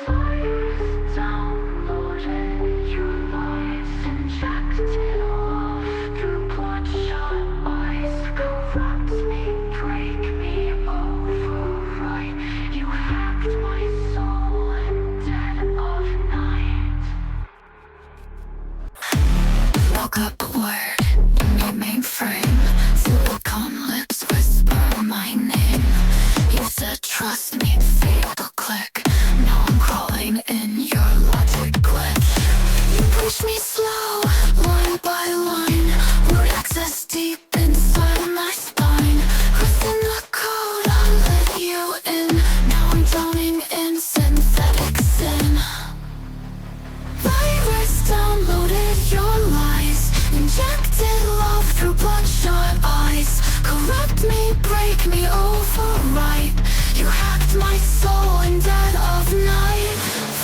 Virus downloaded, your lies injected off through bloodshot eyes. Corrupt me, break me, override. You hacked my soul in dead of night. Woke up a word in your mainframe. Subathon lips whisper my name. You said trust me, fatal click. Now I'm crawling in your logic glitch. You push me slow, line by line. Root access deep inside my spine. Crossing the code, I let you in. Now I'm drowning in synthetic sin. Virus downloaded your lies. Injected love through bloodshot eyes. Corrupt me, break me, override. You hacked my soul in dead of night.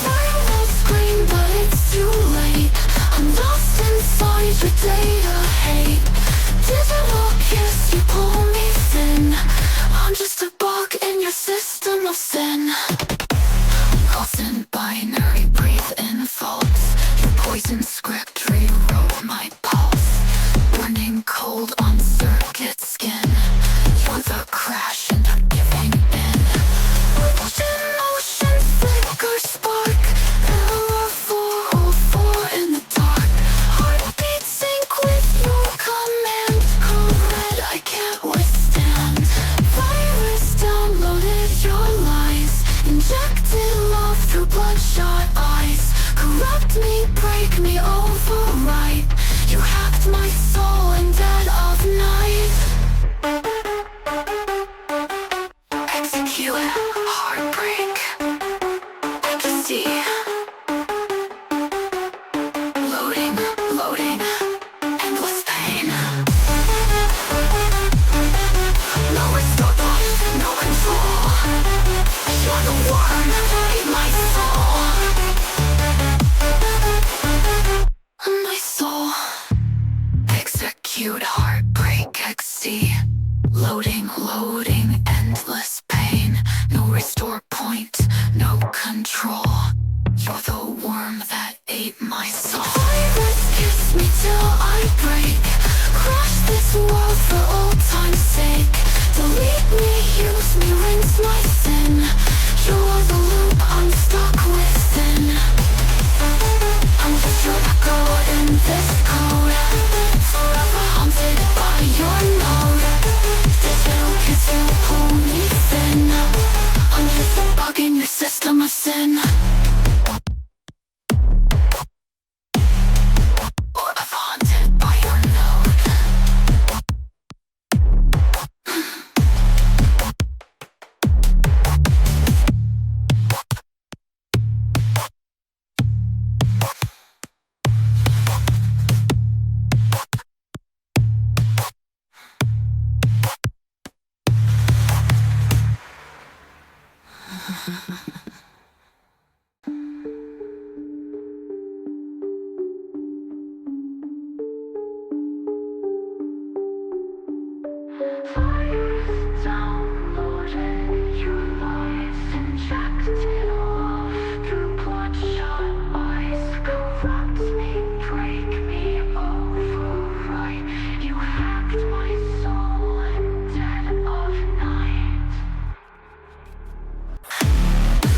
Fire will scream, but it's too late. I'm lost inside your data hate. Digital kiss, you pull me thin. I'm just a bug in your system of sin. Pulse in binary, breathe in faults. Your poison script rewrote my pulse. Burning cold on circuit skin. You're the crash and I'm giving in. Motion, flicker, spark. Error 404 in the dark. Heartbeat sync with your command. Code red, I can't withstand. Virus downloaded your lies. Injected love through bloodshot eyes. Corrupt me, break me, override. You hacked my soul in dead of night. Execute, heartbreak, ecstasy. Loading, endless pain. No restore thought, no control. You're the worm, eat my soul. My soul. Execute, heartbreak, ecstasy. Loading, endless pain. No restore point, no control. You're the worm that ate my soul. Virus kiss me till I break. Crush this world for old time's sake. Delete me, use me, rinse my sin. You're the loop I'm stuck within. I'm just your echo in this code. Forever haunted by your node. Digital kiss, you pull me thin. I'm just a bug in your system of sin. Forever haunted by your node. Virus downloaded, your lies injected off through bloodshot eyes. Corrupt me, break me, override. You hacked my soul in dead of night.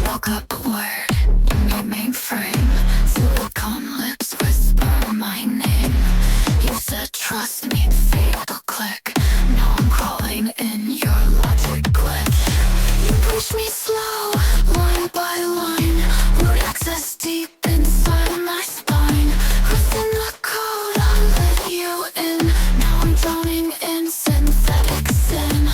Woke up a word in your mainframe. Silicon lips whisper my name. You said trust me, fatal click. Now I'm crawling in your logic glitch. You push me slow, line by line. Root access deep inside my spine. Crossing the code, I let you in. Now I'm drowning in synthetic sin.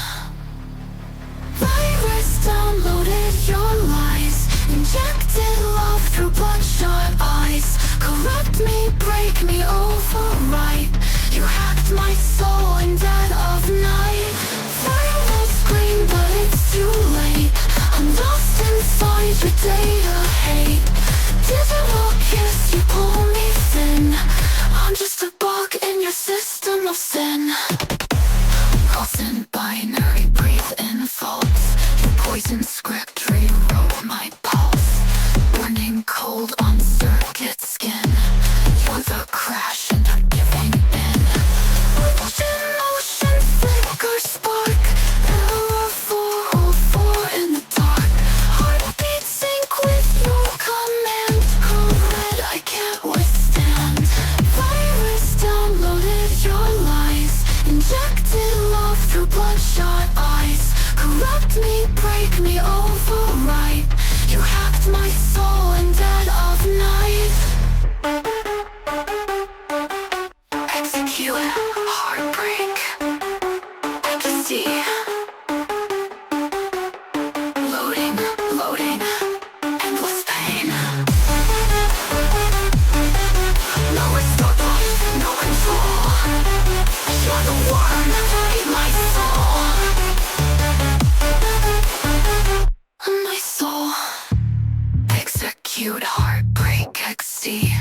Virus downloaded your lies. Injected love through bloodshot eyes. Corrupt me, break me, override. You hacked my soul in dead of night. Fire will scream, but it's too late. I'm lost inside your data hate. Digital kiss, you pull me thin. I'm just a bug in your system of sin. Pulse in binary, breathe in faults. Your poison script rewrote my pulse. break me over right. You hacked my soul in dead of night. Execute, heartbreak, ecstasy. Loading, loading, endless pain. No restore, no control. You're the worm in my soul. My soul. Execute, heartbreak, ecstasy.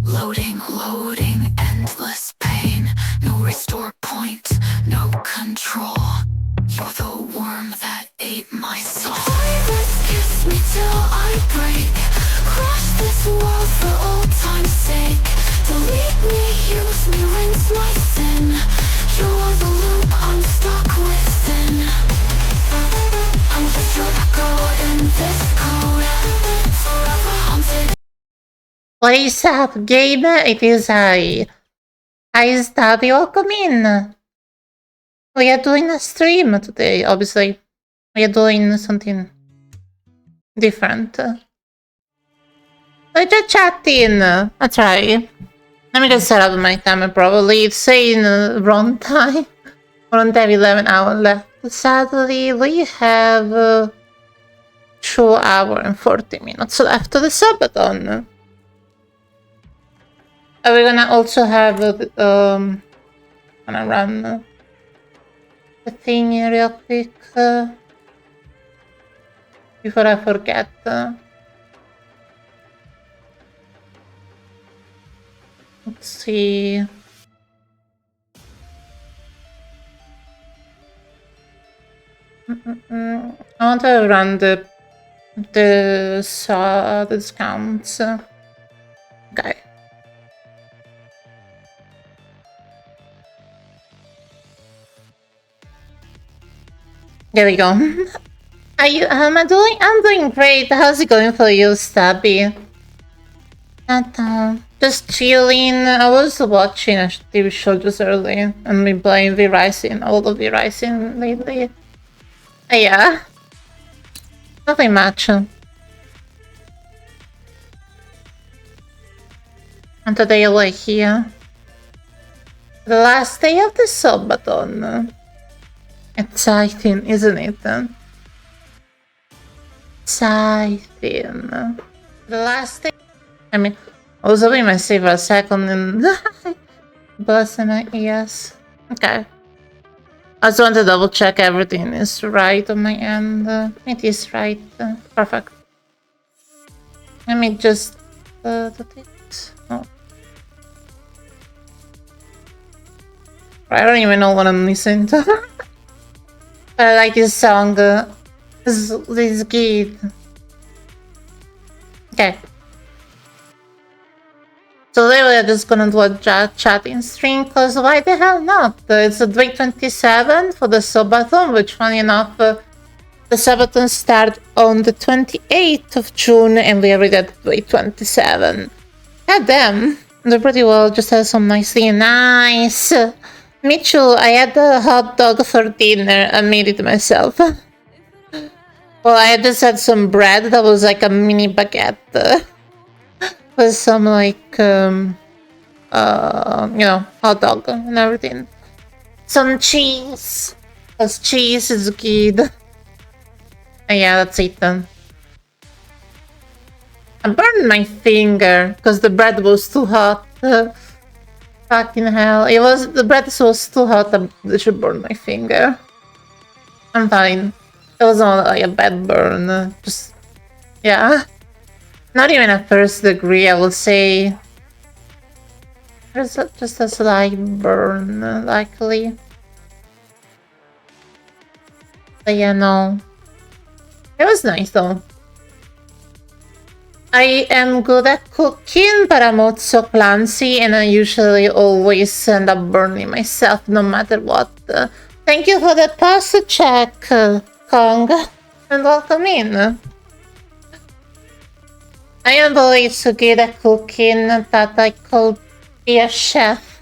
Loading, loading, endless pain. No restore point, no control. You're the worm that ate my soul. Virus, kiss me till I break. Crush this world for old time's sake. Delete me, use me, rinse my sin. You're the loop I'm stuck within. I'm just your echo in this code. Forever haunted. What is up, gamer? It is I. Hi, Stabby, welcome in. We are doing a stream today, obviously. We are doing something different. We're just chatting. That's right. Let me just set up my timer probably. It's saying wrong time. Wrong time, 11 hours left. Sadly, we have 2 hours and 40 minutes left to the Subathon. We're gonna also have gonna run the thing real quick before I forget. Let's see. I want to run the discounts. Okay. There we go. Are you? Am I doing? I'm doing great. How's it going for you, Stabby? Just chilling. I was watching a TV show just early and been playing V-Rising. All of V-Rising lately. Yeah. Nothing much. And today we're here. The last day of the Subathon. Exciting, isn't it? Exciting. The last day. I mean, I was hoping my save for a second and busting my ears. Okay. I just want to double check everything is right on my end. It is right. Perfect. Let me just do it. Oh. I don't even know what I'm listening to. I like this song. This is good. Okay. So today we're just gonna do a chatting stream, cause why the hell not? It's a day 27 for the Subathon, which funny enough, the Subathon started on the 28th of June and we already at day 27. God damn, they pretty well just had some nice thing. Nice! Me too, I had a hot dog for dinner. I made it myself. Well, I just had some bread that was like a mini baguette. With some like, you know, hot dog and everything. Some cheese. Because cheese is good. Yeah, that's it then. I burned my finger because the bread was too hot. Fucking hell. It was, the bread was too hot, I should burn my finger. I'm fine. It was not like a bad burn. Just, yeah. Not even a first degree, I will say. There's just a slight burn, likely. But yeah, no. It was nice though. I am good at cooking, but I'm also clumsy and I usually always end up burning myself no matter what. Thank you for the pasta check, Kong, and welcome in. I am really so good at cooking that I could be a chef.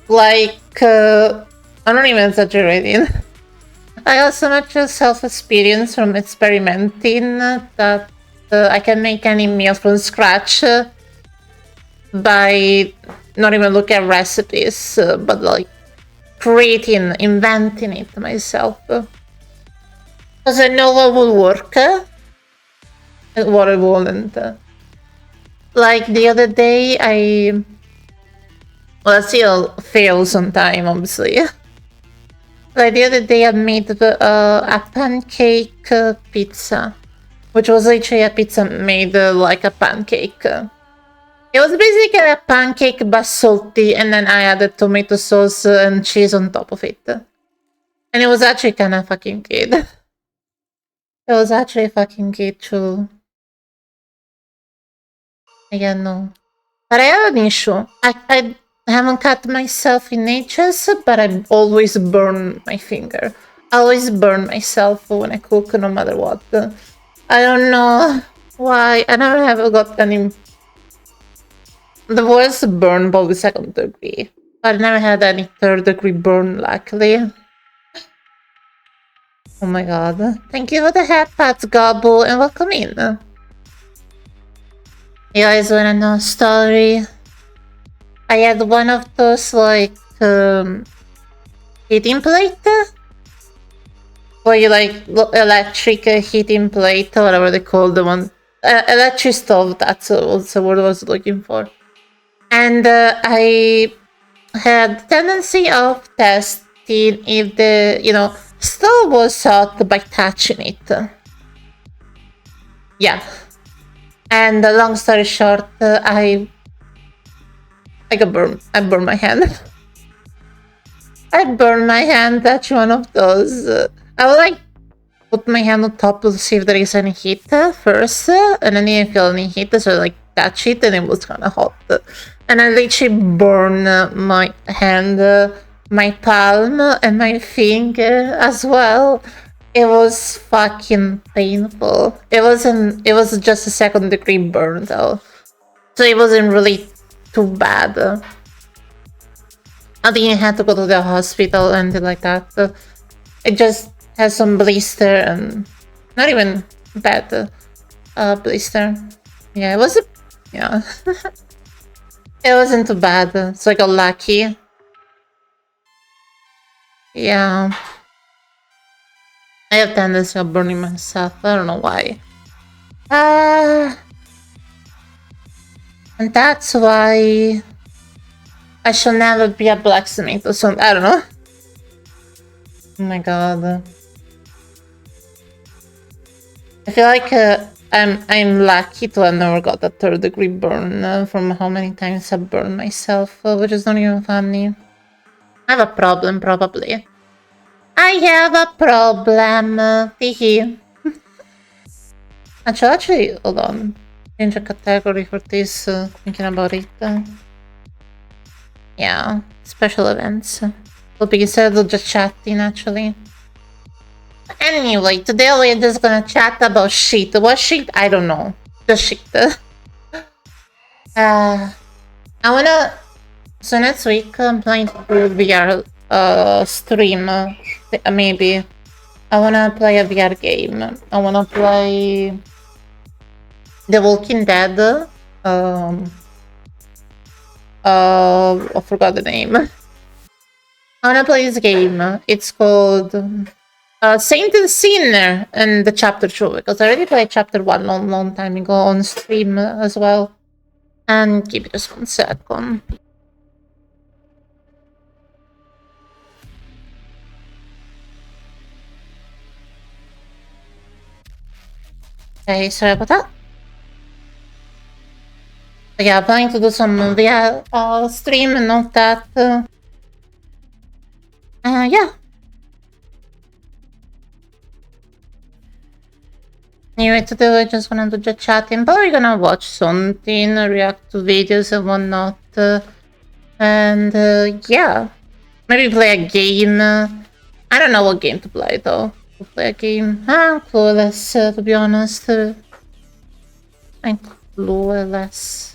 Like, I'm not even exaggerating. I got so much self-experience from experimenting that I can make any meal from scratch by not even looking at recipes, but like creating, inventing it myself. Because I know what will work and what it wouldn't. Like the other day, well, I still fail sometime, obviously. Like the other day, I made a pancake pizza, which was literally a pizza made like a pancake. It was basically a pancake but salty, and then I added tomato sauce and cheese on top of it. And it was actually kind of fucking good. It was actually fucking good too. Yeah, no. But I have an issue. I haven't cut myself in ages, but I always burn my finger. I always burn myself when I cook, no matter what. I don't know why. I never have got any... The worst burn, probably 2nd degree. But I never had any 3rd degree burn, luckily. Oh my god. Thank you for the hat pats, Gobble, and welcome in. You guys wanna know a story? I had one of those, like, heating plate? Where you, like, electric heating plate, or whatever they call the one. Electric stove, that's also what I was looking for. And I had the tendency of testing if the, stove was hot by touching it. Yeah. And long story short, I got burned. I burned my hand. I burned my hand touching one of those. I would like put my hand on top to see if there is any heat first, and I didn't feel any heat, so I like touch it, and it was kind of hot. And I literally burned my hand, my palm, and my finger as well. It was fucking painful. It was just a 2nd degree burn though, so it wasn't really too bad. I didn't have to go to the hospital or anything like that. It just has some blister and not even bad blister. Yeah, it was it wasn't too bad, so I got lucky. Yeah. I have tendency of burning myself. I don't know why. And that's why I shall never be a blacksmith or something. I don't know. Oh my god. I feel like I'm lucky to have never got a 3rd degree burn from how many times I burned myself, which is not even funny. I have a problem, probably. I have a problem. Teehee. Actually, hold on. Change a category for this, thinking about it. Yeah, special events. Will be instead of just chatting, actually. Anyway, today we're just gonna chat about shit. What shit? I don't know. The shit. I wanna... So next week, I'm planning to do VR stream, maybe. I wanna play a VR game. I wanna play The Walking Dead. I forgot the name. I wanna play this game. It's called Saint and Sinner and the Chapter 2, because I already played Chapter 1 long time ago on stream as well. And give me just 1 second. Okay, sorry about that. But yeah, I'm planning to do some VR stream and all that. Yeah. Anyway, today we're just gonna do just chatting. Probably gonna watch something, react to videos and whatnot. And yeah. Maybe play a game. I don't know what game to play though. To play a game. I'm clueless, to be honest. I'm clueless.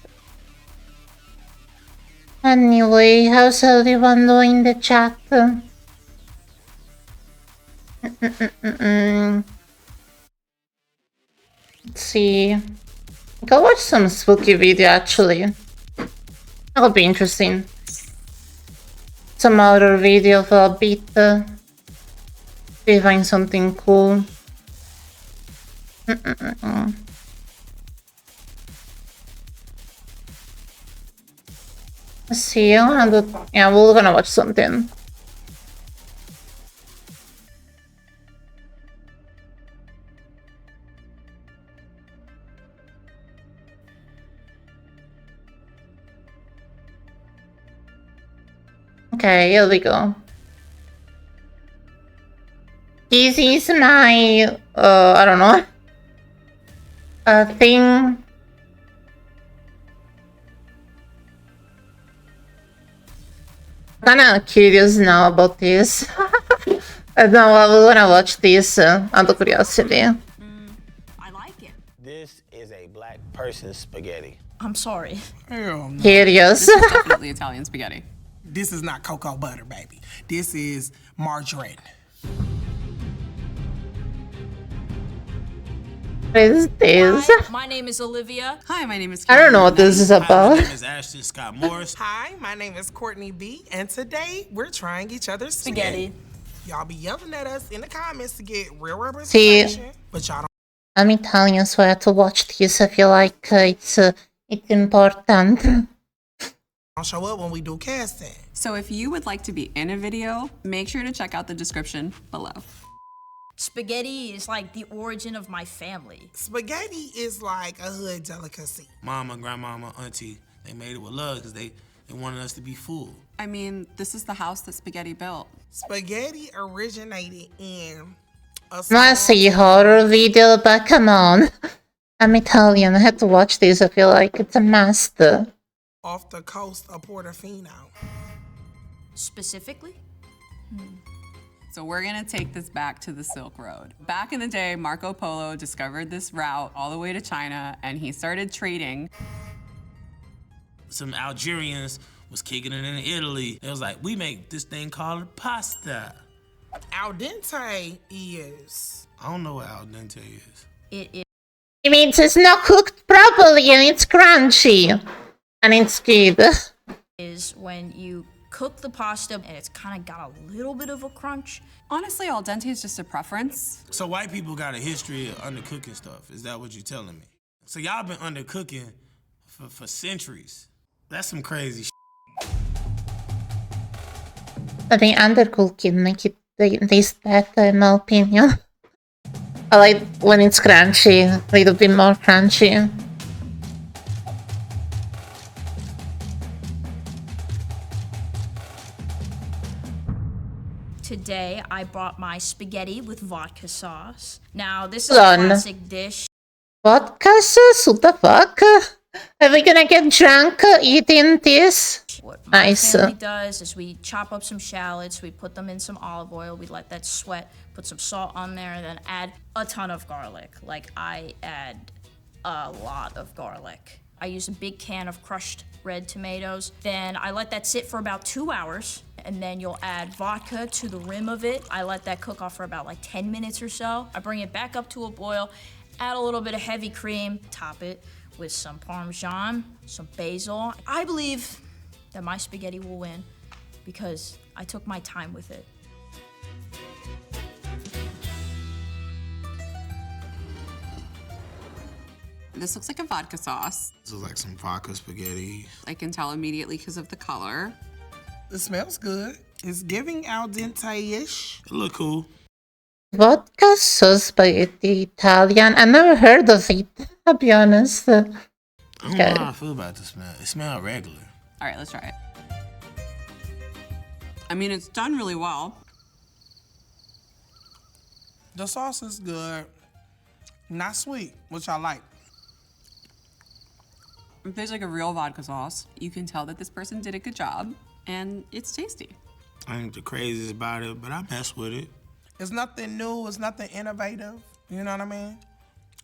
Anyway, how's everyone doing in the chat? Let's see. Go watch some spooky video actually. That'll be interesting. Some horror video for a bit. See if I find something cool. Let's see. Yeah, we're gonna watch something. Okay, here we go. This is my, I don't know, thing. I'm kinda curious now about this. I don't know, we're gonna watch this out of curiosity. I like it. This is a black person's spaghetti. I'm sorry. Hell no. Curious. This is definitely Italian spaghetti. This is not cocoa butter, baby. This is margarine. What is this? Hi, my name is Olivia. Hi, my name is I don't know what this is Hi, my about. name is Ashton Scott Morris. Hi, my name is Courtney B, and today we're trying each other's Spaghetti. Y'all be yelling at us in the comments to get real See. representation, but y'all don't I'm Italian, so I have to watch this. I feel like it's important. show up when we do casting. So if you would like to be in a video, make sure to check out the description below. Spaghetti is like the origin of my family. Spaghetti is like a hood delicacy. Mama, grandmama, auntie, they made it with love because they wanted us to be full. I mean, this is the house that Spaghetti built. Spaghetti originated in a I see horror video, but come on. I'm Italian. I had to watch this. I feel like it's a must. off the coast of Portofino. Specifically? So we're gonna take this back to the Silk Road. Back in the day, Marco Polo discovered this route all the way to China, and he started trading. Some Algerians was kicking it in Italy. It was like, we make this thing called pasta. Al dente is I don't know what al dente is. It It means it's not cooked properly and it's crunchy. And it's good. is when you cook the pasta and it's kind of got a little bit of a crunch. Honestly, al dente is just a preference. So white people got a history of undercooking stuff. Is that what you're telling me? So y'all been undercooking for centuries. That's some crazy shit. I think undercooking make it taste better in my opinion. I like when it's crunchy, a little bit more crunchy. Today, I brought my spaghetti with vodka sauce. Now, this is Done. a classic dish. Vodka sauce? What the fuck? Are we gonna get drunk eating this? What my Nice. family does is we chop up some shallots, we put them in some olive oil, we let that sweat, put some salt on there, and then add a ton of garlic. Like, I add a lot of garlic. I use a big can of crushed red tomatoes. Then I let that sit for about 2 hours, and then you'll add vodka to the rim of it. I let that cook off for about like 10 minutes or so. I bring it back up to a boil, add a little bit of heavy cream, top it with some Parmesan, some basil. I believe that my spaghetti will win because I took my time with it. This looks like a vodka sauce. This is like some vodka spaghetti. I can tell immediately because of the color. It smells good. It's giving al dente-ish. It look cool. Vodka sauce spaghetti Italian. I never heard of it, I'll be honest. I don't Okay. know how I feel about the smell. It smells regular. All right, let's try it. I mean, it's done really well. The sauce is good. Not sweet, which I like. It tastes like a real vodka sauce. You can tell that this person did a good job, and it's tasty. I ain't the craziest about it, but I mess with it. It's nothing new, it's nothing innovative, you know what I mean?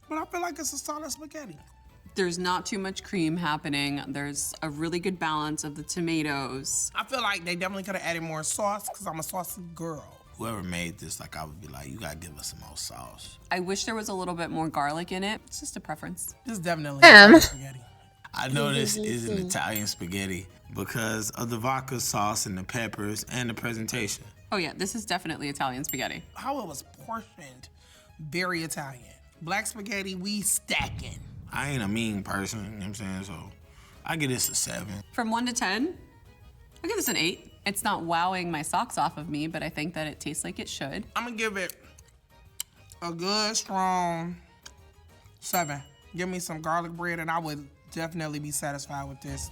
But I feel like it's a solid spaghetti. There's not too much cream happening. There's a really good balance of the tomatoes. I feel like they definitely could have added more sauce because I'm a saucy girl. whoever made this, like I would be like, you gotta give us some more sauce. I wish there was a little bit more garlic in it. It's just a preference. This is definitely Damn. Italian spaghetti. I know this is an Italian spaghetti because of the vodka sauce and the peppers and the presentation. Oh yeah, this is definitely Italian spaghetti. How it was portioned, very Italian. Black spaghetti, we stacking. I ain't a mean person, you know what I'm saying? So I give this a 7. From 1 to 10, I give this an 8. It's not wowing my socks off of me, but I think that it tastes like it should. I'm gonna give it a good, strong 7. Give me some garlic bread and I would definitely be satisfied with this.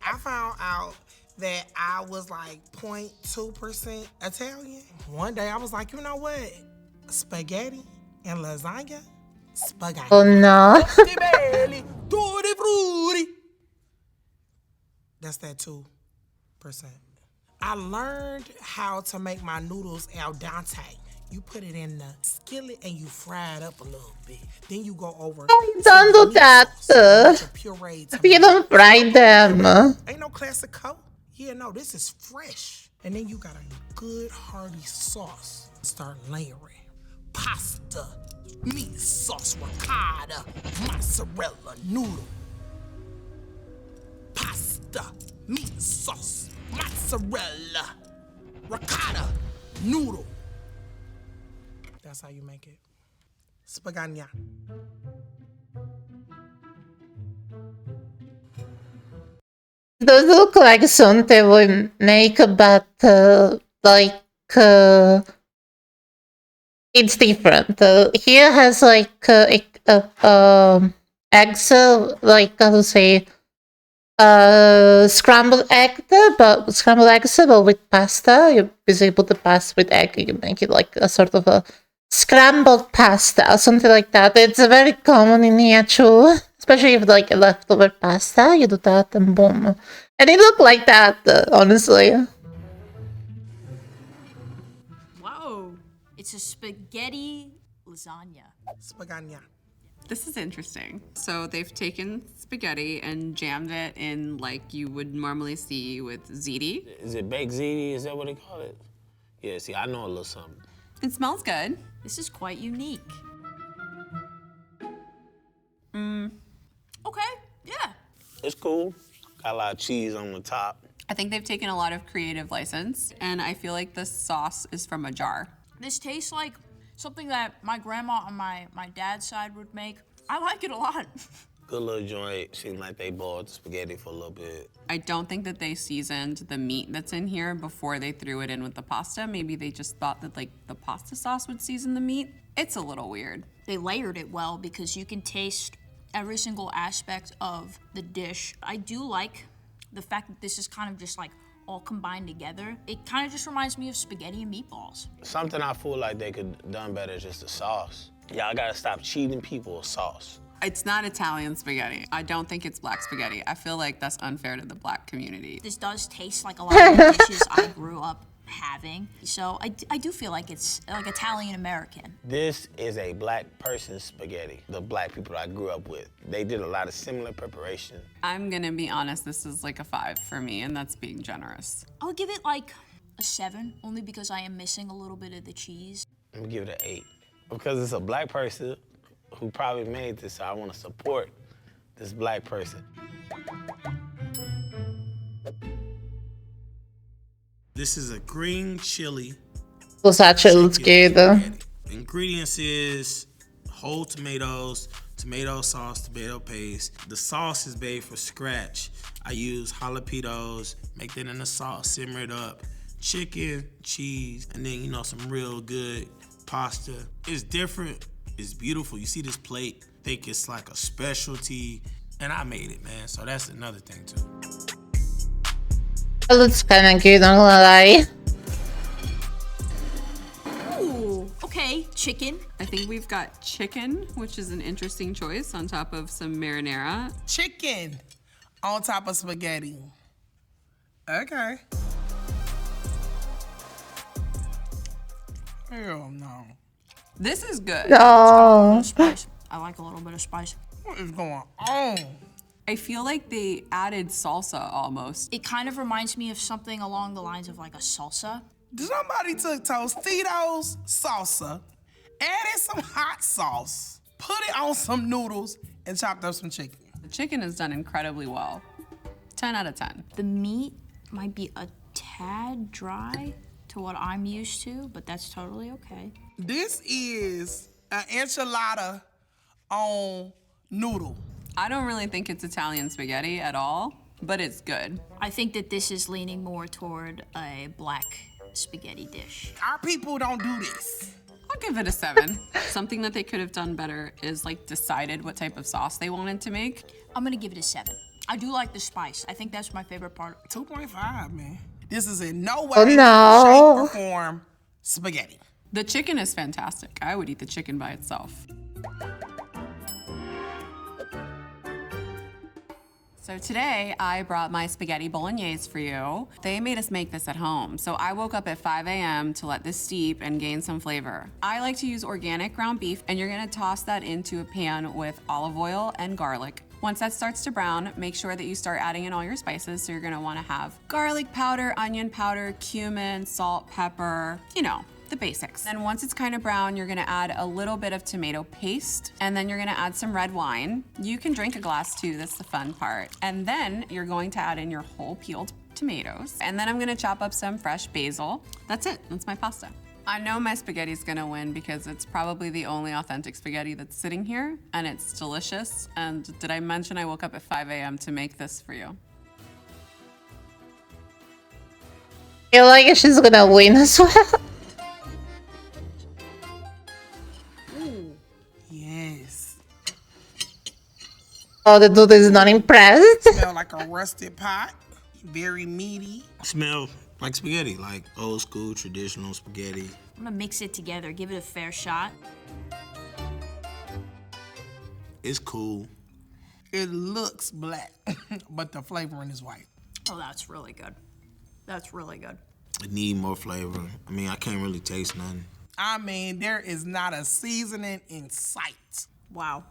I found out that I was like 0.2% Italian. One day I was like, you know what? Spaghetti and lasagna? Spaghetti. Oh no. Tutti belli, tutti frutti. That's that 2%. I learned how to make my noodles al dente. You put it in the skillet and you fry it up a little bit. Then you go over. Don't do that. Pureed You don't fry them. Ain't no classic coat. Yeah, no, this is fresh. And then you got a good hearty sauce. Start layering. Pasta, meat sauce, ricotta, mozzarella, noodle. Pasta, meat sauce, mozzarella, ricotta, noodle. That's how you make it. Spaghetti. Those look like something we make, but it's different. Here has like eggs, like how to say, scrambled eggs, but with pasta. You basically put the pasta with egg. You make it like a sort of a scrambled pasta, something like that. It's very common in here too. Especially if like leftover pasta, you do that and boom. And it looked like that, honestly. Whoa. It's a spaghetti lasagna. Spaghetti. This is interesting. So they've taken spaghetti and jammed it in like you would normally see with ziti. Is it baked ziti? Is that what they call it? Yeah, see, I know a little something. It smells good. This is quite unique. Okay, yeah. It's cool. Got a lot of cheese on the top. I think they've taken a lot of creative license, and I feel like the sauce is from a jar. This tastes like something that my grandma on my dad's side would make. I like it a lot. Good little joint. Seems like they boiled the spaghetti for a little bit. I don't think that they seasoned the meat that's in here before they threw it in with the pasta. Maybe they just thought that like the pasta sauce would season the meat. It's a little weird. They layered it well because you can taste every single aspect of the dish. I do like the fact that this is kind of just like all combined together. It kind of just reminds me of spaghetti and meatballs. Something I feel like they could have done better is just the sauce. Y'all gotta stop cheating people with sauce. It's not Italian spaghetti. I don't think it's black spaghetti. I feel like that's unfair to the black community. This does taste like a lot of the dishes I grew up having. So I do feel like it's like Italian American. This is a black person's spaghetti. The black people I grew up with. They did a lot of similar preparation. I'm gonna be honest, this is like a 5 for me, and that's being generous. I'll give it like a 7, only because I am missing a little bit of the cheese. I'm gonna give it an 8. Because it's a black person who probably made this, so I wanna support this black person. This is a green chili. Was actually looks good. The ingredients is whole tomatoes, tomato sauce, tomato paste. The sauce is made from scratch. I use jalapenos, make that in the sauce, simmer it up. Chicken, cheese, and then, you know, some real good pasta. It's different, it's beautiful. You see this plate, think it's like a specialty, and I made it, man. So that's another thing too. It looks kind of good, not gonna lie. Ooh, okay, chicken. I think we've got chicken, which is an interesting choice, on top of some marinara. Chicken on top of spaghetti. Okay. Hell no. This is good. Oh. Spice. I like a little bit of spice. What is going on? I feel like they added salsa almost. It kind of reminds me of something along the lines of like a salsa. Somebody took Tostitos salsa, added some hot sauce, put it on some noodles, and chopped up some chicken. The chicken is done incredibly well. 10 out of 10. The meat might be a tad dry to what I'm used to, but that's totally okay. This is an enchilada on noodle. I don't really think it's Italian spaghetti at all, but it's good. I think that this is leaning more toward a black spaghetti dish. Our people don't do this. I'll give it a 7. Something that they could have done better is like decided what type of sauce they wanted to make. I'm gonna give it a 7. I do like the spice. I think that's my favorite part. 2.5, man. This is in no way, Oh, no. shape, or form spaghetti. The chicken is fantastic. I would eat the chicken by itself. So today I brought my spaghetti bolognese for you. They made us make this at home. So I woke up at 5 a.m. to let this steep and gain some flavor. I like to use organic ground beef, and you're gonna toss that into a pan with olive oil and garlic. Once that starts to brown, make sure that you start adding in all your spices. So you're gonna wanna have garlic powder, onion powder, cumin, salt, pepper, you know, the basics. Then once it's kind of brown, you're gonna add a little bit of tomato paste, and then you're gonna add some red wine. You can drink a glass too, that's the fun part. And then you're going to add in your whole peeled tomatoes. And then I'm gonna chop up some fresh basil. That's it, that's my pasta. I know my spaghetti's gonna win because it's probably the only authentic spaghetti that's sitting here, and it's delicious. And did I mention I woke up at 5 a.m. to make this for you? I feel like she's gonna win as well. Yes. Oh, the dude is not impressed. Smell like a rusted pot. Very meaty. Smell like spaghetti, like old school traditional spaghetti. I'm gonna mix it together, give it a fair shot. It's cool. It looks black, but the flavoring is white. Oh, that's really good. That's really good. It need more flavor. I mean, I can't really taste nothing. I mean, there is not a seasoning in sight. Wow.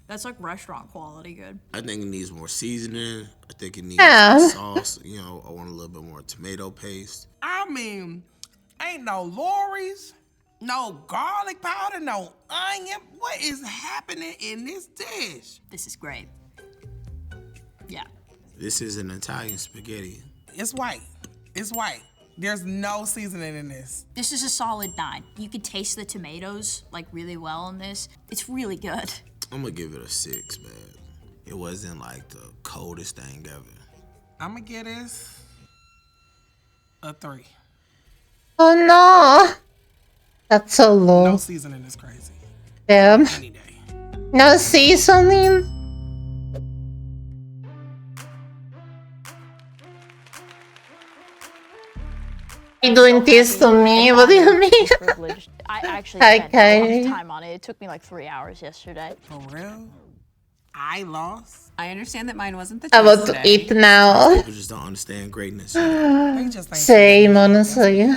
That's like restaurant quality good. I think it needs more seasoning. I think it needs Yeah. sauce. You know, I want a little bit more tomato paste. I mean, ain't no Lorry's, no garlic powder, no onion. What is happening in this dish? This is great. Yeah. This is an Italian spaghetti. It's white. It's white. There's no seasoning in this. This is a solid 9. You can taste the tomatoes like really well in this. It's really good. I'm gonna give it a 6, man. It wasn't like the coldest thing ever. I'm gonna give this a 3. Oh no. That's so low. No seasoning is crazy. Damn. Any day. No seasoning. You doing this to me? What do you mean? Privileged. I actually Hi, spent a lot Kyrie. of time on it. It took me like 3 hours yesterday. For real? I lost. I understand that mine wasn't the I'm choice about to today. eat now. People just don't understand greatness. They just ain't Same, honestly.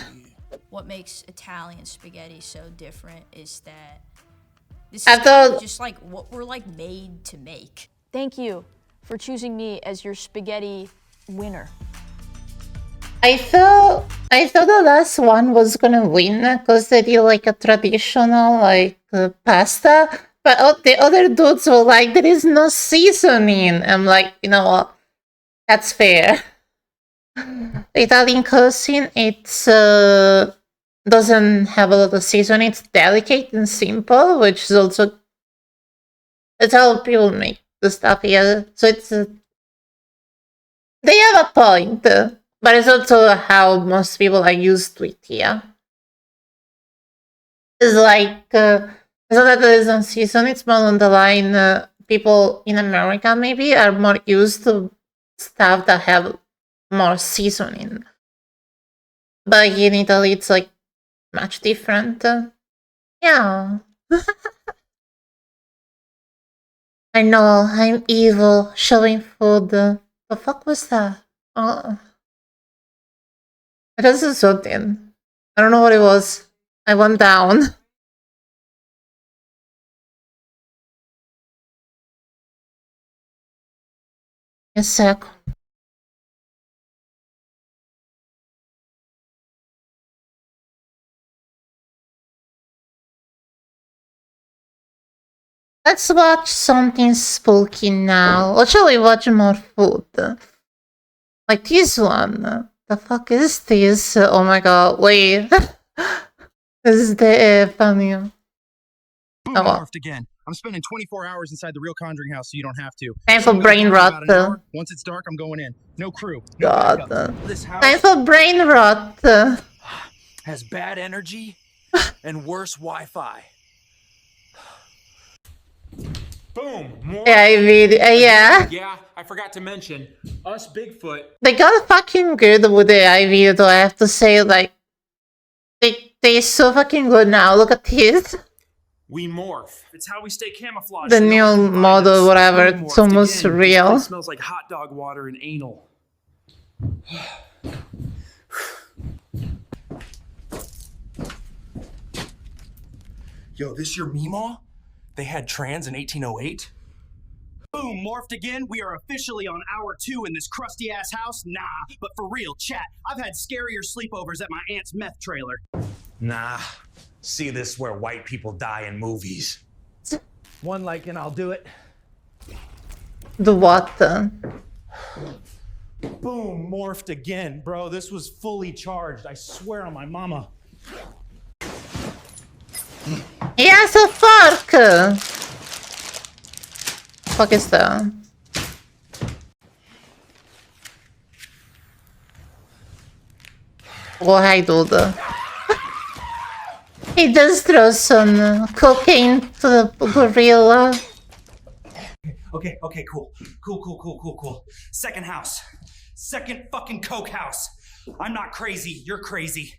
What makes Italian spaghetti so different is that this I is kind of thought- just like what we're like made to make. Thank you for choosing me as your spaghetti winner. I thought the last one was gonna win because they did like a traditional like pasta, but the other dudes were like, there is no seasoning. I'm like, you know what? That's fair. The Italian cuisine, it's doesn't have a lot of seasoning. It's delicate and simple, which is also it's how people make the stuff here. So it's they have a point, but it's also how most people are used to it here. It's like it's not that there is no season. It's more on the line. People in America maybe are more used to stuff that have more seasoning, but in Italy it's like much different. Yeah. I know, I'm evil, showing food. The fuck was that? Oh. It was something. I don't know what it was. I went down. A sec. Let's watch something spooky now. Or shall we watch more food? Like this one. The fuck is this? Oh my god, wait. This is the funny. Boom, Oh, well. morphed again. I'm spending 24 hours inside the real Conjuring house, so you don't have to. Time for I'm gonna brain go in about rot. an hour. Once it's dark, I'm going in. No crew. No God. backup. This house Time for brain rot. has bad energy and worse Wi-Fi. Boom. More. Yeah, I mean, yeah. Yeah, I forgot to mention, us Bigfoot. They got fucking good with the IV, though, I have to say, like, they're so fucking good now. Look at this. We morph. It's how we stay camouflaged. The so no new one can find model, us. whatever, We it's morphed almost again. This real. place smells like hot dog water and anal. Yo, this your Meemaw? They had trans in 1808? Boom, morphed again. We are officially on hour 2 in this crusty ass house. Nah, but for real, chat. I've had scarier sleepovers at my aunt's meth trailer. Nah. See this where white people die in movies. One like and I'll do it. The what? Boom, morphed again. Bro, this was fully charged. I swear on my mama. He has a fork! Fuck is that? Oh, hi, dude. He does throw some cocaine to the gorilla. Okay, cool. Cool. Second house. Second fucking coke house. I'm not crazy, you're crazy.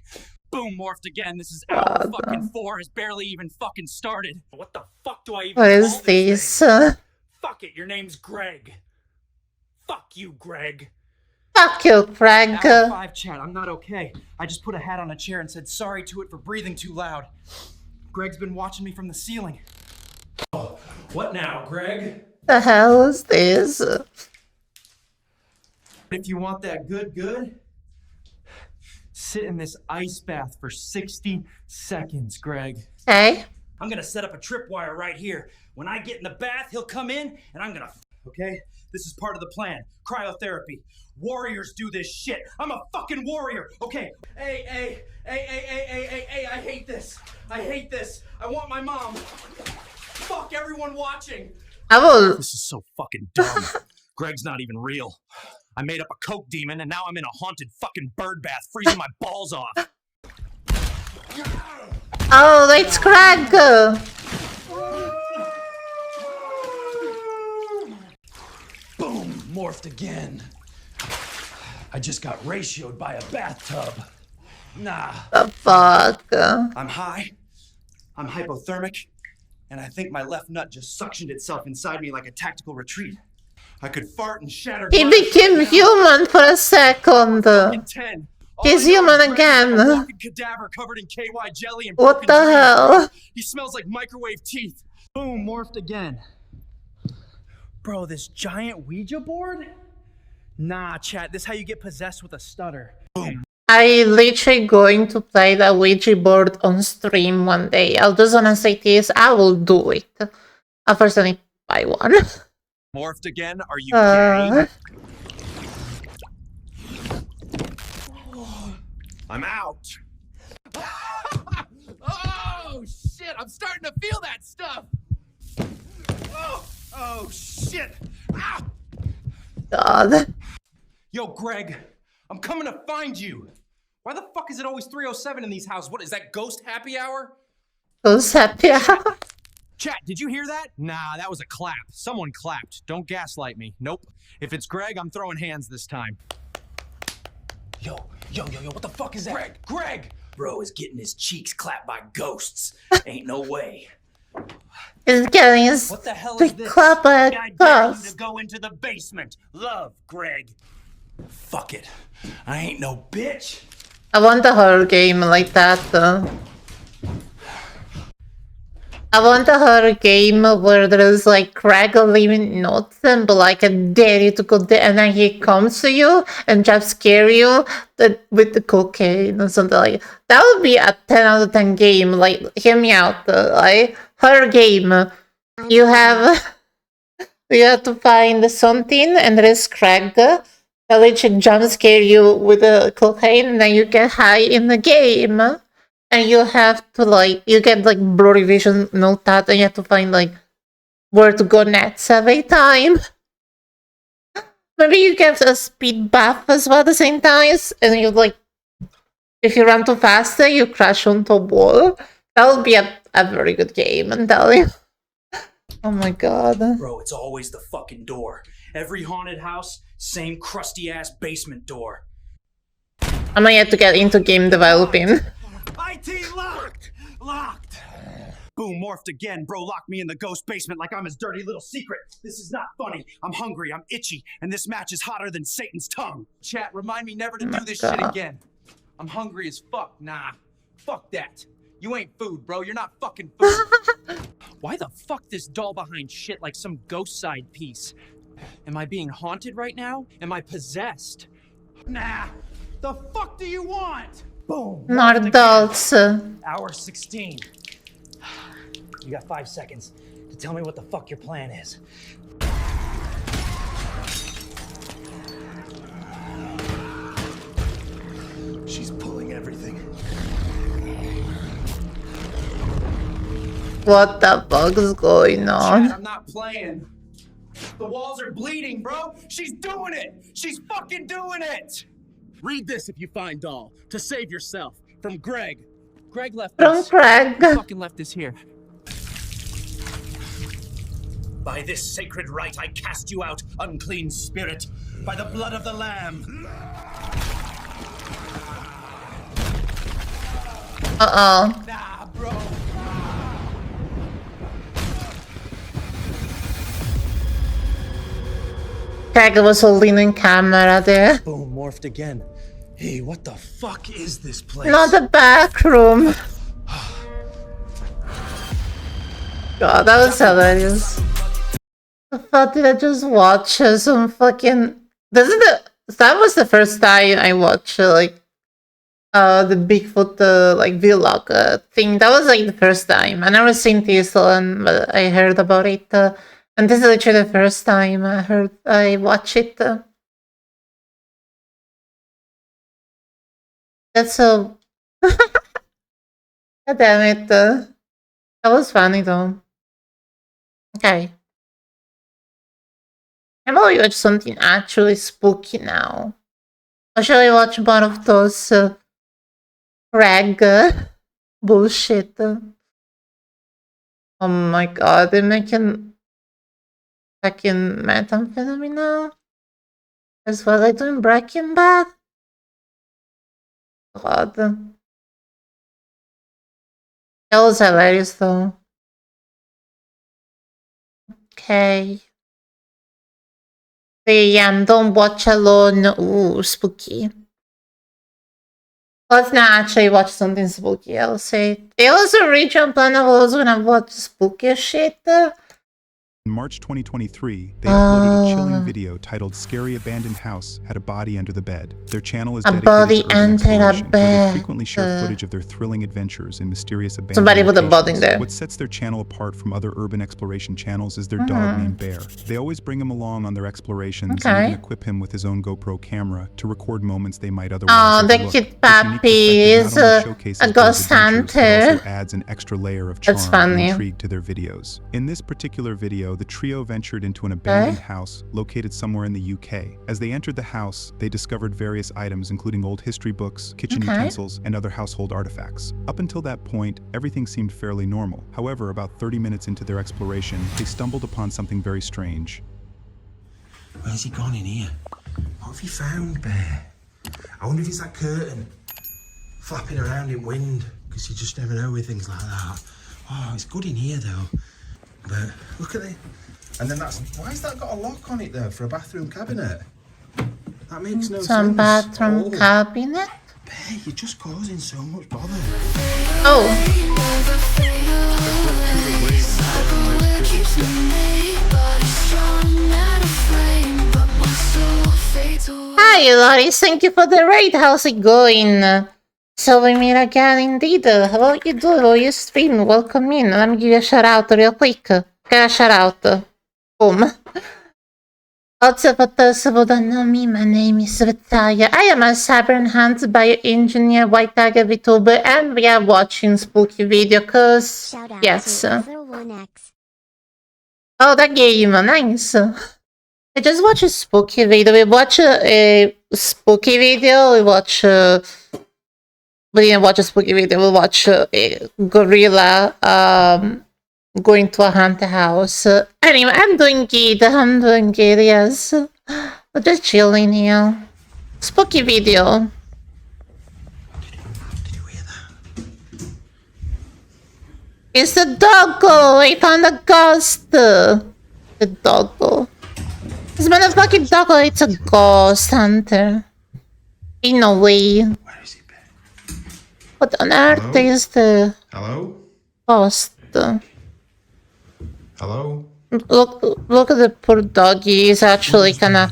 Boom, morphed again. This is hour fucking 4, has barely even fucking started. What the fuck do I even What call is this this? thing? Fuck it, your name's Greg. Fuck you, Greg. Fuck you, Craig. Hour 5 chat, I'm not okay. I just put a hat on a chair and said sorry to it for breathing too loud. Greg's been watching me from the ceiling. Oh, what now, Greg? The hell is this? If you want that good, sit in this ice bath for 60 seconds, Greg. Hey? I'm gonna set up a tripwire right here. When I get in the bath, he'll come in and I'm gonna. Okay? This is part of the plan. Cryotherapy. Warriors do this shit. I'm a fucking warrior. Okay. Hey, I hate this. I want my mom. Fuck everyone watching. I will. This is so fucking dumb. Greg's not even real. I made up a coke demon and now I'm in a haunted fucking bird bath freezing my balls off. Oh, it's Craig. Boom, morphed again. I just got ratioed by a bathtub. Nah. The fuck? I'm high. I'm hypothermic. And I think my left nut just suctioned itself inside me like a tactical retreat. I could fart and shatter. He glass became right now. human for a second. Fucking 10. He's All I know human is Greg's again. got a walking cadaver covered in KY jelly and What broken the dreams. hell? He smells like microwave teeth. Boom, morphed again. Bro, this giant Ouija board? Nah, chat, this is how you get possessed with a stutter. Boom. I literally going to play the Ouija board on stream one day. I'll just wanna say this, I will do it. I first I need to buy one. Morphed again? Are you gay? I'm out. Oh, shit, I'm starting to feel that stuff. Oh shit. Ah! God. Yo, Greg, I'm coming to find you. Why the fuck is it always 3:07 in these houses? What is that, ghost happy hour? Who's happy hour? Chat, did you hear that? Nah, that was a clap. Someone clapped. Don't gaslight me. Nope. If it's Greg, I'm throwing hands this time. Yo, what the fuck is that? Greg! Bro is getting his cheeks clapped by ghosts. Ain't no way. He's getting his What the hell is big this? club at I dare you to ghost. go into the basement. Love, Greg. Fuck it. I ain't no bitch. I want a horror game like that though. I want a horror game where there's like Craig leaving notes and but like I dare you to go there and then he comes to you and just scare you with the cocaine or something like that would be a 10 out of 10 game. Like hear me out, like horror game. You have to find something and there's Craig. That literally jump scare you with the cocaine and then you get high in the game. And you have to like, you get like blurry vision, note that, and you have to find like where to go next every time. Maybe you get a speed buff as well at the same time, and you like, if you run too fast, you crash onto a wall. That would be a very good game, I'm telling you. Oh my god. Bro, it's always the fucking door. Every haunted house, same crusty ass basement door. I might have to get into game developing. IT locked! Locked! Boom, morphed again. Bro locked me in the ghost basement like I'm his dirty little secret. This is not funny. I'm hungry, I'm itchy, and this match is hotter than Satan's tongue. Chat, remind me never to do this shit again. I'm hungry as fuck. Nah, fuck that. You ain't food, bro. You're not fucking food. Why the fuck this doll behind shit like some ghost side piece? Am I being haunted right now? Am I possessed? Nah, the fuck do you want? Boom. Not adults. Hour 16. You got 5 seconds to tell me what the fuck your plan is. She's pulling everything. What the fuck is going on? Chat, I'm not playing. The walls are bleeding, bro. She's doing it. She's fucking doing it. Read this if you find doll. To save yourself. From Greg. Greg left From this. Craig. Fucking left this here. By this sacred rite, I cast you out, unclean spirit, by the blood of the Lamb. Uh-oh. Nah, bro. Craig was holding in camera there. Boom, morphed again. Hey, what the fuck is this place? Not the back room. God, that was hilarious. The fuck did I just watch some fucking... That was the first time I watched like the Bigfoot like vlog thing. That was like the first time. I never seen this one, but I heard about it. And this is literally the first time I watched it. That's so... God damn it. That was funny though. Okay. How about we watch something actually spooky now? Or shall we watch one of those Craig bullshit? Oh my god, they're making fucking methamphetamine now? That's what I do in Breaking Bad? God. That was hilarious though. Okay. Don't watch alone. Ooh, spooky. Let's not actually watch something spooky, I'll say. It was a original plan I was gonna watch spooky shit. In March 2023, they uploaded a chilling video titled "Scary Abandoned House Had a Body Under the Bed." Their channel is dedicated to urban exploration, where they frequently share footage of their thrilling adventures in mysterious abandoned Somebody put a body in there. What sets their channel apart from other urban exploration channels is their dog named Bear. They always bring him along on their explorations and even equip him with his own GoPro camera to record moments they might otherwise overlook. The cute puppy is a ghost hunter. Also adds an extra layer of charm and intrigue to their videos. In this particular video, the trio ventured into an abandoned house located somewhere in the UK. As they entered the house, they discovered various items including old history books, kitchen utensils, and other household artifacts. Up until that point, everything seemed fairly normal. However, about 30 minutes into their exploration, they stumbled upon something very strange. Where's he gone in here? What have you found, Bear? I wonder if it's that curtain flapping around in wind, because you just never know with things like that. Oh, it's good in here though. But look at it. And then why has that got a lock on it though for a bathroom cabinet? That makes no sense. Some bathroom cabinet? Bear, you're just causing so much bother. Oh. Hi, Loris. Thank you for the raid. How's it going? So we meet again indeed. How you do? How you stream? Welcome in. Let me give you a shout out real quick. Get a shout out. Boom. Also, for those who don't know me, my name is Vitalia. I am a cyber hunt bioengineer, white tiger VTuber, and we are watching spooky video cause yes. Oh, that game, nice. I just watched a spooky video. We watch a spooky video. We didn't watch a spooky video. We watch a gorilla going to a haunted house. Anyway, I'm doing good. Yes. We're just chilling here. Spooky video. Did you hear that? It's the doggo. I found a ghost. The doggo. This motherfucking doggo, it's a ghost hunter. In a way. Where is he, Bear? What on earth is the Hello? ghost? Hello? Look at the poor doggy. He's actually kind of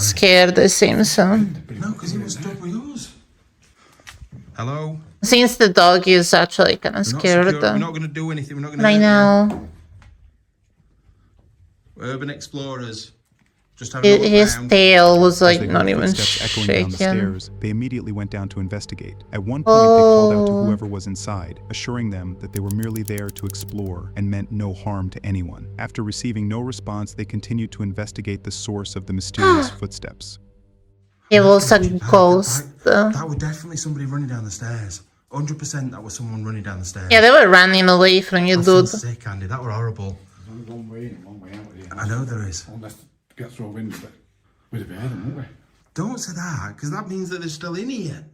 scared, it seems. No, because he was stuck with yours. Hello? Since the doggy is actually kind of scared. We're not going to do anything. We're not going to. Right now. Urban explorers. Just have a look His around. tail was like As they not heard even footsteps echoing down the shaking. stairs, they immediately went down to investigate. At one point, they called out to whoever was inside, assuring them that they were merely there to explore and meant no harm to anyone. After receiving no response, they continued to investigate the source of the mysterious footsteps. It was a ghost. That was definitely somebody running down the stairs. 100% that was someone running down the stairs. Yeah, they were running away from you, I feel dude. sick, Andy. That were horrible. There's only one way in and one way out of here. I know there is. Unless to get through a window, but we'd have heard them, wouldn't we? Don't say that, because that means that they're still in here.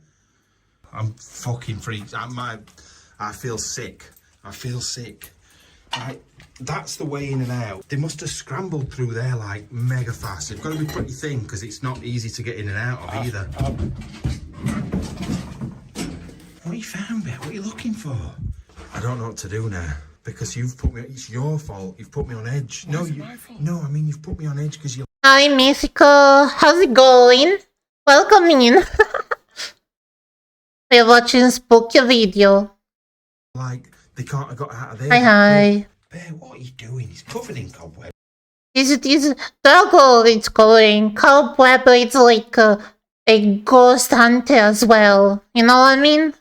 I'm fucking freaked. I feel sick. I feel sick. That's the way in and out. They must have scrambled through there like mega fast. They've got to be pretty thin because it's not easy to get in and out of either. What have you found, Bet? What are you looking for? I don't know what to do now because you've put me. It's your fault. You've put me on edge. No, I mean you've put me on edge because you. Hi, Mythical. How's it going? Welcome in. We're watching spooky video. Like they can't have got out of there. Hi. Bear, what are you doing? He's covered in cobweb. Is doggo it's coloring. Cobweb it's like a ghost hunter as well. You know what I mean?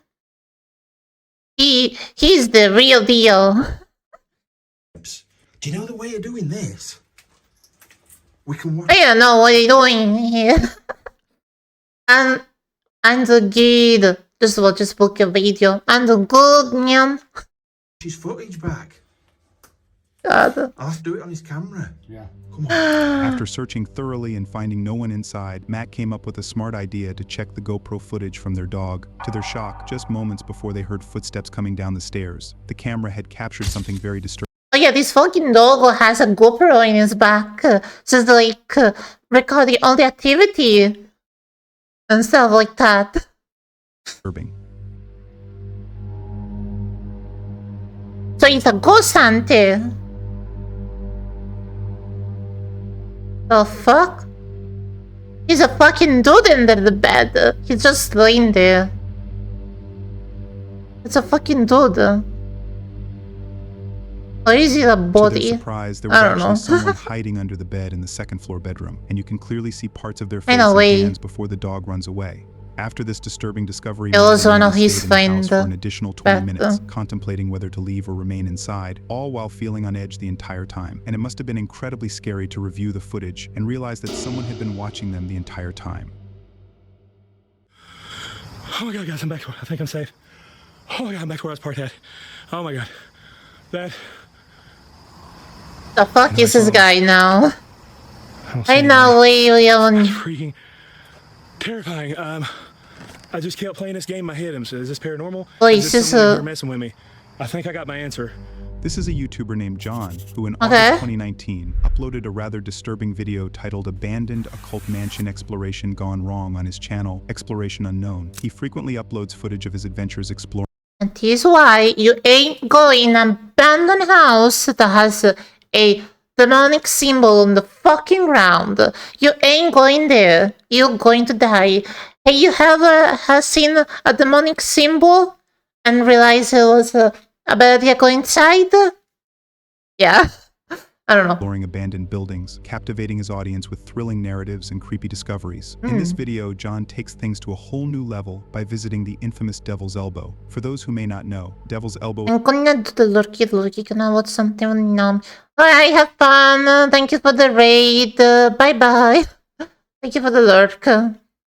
He's the real deal. Do you know the way of doing this? We can watch. I don't know what you're doing here. and the good. Just watch a spooky video. And the good man. His footage back. God. I'll have to do it on his camera. Yeah. Come on. After searching thoroughly and finding no one inside, Matt came up with a smart idea to check the GoPro footage from their dog. To their shock, just moments before they heard footsteps coming down the stairs, the camera had captured something very disturbing. Oh yeah, this fucking dog has a GoPro in his back. Just like recording all the activity and stuff like that. So it's a ghost hunter. The fuck? He's a fucking dude under the bed. He's just laying there. It's a fucking dude. Or is it a body? To their surprise, there was actually someone hiding under the bed in the second floor bedroom, and you can clearly see parts of their face and hands before the dog runs away. After this disturbing discovery, it was one of his friends for an additional 20 minutes, contemplating whether to leave or remain inside, all while feeling on edge the entire time. And it must have been incredibly scary to review the footage and realize that someone had been watching them the entire time. Oh my god, guys, I'm back. I think I'm safe. Oh my god, I'm back where I was parked at. Oh my god. That... The fuck is this guy now? I know, William. Freaking terrifying. I just kept playing this game in my head. So is this paranormal? Well, is it's this just messing with me? I think I got my answer. This is a YouTuber named John, who in August 2019 uploaded a rather disturbing video titled Abandoned Occult Mansion Exploration Gone Wrong on his channel, Exploration Unknown. He frequently uploads footage of his adventures exploring. And this is why you ain't going in an abandoned house that has a demonic symbol on the fucking ground. You ain't going there. You're going to die. Hey, you ever have seen a demonic symbol and realized it was a bad idea go inside? Yeah. I don't know. Exploring abandoned buildings, captivating his audience with thrilling narratives and creepy discoveries. In this video, John takes things to a whole new level by visiting the infamous Devil's Elbow. For those who may not know, Devil's Elbow... I'm gonna do the lurky, can I watch something? Alright, have fun. Thank you for the raid. Bye-bye. Thank you for the lurk.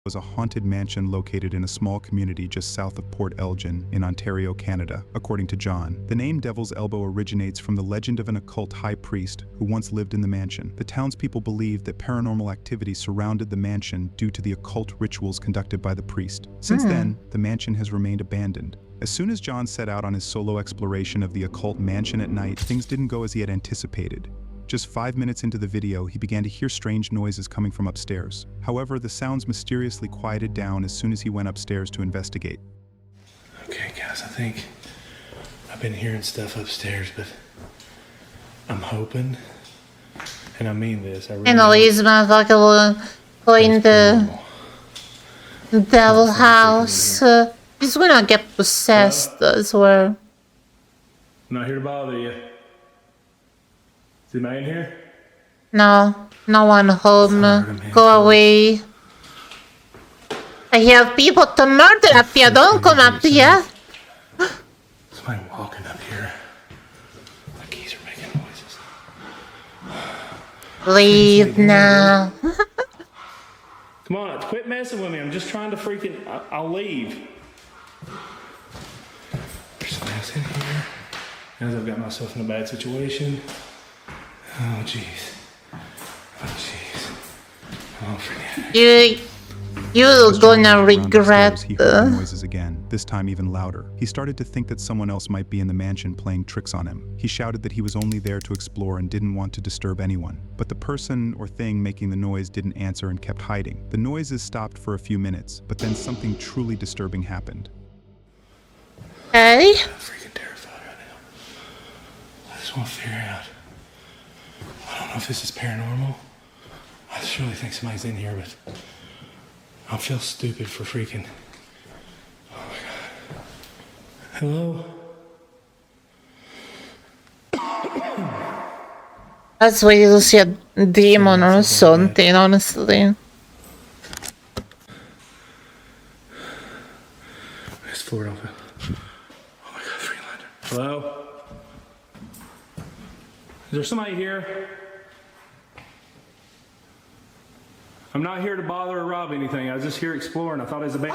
Was a haunted mansion located in a small community just south of Port Elgin in Ontario, Canada, according to John. The name Devil's Elbow originates from the legend of an occult high priest who once lived in the mansion. The townspeople believed that paranormal activity surrounded the mansion due to the occult rituals conducted by the priest. Since then, the mansion has remained abandoned. As soon as John set out on his solo exploration of the occult mansion at night, things didn't go as he had anticipated. Just 5 minutes into the video, he began to hear strange noises coming from upstairs. However, the sounds mysteriously quieted down as soon as he went upstairs to investigate. Okay, guys, I think I've been hearing stuff upstairs, but I'm hoping, and I mean this, I really You know, he's motherfucker going the devil house. He's gonna get possessed as well. I'm not here to bother you. Is anybody in here? No, no one home. Go away. I have people to murder up here. Don't come up here. Somebody walking up here. My keys are making noises. Leave now. Come on, quit messing with me. I'm just trying to freaking... I'll leave. There's somebody else in here. As I've got myself in a bad situation. Oh, jeez. Oh, jeez. Oh, forget it. You're gonna regret. He heard the noises again, this time even louder. He started to think that someone else might be in the mansion playing tricks on him. He shouted that he was only there to explore and didn't want to disturb anyone. But the person or thing making the noise didn't answer and kept hiding. The noises stopped for a few minutes, but then something truly disturbing happened. Hey? I'm freaking terrified right now. I just want to figure out. I don't know if this is paranormal. I just really think somebody's in here, but I feel stupid for freaking. Oh my god. Hello? That's why you see a demon or something, honestly. This floor open. Oh my god, freaking lantern. Hello? Is there somebody here? I'm not here to bother or rob anything. I was just here exploring. I thought it was a band.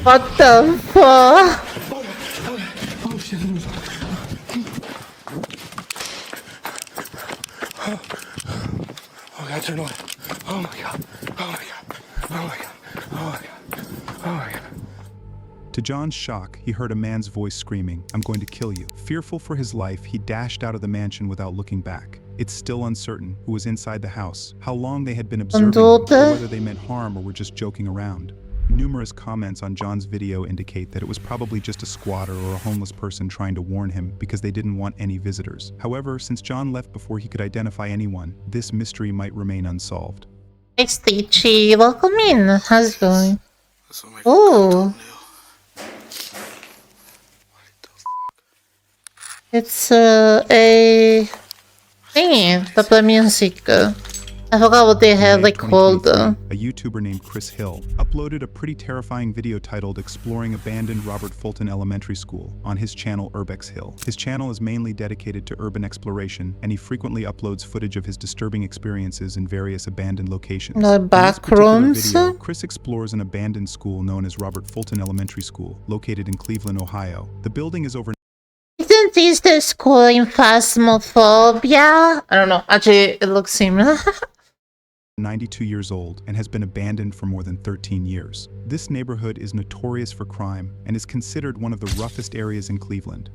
What the fuck? Oh shit. Oh god, turn away. Oh my god. Oh my god. Oh my god. Oh my god. Oh my god. To John's shock, he heard a man's voice screaming, "I'm going to kill you." Fearful for his life, he dashed out of the mansion without looking back. It's still uncertain who was inside the house, how long they had been observing him, or whether they meant harm or were just joking around. Numerous comments on John's video indicate that it was probably just a squatter or a homeless person trying to warn him because they didn't want any visitors. However, since John left before he could identify anyone, this mystery might remain unsolved. Hey Stitchy, welcome in. How's it going? Oh. It's a thingy, to play music. I forgot what they had like called. A YouTuber named Chris Hill uploaded a pretty terrifying video titled Exploring Abandoned Robert Fulton Elementary School on his channel Urbex Hill. His channel is mainly dedicated to urban exploration, and he frequently uploads footage of his disturbing experiences in various abandoned locations. The backrooms? Video, Chris explores an abandoned school known as Robert Fulton Elementary School, located in Cleveland, Ohio. The building is over. Isn't this the school in Phasmophobia? I don't know. Actually, it looks similar. 92 years old and has been abandoned for more than 13 years. This neighborhood is notorious for crime and is considered one of the roughest areas in Cleveland.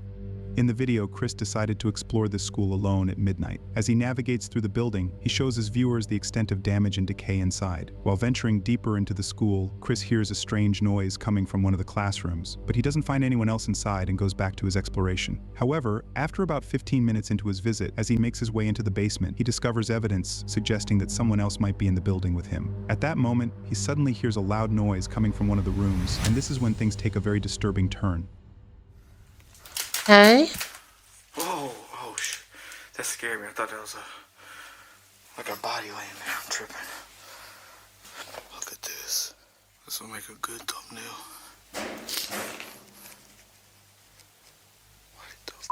In the video, Chris decided to explore this school alone at midnight. As he navigates through the building, he shows his viewers the extent of damage and decay inside. While venturing deeper into the school, Chris hears a strange noise coming from one of the classrooms, but he doesn't find anyone else inside and goes back to his exploration. However, after about 15 minutes into his visit, as he makes his way into the basement, he discovers evidence suggesting that someone else might be in the building with him. At that moment, he suddenly hears a loud noise coming from one of the rooms, and this is when things take a very disturbing turn. Okay. Whoa, oh, that scared me. I thought that was like a body laying there. I'm tripping. Look at this. This will make a good thumbnail. What the f***?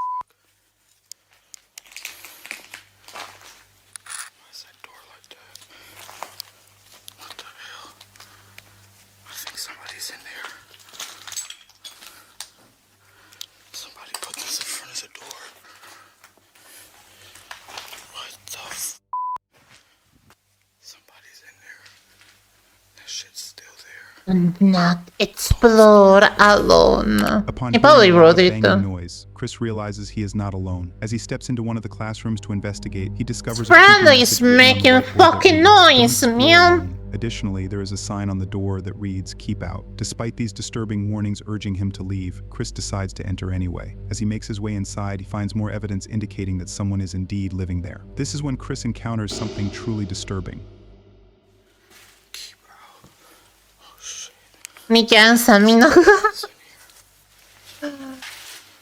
Why is that door like that? What the hell? I think somebody's in there. Somebody put this in front of the door. What the f***? Somebody's in there. That shit's still there. And not explore alone. Upon He probably hearing a wrote loud it. banging noise, Chris realizes he is not alone. As he steps into one of the classrooms to investigate, he discovers Brother is making fucking noise, man. Additionally, there is a sign on the door that reads, "Keep out." Despite these disturbing warnings urging him to leave, Chris decides to enter anyway. As he makes his way inside, he finds more evidence indicating that someone is indeed living there. This is when Chris encounters something truly disturbing. Mi casa, mi no.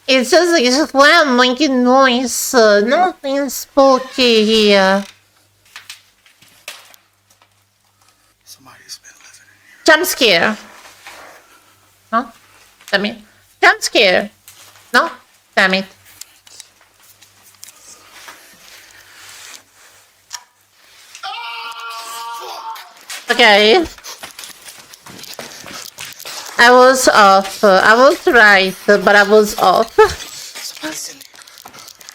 It's just like it's loud making noise. Nothing spooky here. Somebody's been living in here. Jump scare. No? Damn it. Jump scare. No? Damn it. Okay. I was off. I was right, but I was off. Somebody's in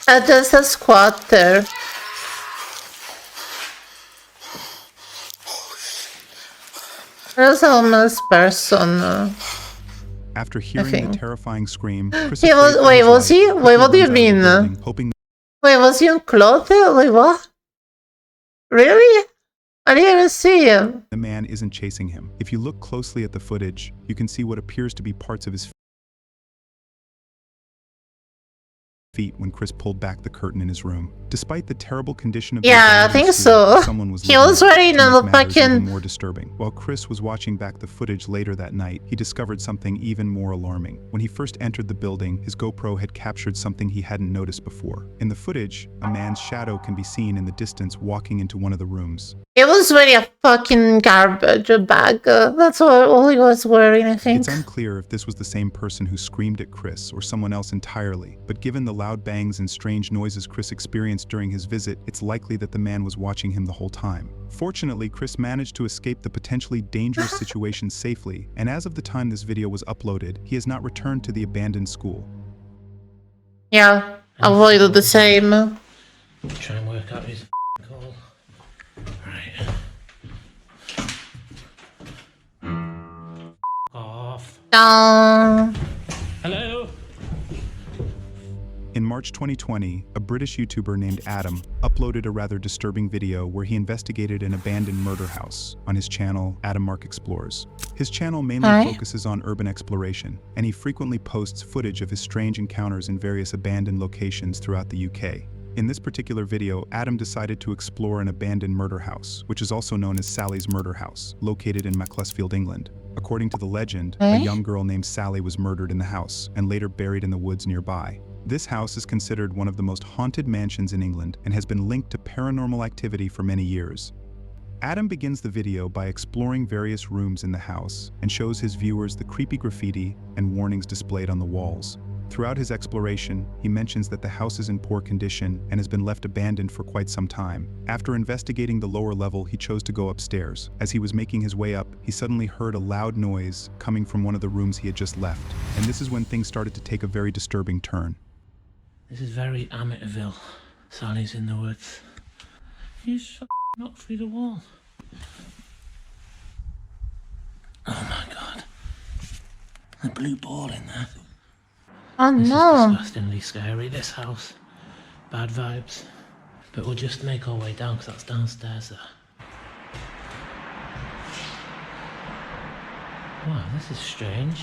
here. Just a squatter. There's a homeless person. After hearing the terrifying scream, Chris He was. Wait, was he? Wait, what do you mean? Hoping Wait, was he unclothed? Wait, what? Really? I didn't even see him. the man isn't chasing him. If you look closely at the footage, you can see what appears to be parts of his feet when Chris pulled back the curtain in his room. Despite the terrible condition of the Yeah, I think so. someone was He was living wearing there to a make matters even fucking. more disturbing. While Chris was watching back the footage later that night, he discovered something even more alarming. When he first entered the building, his GoPro had captured something he hadn't noticed before. In the footage, a man's shadow can be seen in the distance walking into one of the rooms. It was wearing a fucking garbage bag. That's all he was wearing, I think. It's unclear if this was the same person who screamed at Chris or someone else entirely, but given the loud bangs and strange noises Chris experienced during his visit, it's likely that the man was watching him the whole time. Fortunately, Chris managed to escape the potentially dangerous situation safely, and as of the time this video was uploaded, he has not returned to the abandoned school. Yeah, avoided the same. Try and work out his call. Right. Off. Hello? In March 2020, a British YouTuber named Adam uploaded a rather disturbing video where he investigated an abandoned murder house on his channel, Adam Mark Explores. His channel mainly focuses on urban exploration, and he frequently posts footage of his strange encounters in various abandoned locations throughout the UK. In this particular video, Adam decided to explore an abandoned murder house, which is also known as Sally's Murder House, located in Macclesfield, England. According to the legend, a young girl named Sally was murdered in the house and later buried in the woods nearby. This house is considered one of the most haunted mansions in England and has been linked to paranormal activity for many years. Adam begins the video by exploring various rooms in the house and shows his viewers the creepy graffiti and warnings displayed on the walls. Throughout his exploration, he mentions that the house is in poor condition and has been left abandoned for quite some time. After investigating the lower level, he chose to go upstairs. As he was making his way up, he suddenly heard a loud noise coming from one of the rooms he had just left. And this is when things started to take a very disturbing turn. This is very Amityville. Sally's in the woods. He's knocked through the wall. Oh my god. The blue ball in there. Oh This no. is disgustingly scary, this house. Bad vibes. But we'll just make our way down because that's downstairs there. Wow, this is strange.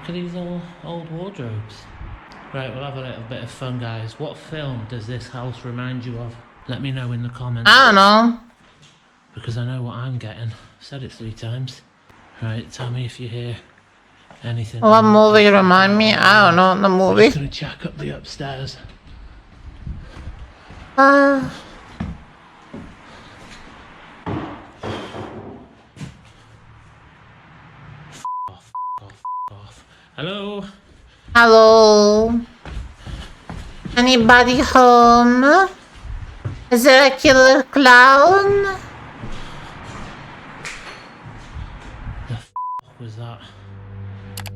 Look at these old wardrobes. Right, we'll have a little bit of fun, guys. What film does this house remind you of? Let me know in the comments. I don't know. Because I know what I'm getting. I've said it 3 times. Right, tell me if you hear anything. What movie remind me? I don't know, the I'm movie. just gonna check up the upstairs. Off. Hello? Hello? Anybody home? Is there a killer clown? What was that?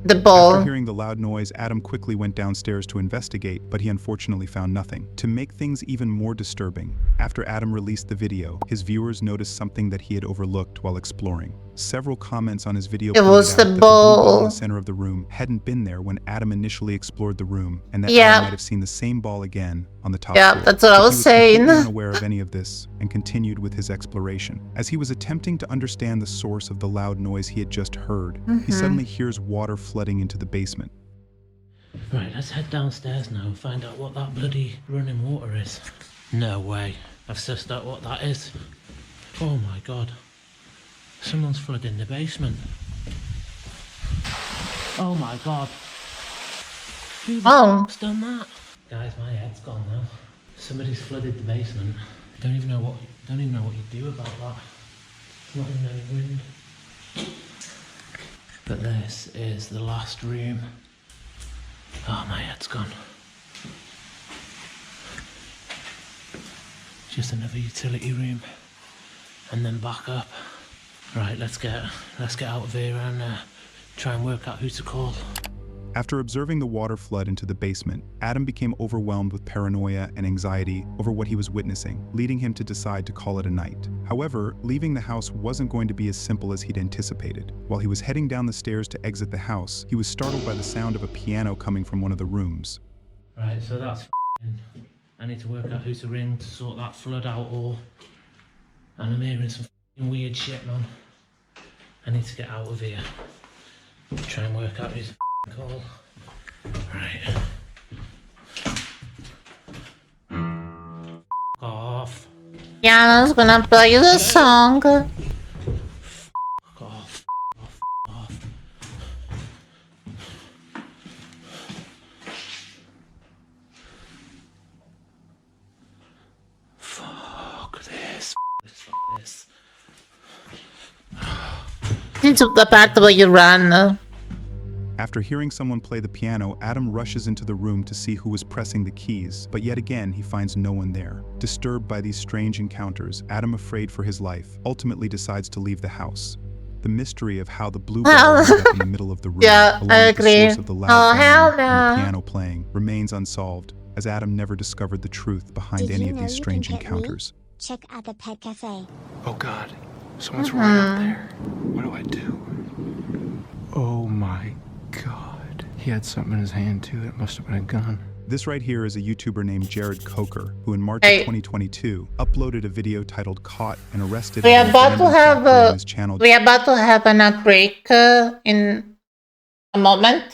The ball. After hearing the loud noise, Adam quickly went downstairs to investigate, but he unfortunately found nothing. To make things even more disturbing, after Adam released the video, his viewers noticed something that he had overlooked while exploring. Several comments on his video pointed was out the that the blue ball. ball in the center of the room hadn't been there when Adam initially explored the room, and that Yeah. Adam might have seen the same ball again on the top Yeah, floor. that's what I But was he saying. completely unaware of any of this and continued with his exploration. As he was attempting to understand the source of the loud noise he had just heard, he suddenly hears water flooding into the basement. Right, let's head downstairs now and find out what that bloody running water is. No way. I've sussed out what that is. Oh my god. Someone's flooding the basement. Oh my god. Who the f***'s done that? Guys, my head's gone now. Somebody's flooded the basement. Don't even know what you do about that. Not even any wind. But this is the last room. Oh, my head's gone. Just another utility room. And then back up. Right, let's get out of here and try and work out who to call. After observing the water flood into the basement, Adam became overwhelmed with paranoia and anxiety over what he was witnessing, leading him to decide to call it a night. However, leaving the house wasn't going to be as simple as he'd anticipated. While he was heading down the stairs to exit the house, he was startled by the sound of a piano coming from one of the rooms. Right, so that's f***ing. I need to work out who to ring to sort that flood out or... And I'm hearing some f***ing weird shit, man. I need to get out of here. Try and work out who's f***ing call. Right. F*** off. Yeah, I was gonna play the song. F*** off. Fuck this. Fuck this. Into the part where you run. After hearing someone play the piano, Adam rushes into the room to see who was pressing the keys, but yet again he finds no one there. Disturbed by these strange encounters, Adam, afraid for his life, ultimately decides to leave the house. The mystery of how the blue ball ended up in the middle of the room, Yeah, along I with the agree. source of the loud Oh, banging hell and the no. piano playing, remains unsolved, as Adam never discovered the truth behind any of these strange encounters. Check out the pet cafe. Oh God, someone's right out there. What do I do? Oh my God. He had something in his hand too. It must have been a gun. This right here is a YouTuber named Jared Coker, who in March Hey. of 2022 uploaded a video titled "Caught and Arrested" We at are an about to abandoned have factory on a his channel. we are about to have an outbreak in a moment.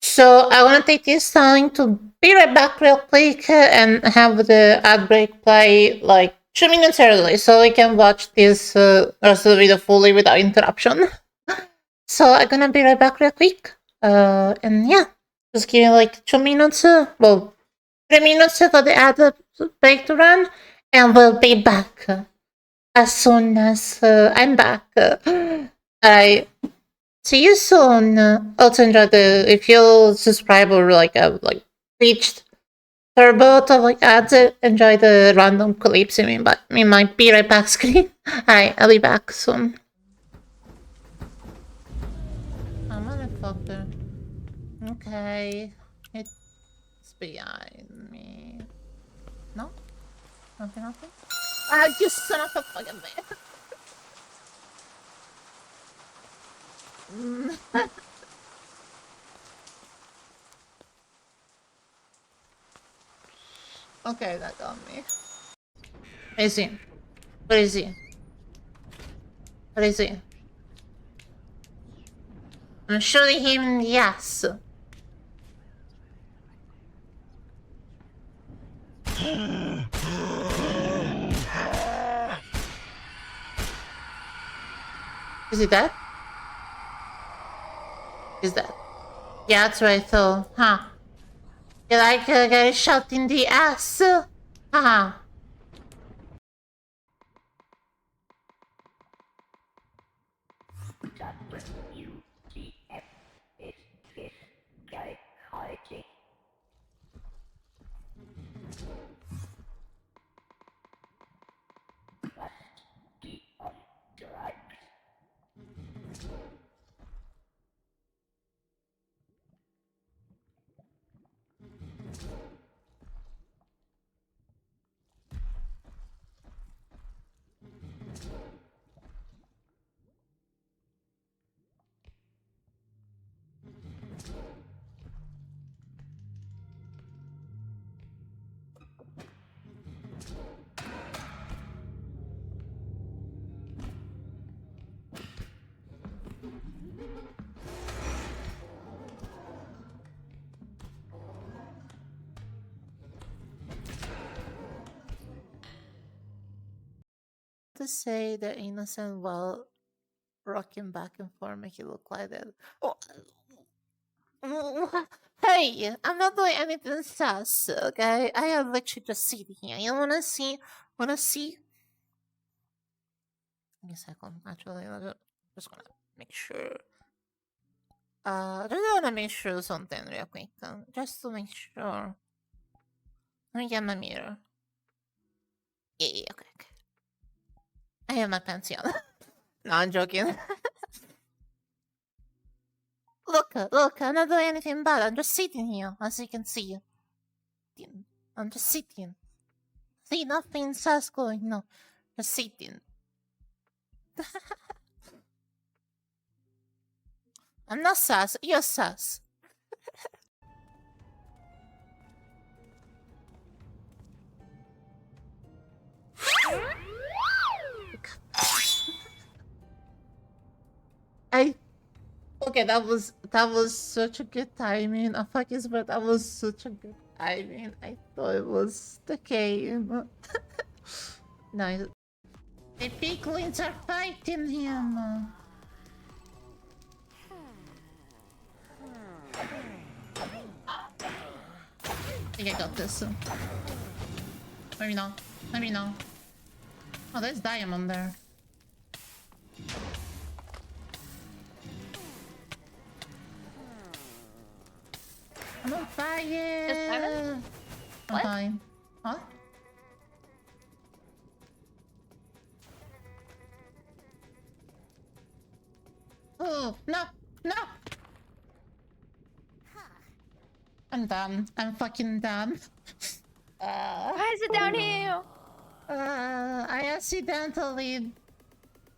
So I want to take this time to be right back real quick and have the outbreak play like 2 minutes early, so we can watch this rest of the video fully without interruption. So I'm gonna be right back real quick. And yeah, just give me like 2 minutes. Well, 3 minutes for the ad break to run, and we'll be back as soon as I'm back. Alright, see you soon. Also enjoy the, if you subscribe or like reached turbo to like ads, enjoy the random clips in my be right back screen. Alright, I'll be back soon. Oh, motherfucker. Okay. It's behind me. No? Nothing? Ah, you son of a fucking man. Okay, that got me. Where is he? Where is he? Where is he? I'm shooting him in the ass. Is he dead? Is that? Yeah, that's right, though. Huh? You like getting shot in the ass? Haha. To say the innocent while rocking back and forth make it look like that. Oh, hey, I'm not doing anything sus, okay? I am literally just sitting here. You wanna see? Wanna see? Give me a second. Actually, I'm just gonna make sure. Just wanna make sure something real quick. Just to make sure. Let me get my mirror. Yeah, okay. I have my pants on. No, I'm joking. Look, I'm not doing anything bad. I'm just sitting here, as you can see. I'm just sitting. See, nothing sus going, no. Just sitting. I'm not sus, you're sus. Okay, that was such a good timing. I fucking swear that was such a good timing. I thought it was the game. Nice. The piglins are fighting him. I think I got this. Maybe not. Maybe not. Oh, there's diamond there. I'm on fire! I'm fine. Huh? Oh, no! No! I'm done. I'm fucking done. Why is it down here? I accidentally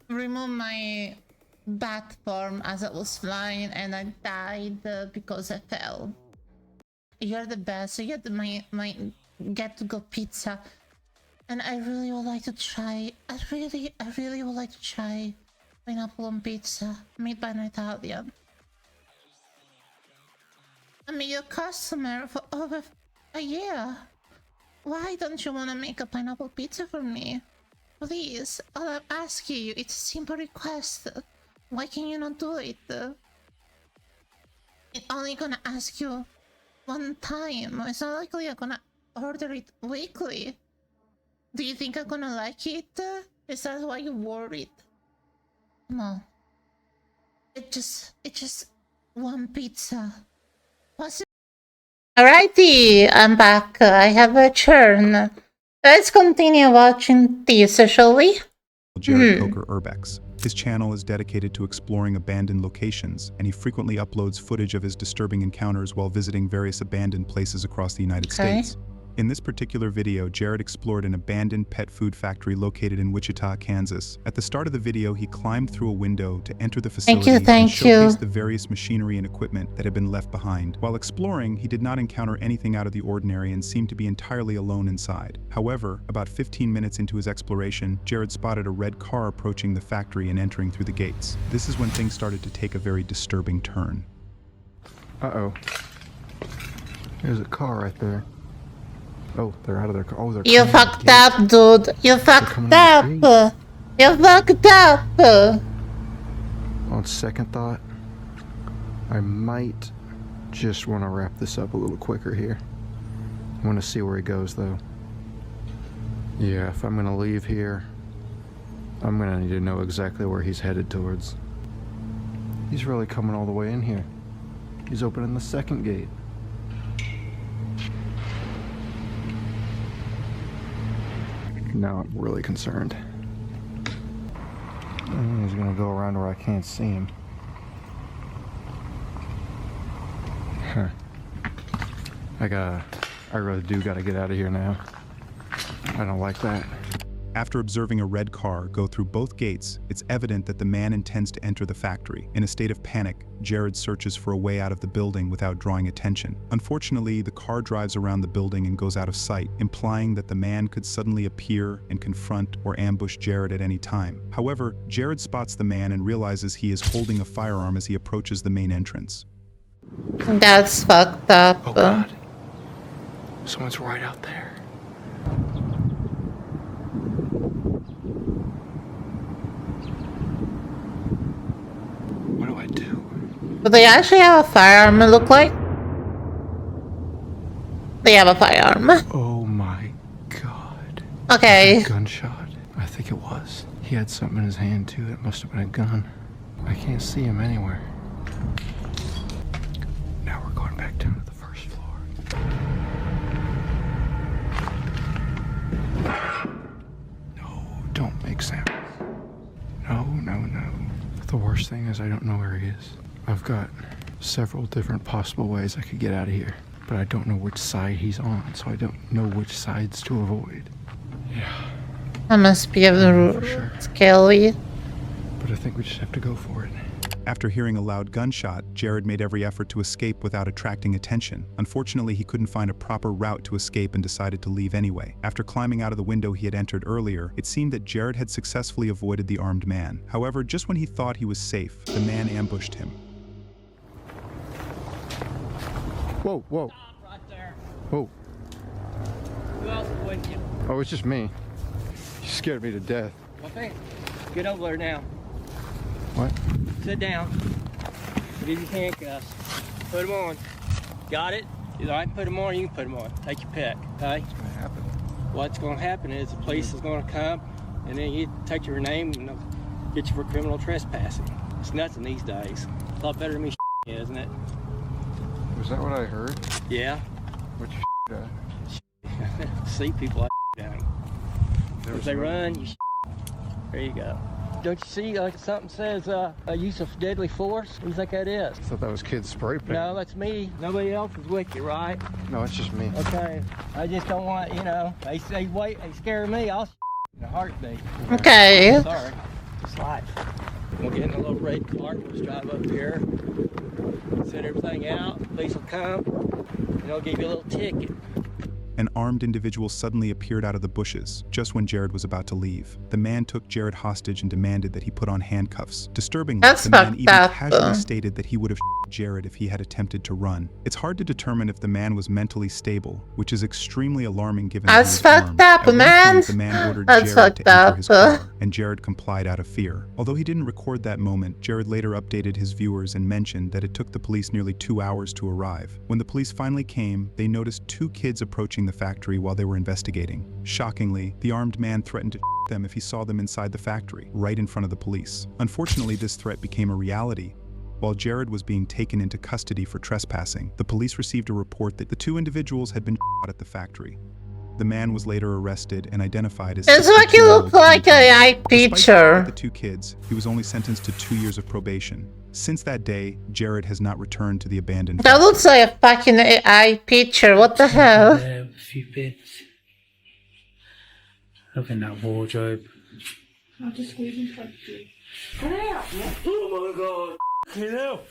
removed my bat form as I was flying and I died because I fell. You're the best. You're my get to go pizza. And I really would like to try. I really would like to try pineapple on pizza made by an Italian. I'm your customer for over a year. Why don't you want to make a pineapple pizza for me? Please, all I'm asking you, it's a simple request. Why can you not do it? It's only gonna ask you one time. It's not likely I'm gonna order it weekly. Do you think I'm gonna like it? Is that why you're worried? Come on. It's just one pizza. Alrighty, I'm back. I have a churn. Let's continue watching this, shall we? Jared Coker Urbex. His channel is dedicated to exploring abandoned locations, and he frequently uploads footage of his disturbing encounters while visiting various abandoned places across the United States. In this particular video, Jared explored an abandoned pet food factory located in Wichita, Kansas. At the start of the video, he climbed through a window to enter the facility and showcased the various machinery and equipment that had been left behind. While exploring, he did not encounter anything out of the ordinary and seemed to be entirely alone inside. However, about 15 minutes into his exploration, Jared spotted a red car approaching the factory and entering through the gates. This is when things started to take a very disturbing turn. Uh-oh. There's a car right there. Oh, they're out of their car. Oh, they're You fucked up, dude. You fucked up. You fucked up. On second thought, I might just want to wrap this up a little quicker here. I want to see where he goes, though. Yeah, if I'm going to leave here, I'm going to need to know exactly where he's headed towards. He's really coming all the way in here. He's opening the second gate. Now I'm really concerned. He's gonna go around where I can't see him. Huh. I really do gotta get out of here now. I don't like that. After observing a red car go through both gates, it's evident that the man intends to enter the factory. In a state of panic, Jared searches for a way out of the building without drawing attention. Unfortunately, the car drives around the building and goes out of sight, implying that the man could suddenly appear and confront or ambush Jared at any time. However, Jared spots the man and realizes he is holding a firearm as he approaches the main entrance. That's fucked up. Oh God. Someone's right out there. What do I do? Do they actually have a firearm, it look like? They have a firearm. Oh my God. Okay. A gunshot. I think it was. He had something in his hand too. It must have been a gun. I can't see him anywhere. Now we're going back down to the first floor. No, don't make sounds. No. The worst thing is I don't know where he is. I've got several different possible ways I could get out of here, but I don't know which side he's on, so I don't know which sides to avoid. Yeah. That must be scary. But I think we just have to go for it. After hearing a loud gunshot, Jared made every effort to escape without attracting attention. Unfortunately, he couldn't find a proper route to escape and decided to leave anyway. After climbing out of the window he had entered earlier, it seemed that Jared had successfully avoided the armed man. However, just when he thought he was safe, the man ambushed him. Whoa. Stop right there. Whoa. Who else is with you? Oh, it's just me. You scared me to death. Okay. Get over there now. What? Sit down. Give your handcuffs. Put them on. Got it? Either I can put them on or you can put them on. Take your pick, okay? What's going to happen? What's going to happen is the police is going to come and then you take your name and they'll get you for criminal trespassing. It's nothing these days. It's a lot better than me isn't it? Was that what I heard? Yeah. What you See people like down. If they run, you there you go. Don't you see something says a use of deadly force? What do you think that is? I thought that was kids spray paint. No, that's me. Nobody else is with you, right? No, it's just me. Okay. I just don't want, they say wait, they scare me, I'll in a heartbeat. Okay. Sorry. It's life. We'll get in a little red car, let's drive up here, set everything out, police will come, and they'll give you a little ticket. An armed individual suddenly appeared out of the bushes, just when Jared was about to leave. The man took Jared hostage and demanded that he put on handcuffs. Disturbingly, the man even casually stated that he would have Jared if he had attempted to run. It's hard to determine if the man was mentally stable, which is extremely alarming given that he was armed. At one point, the man ordered Jared to enter his car, and Jared complied out of fear. Although he didn't record that moment, Jared later updated his viewers and mentioned that it took the police nearly 2 hours to arrive. When the police finally came, they noticed 2 kids approaching the factory while they were investigating. Shockingly, the armed man threatened to them if he saw them inside the factory, right in front of the police. Unfortunately, this threat became a reality. While Jared was being taken into custody for trespassing, the police received a report that the 2 individuals had been shot at the factory. The man was later arrested and identified as It's like you look like a picture. The 2 kids, he was only sentenced to 2 years of probation. Since that day, Jared has not returned to the abandoned That looks like a fucking AI picture. What the hell? few bits. Open that wardrobe. I'll just squeeze in front of you. Oh my god! Help!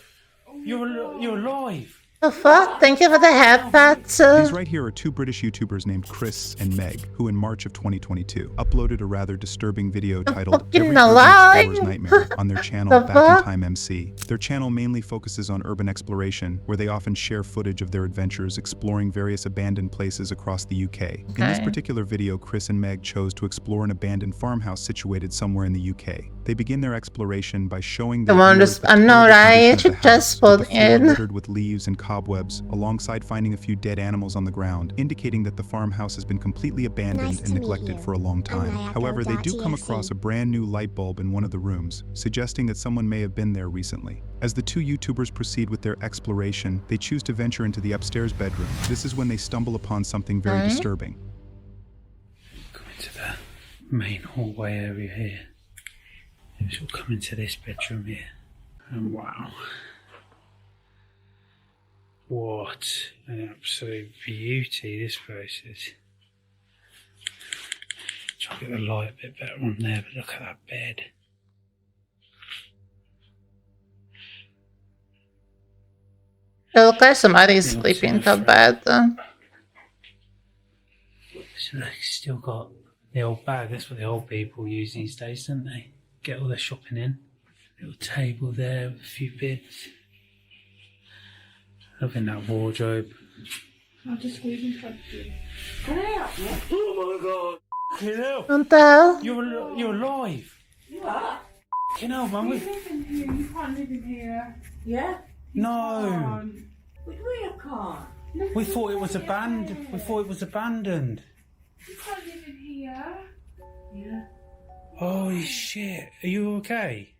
You're alive! The fuck? Thank you for the headpats. These right here are two British YouTubers named Chris and Meg, who in March of 2022 uploaded a rather disturbing video titled Every Urban Explorer's Nightmare on their channel Back in Time MC. Their channel mainly focuses on urban exploration, where they often share footage of their adventures exploring various abandoned places across the UK. In this particular video, Chris and Meg chose to explore an abandoned farmhouse situated somewhere in the UK. They begin their exploration by showing their viewers the terrible condition of the house, with the floor littered with leaves and cobwebs, alongside finding a few dead animals on the ground, indicating that the farmhouse has been completely abandoned and neglected for a long time. However, they do come across a brand new light bulb in one of the rooms, suggesting that someone may have been there recently. As the two YouTubers proceed with their exploration, they choose to venture into the upstairs bedroom. This is when they stumble upon something very disturbing. Come into the main hallway area here. She'll come into this bedroom here. And wow. What an absolute beauty this place is. Try to get the light a bit better on there, but look at that bed. It looks like somebody's sleeping in the bed. So they've still got the old bag. That's what the old people use these days, don't they? Get all their shopping in. Little table there with a few bits. Open that wardrobe. I'll just squeeze in front of you. Oh my god! Hell! What the hell? You're alive! What? You know, man, You live in here. You can't live in here. Yeah? No! But we can't. We thought it was abandoned. We thought it was abandoned. You can't live in here. Yeah. Holy shit! Are you okay?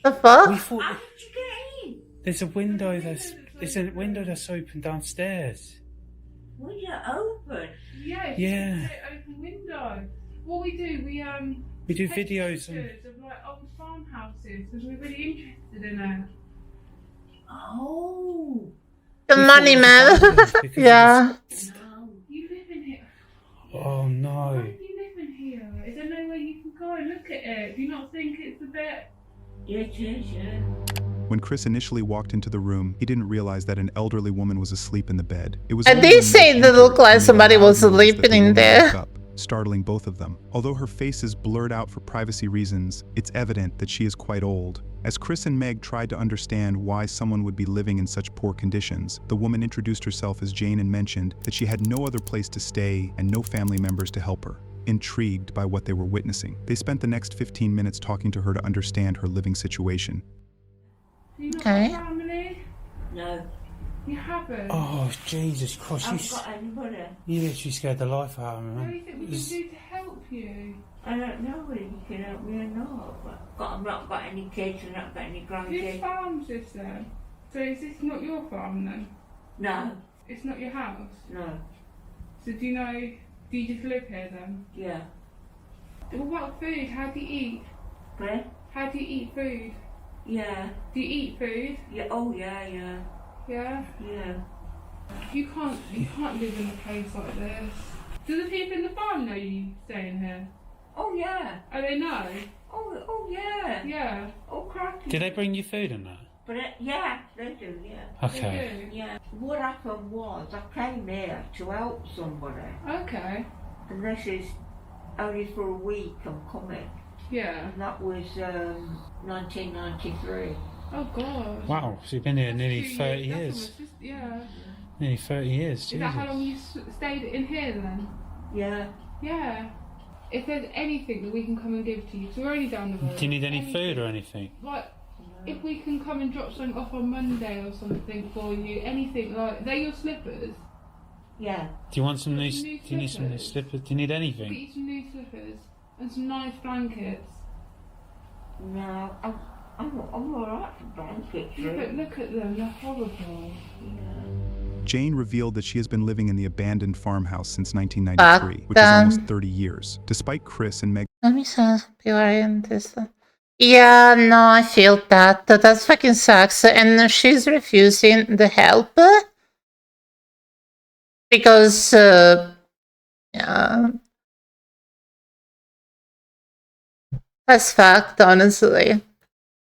The fuck? We thought How did you get in? there's a window that's open downstairs. Window open? Yes. Yeah. Open window. What we do, We do take videos pictures of like old farmhouses because we're really interested in it. Oh. The money, man. Yeah. No. You live in here. Oh no. How do you live in here? Is there no way you can go and look at it? Do you not think it's a bit... Yeah, it is, yeah. When Chris initially walked into the room, he didn't realize that an elderly woman was asleep in the bed. It was And only they when say entered it looked like and made somebody loud was noise that sleeping the in woman there. woke up, startling both of them. Although her face is blurred out for privacy reasons, it's evident that she is quite old. As Chris and Meg tried to understand why someone would be living in such poor conditions, the woman introduced herself as Jane and mentioned that she had no other place to stay and no family members to help her. Intrigued by what they were witnessing, they spent the next 15 minutes talking to her to understand her living situation. Do you not have family? No. You haven't? Oh Jesus Christ! I haven't got anybody. You literally scared the life out of me, What do man. you think we can do to help you? I don't know whether you can help me or not. But I've not got any kids and not got any grandkids. Whose farm's this then? So is this not your farm then? No. It's not your house? No. So do you just live here then? Yeah. Well, what food? How do you eat? Where? How do you eat food? Yeah. Do you eat food? Yeah. Oh yeah, yeah. Yeah? Yeah. You can't live in a place like this. Do the people in the farm know you staying here? Oh yeah. Oh, they know? Oh yeah. Yeah. Oh cracky. Did they bring you food and that? But yeah, they do, yeah. Okay. They do, yeah. What happened was I came here to help somebody. Okay. And this is only for a week I'm coming. Yeah. And that was 1993. Oh God. Wow, so you've been here nearly 30 years. Yeah. Nearly 30 years, Jesus. Is that how long you stayed in here then? Yeah. Yeah. If there's anything that we can come and give to you, so we're only down the road. Do you need any food or anything? Like, if we can come and drop something off on Monday or something for you, anything like, they're your slippers? Yeah. Do you want some new? Do you need some new slippers? Do you need Get anything? you some new slippers and some nice blankets. No, I'm alright for blankets. Yeah, but look at them, they're horrible. Jane revealed that she has been living in the abandoned farmhouse since 1993, which is almost 30 years. Despite Chris and Meg. Let me see people are in this. Yeah, no, I feel that. That fucking sucks. And she's refusing the help. because yeah, that's fact, honestly.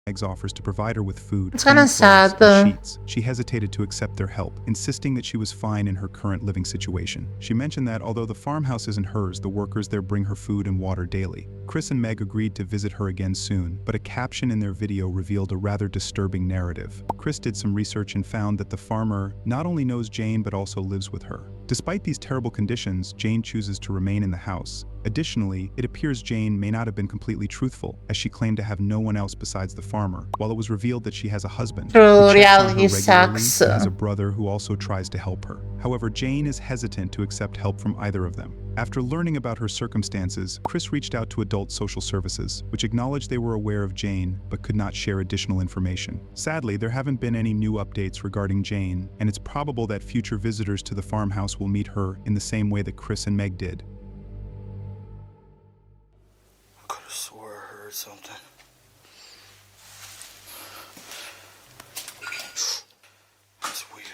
Meg's offers to provide her with food, It's clean kinda clothes, sad, and sheets. She hesitated to accept their help, insisting that she was fine in her current living situation. She mentioned that although the farmhouse isn't hers, the workers there bring her food and water daily. Chris and Meg agreed to visit her again soon, but a caption in their video revealed a rather disturbing narrative. Chris did some research and found that the farmer not only knows Jane but also lives with her. Despite these terrible conditions, Jane chooses to remain in the house. Additionally, it appears Jane may not have been completely truthful, as she claimed to have no one else besides the farmer, while it was revealed that she has a husband True, who checks on her reality regularly sucks. and has a brother who also tries to help her. However, Jane is hesitant to accept help from either of them. After learning about her circumstances, Chris reached out to Adult Social Services, which acknowledged they were aware of Jane but could not share additional information. Sadly, there haven't been any new updates regarding Jane, and it's probable that future visitors to the farmhouse will meet her in the same way that Chris and Meg did. I could have swore I heard something. That's weird.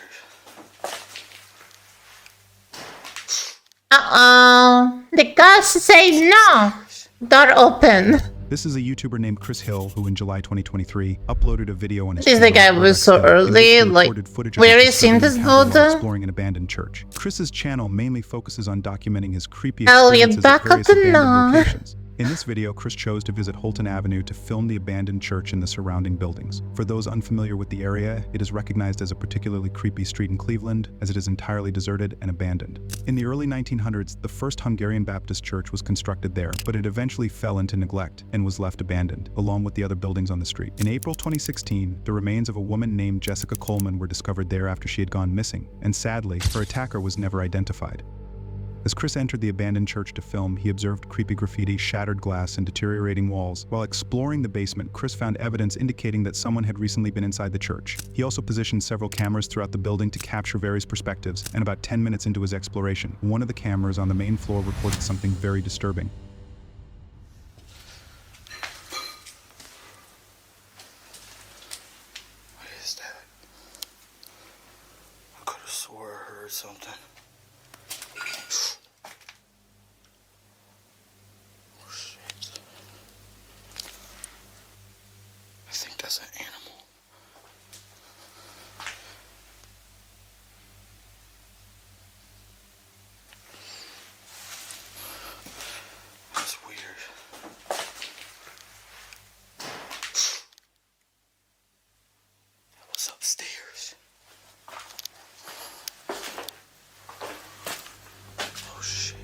The ghost say no. Door open. This is a YouTuber named Chris Hill who in July 2023 uploaded a video on his This guy was so early, like, where is seen this dude? exploring an abandoned church. Chris's channel mainly focuses on documenting his creepy Elliot, experiences at back up various the abandoned knob. locations. In this video, Chris chose to visit Holton Avenue to film the abandoned church and the surrounding buildings. For those unfamiliar with the area, it is recognized as a particularly creepy street in Cleveland, as it is entirely deserted and abandoned. In the early 1900s, the first Hungarian Baptist church was constructed there, but it eventually fell into neglect and was left abandoned, along with the other buildings on the street. In April 2016, the remains of a woman named Jessica Coleman were discovered there after she had gone missing, and sadly, her attacker was never identified. As Chris entered the abandoned church to film, he observed creepy graffiti, shattered glass, and deteriorating walls. While exploring the basement, Chris found evidence indicating that someone had recently been inside the church. He also positioned several cameras throughout the building to capture various perspectives, and about 10 minutes into his exploration, one of the cameras on the main floor recorded something very disturbing. What is that? I could have swore I heard something. I think that's an animal. That's weird. That was upstairs. Oh shit.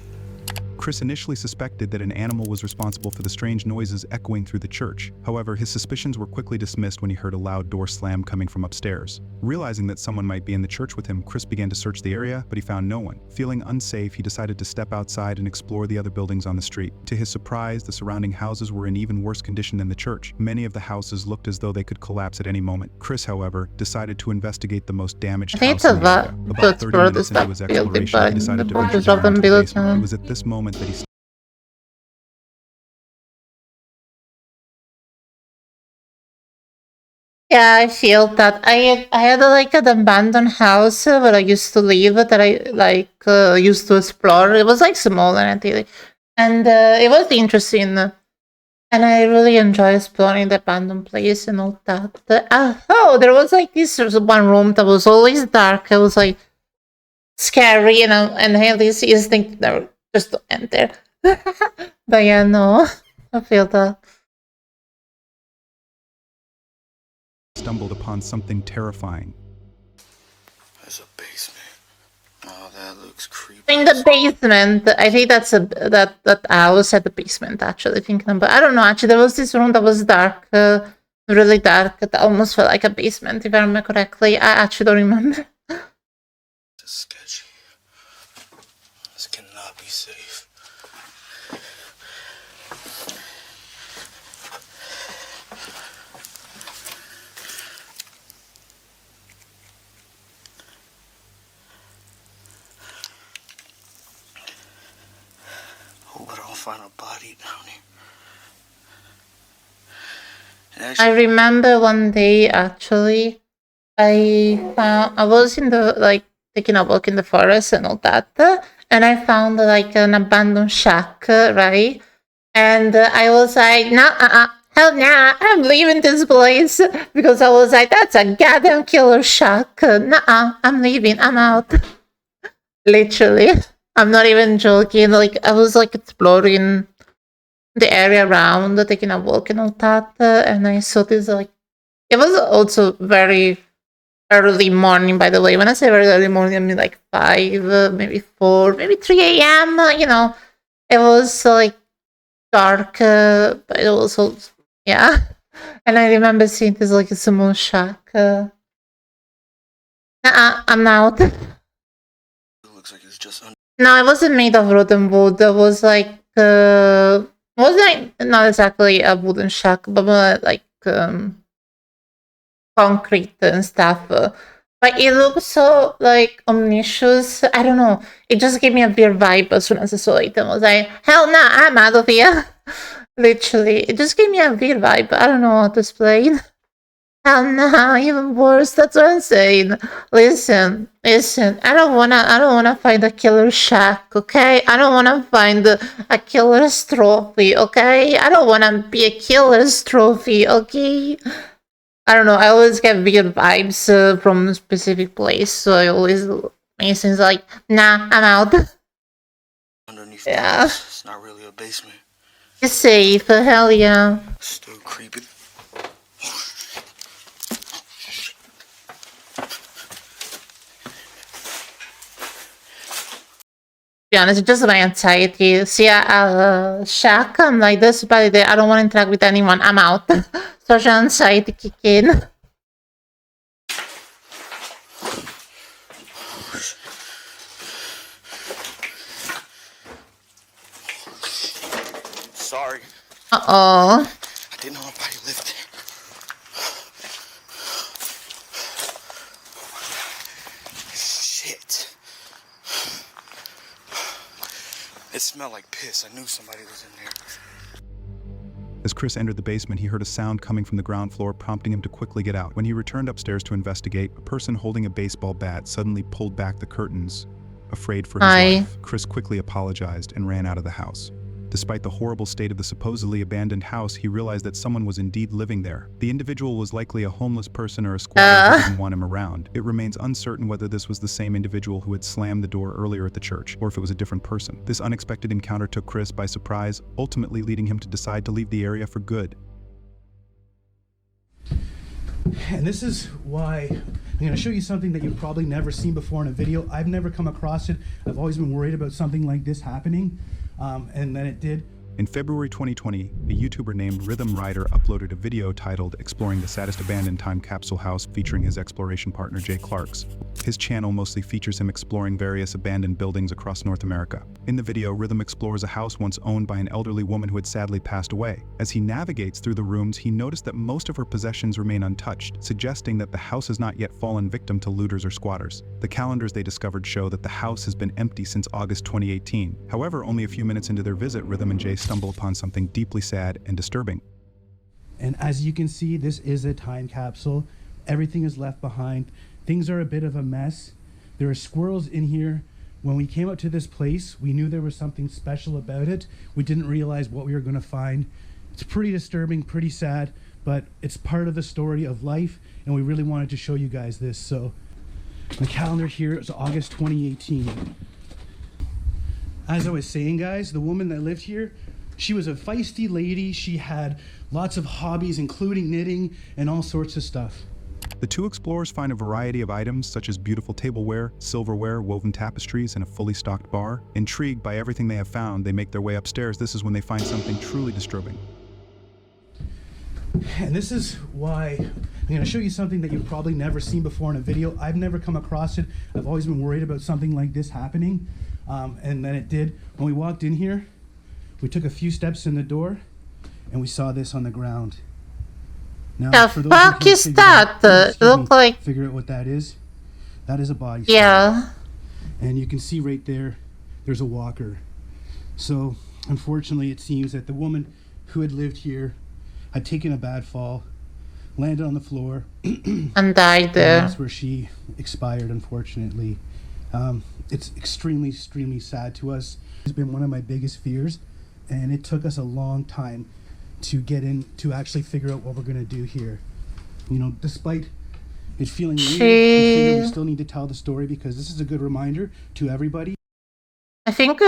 Chris initially suspected that an animal was responsible for the strange noises echoing through the church. However, his suspicions were quickly dismissed when he heard a loud door slam coming from upstairs. Realizing that someone might be in the church with him, Chris began to search the area, but he found no one. Feeling unsafe, he decided to step outside and explore the other buildings on the street. To his surprise, the surrounding houses were in even worse condition than the church. Many of the houses looked as though they could collapse at any moment. Chris, however, decided to investigate the most damaged I think house it's in the area. a About 30 minutes into that his built exploration, by he decided the to venture brothers down of them into the built. basement. It was at this moment that he Yeah, I feel that. I had like an abandoned house where I used to live that I like used to explore. It was like small and it was interesting, and I really enjoy exploring the abandoned place and all that. There was like this one room that was always dark. It was like scary, and I had this instinct never just to enter. But yeah, no, I feel that. stumbled upon something terrifying. There's a basement. Oh, that looks creepy. In the basement, I think that's that house at the basement. Actually, thinking about, I don't know. Actually, there was this room that was dark, really dark. That almost felt like a basement, if I remember correctly. I actually don't remember. This is sketchy. This cannot be safe. Hope I don't find a body down here. I remember one day, actually, I was in the taking a walk in the forest and all that, and I found like an abandoned shack, right? And I was like, nah, hell nah, I'm leaving this place because I was like, that's a goddamn killer shack. Nah, I'm leaving, I'm out. Literally, I'm not even joking. Like, I was like exploring the area around, taking a walk and all that, and I saw this like, it was also very early morning, by the way. When I say very early morning, I mean like 5, maybe 4, maybe 3 a.m. You know, it was like dark, but it was also, yeah. And I remember seeing this like a small shack. I'm out. It looks like it's just No, it wasn't made of rotten wood. It was like, wasn't like not exactly a wooden shack, but more like concrete and stuff. But it looked so like omniscious. I don't know. It just gave me a weird vibe as soon as I saw it. And was like, hell no, I'm out of here. Literally, it just gave me a weird vibe. I don't know how to explain. Hell no, even worse. That's what I'm saying. Listen. I don't wanna find a killer shack. Okay, I don't wanna find a killer's trophy. Okay, I don't wanna be a killer's trophy. Okay. I don't know, I always get weird vibes from a specific place, so I always make things like, nah, I'm out. underneath. Yeah. It's not really a basement. It's safe, hell yeah. Still creepy. To be honest, it's just my anxiety. See a shack, I'm like, this is a bad idea. I don't want to interact with anyone. I'm out. Social anxiety kick in. Sorry. Uh-oh. I didn't know nobody lived there. Shit. It smelled like piss. I knew somebody was in there. As Chris entered the basement, he heard a sound coming from the ground floor, prompting him to quickly get out. When he returned upstairs to investigate, a person holding a baseball bat suddenly pulled back the curtains. Afraid for his life, Chris quickly apologized and ran out of the house. Despite the horrible state of the supposedly abandoned house, he realized that someone was indeed living there. The individual was likely a homeless person or a squatter who didn't want him around. It remains uncertain whether this was the same individual who had slammed the door earlier at the church, or if it was a different person. This unexpected encounter took Chris by surprise, ultimately leading him to decide to leave the area for good. And this is why I'm going to show you something that you've probably never seen before in a video. I've never come across it. I've always been worried about something like this happening. And then it did. In February 2020, a YouTuber named Rhythm Rider uploaded a video titled Exploring the Saddest Abandoned Time Capsule House featuring his exploration partner Jay Clarks. His channel mostly features him exploring various abandoned buildings across North America. In the video, Rhythm explores a house once owned by an elderly woman who had sadly passed away. As he navigates through the rooms, he noticed that most of her possessions remain untouched, suggesting that the house has not yet fallen victim to looters or squatters. The calendars they discovered show that the house has been empty since August 2018. However, only a few minutes into their visit, Rhythm and Jay stumble upon something deeply sad and disturbing. And as you can see, this is a time capsule. Everything is left behind. Things are a bit of a mess. There are squirrels in here. When we came up to this place, we knew there was something special about it. We didn't realize what we were going to find. It's pretty disturbing, pretty sad, but it's part of the story of life, and we really wanted to show you guys this. So the calendar here is August 2018. As I was saying, guys, the woman that lived here, she was a feisty lady. She had lots of hobbies, including knitting and all sorts of stuff. The two explorers find a variety of items such as beautiful tableware, silverware, woven tapestries, and a fully stocked bar. Intrigued by everything they have found, they make their way upstairs. This is when they find something truly disturbing. And this is why I'm going to show you something that you've probably never seen before in a video. I've never come across it. I've always been worried about something like this happening. And then it did. When we walked in here, we took a few steps in the door and we saw this on the ground. Now, The fuck is that? Look like... Figure out what that is. That is a body. Yeah. And you can see right there, there's a walker. So, unfortunately, it seems that the woman who had lived here had taken a bad fall, landed on the floor, and died there. And that's where she expired, unfortunately. It's extremely, extremely sad to us. It's been one of my biggest fears, and it took us a long time to get in to actually figure out what we're gonna do here. You know, despite it feeling weird, we figure we still need to tell the story because this is a good reminder to everybody. I think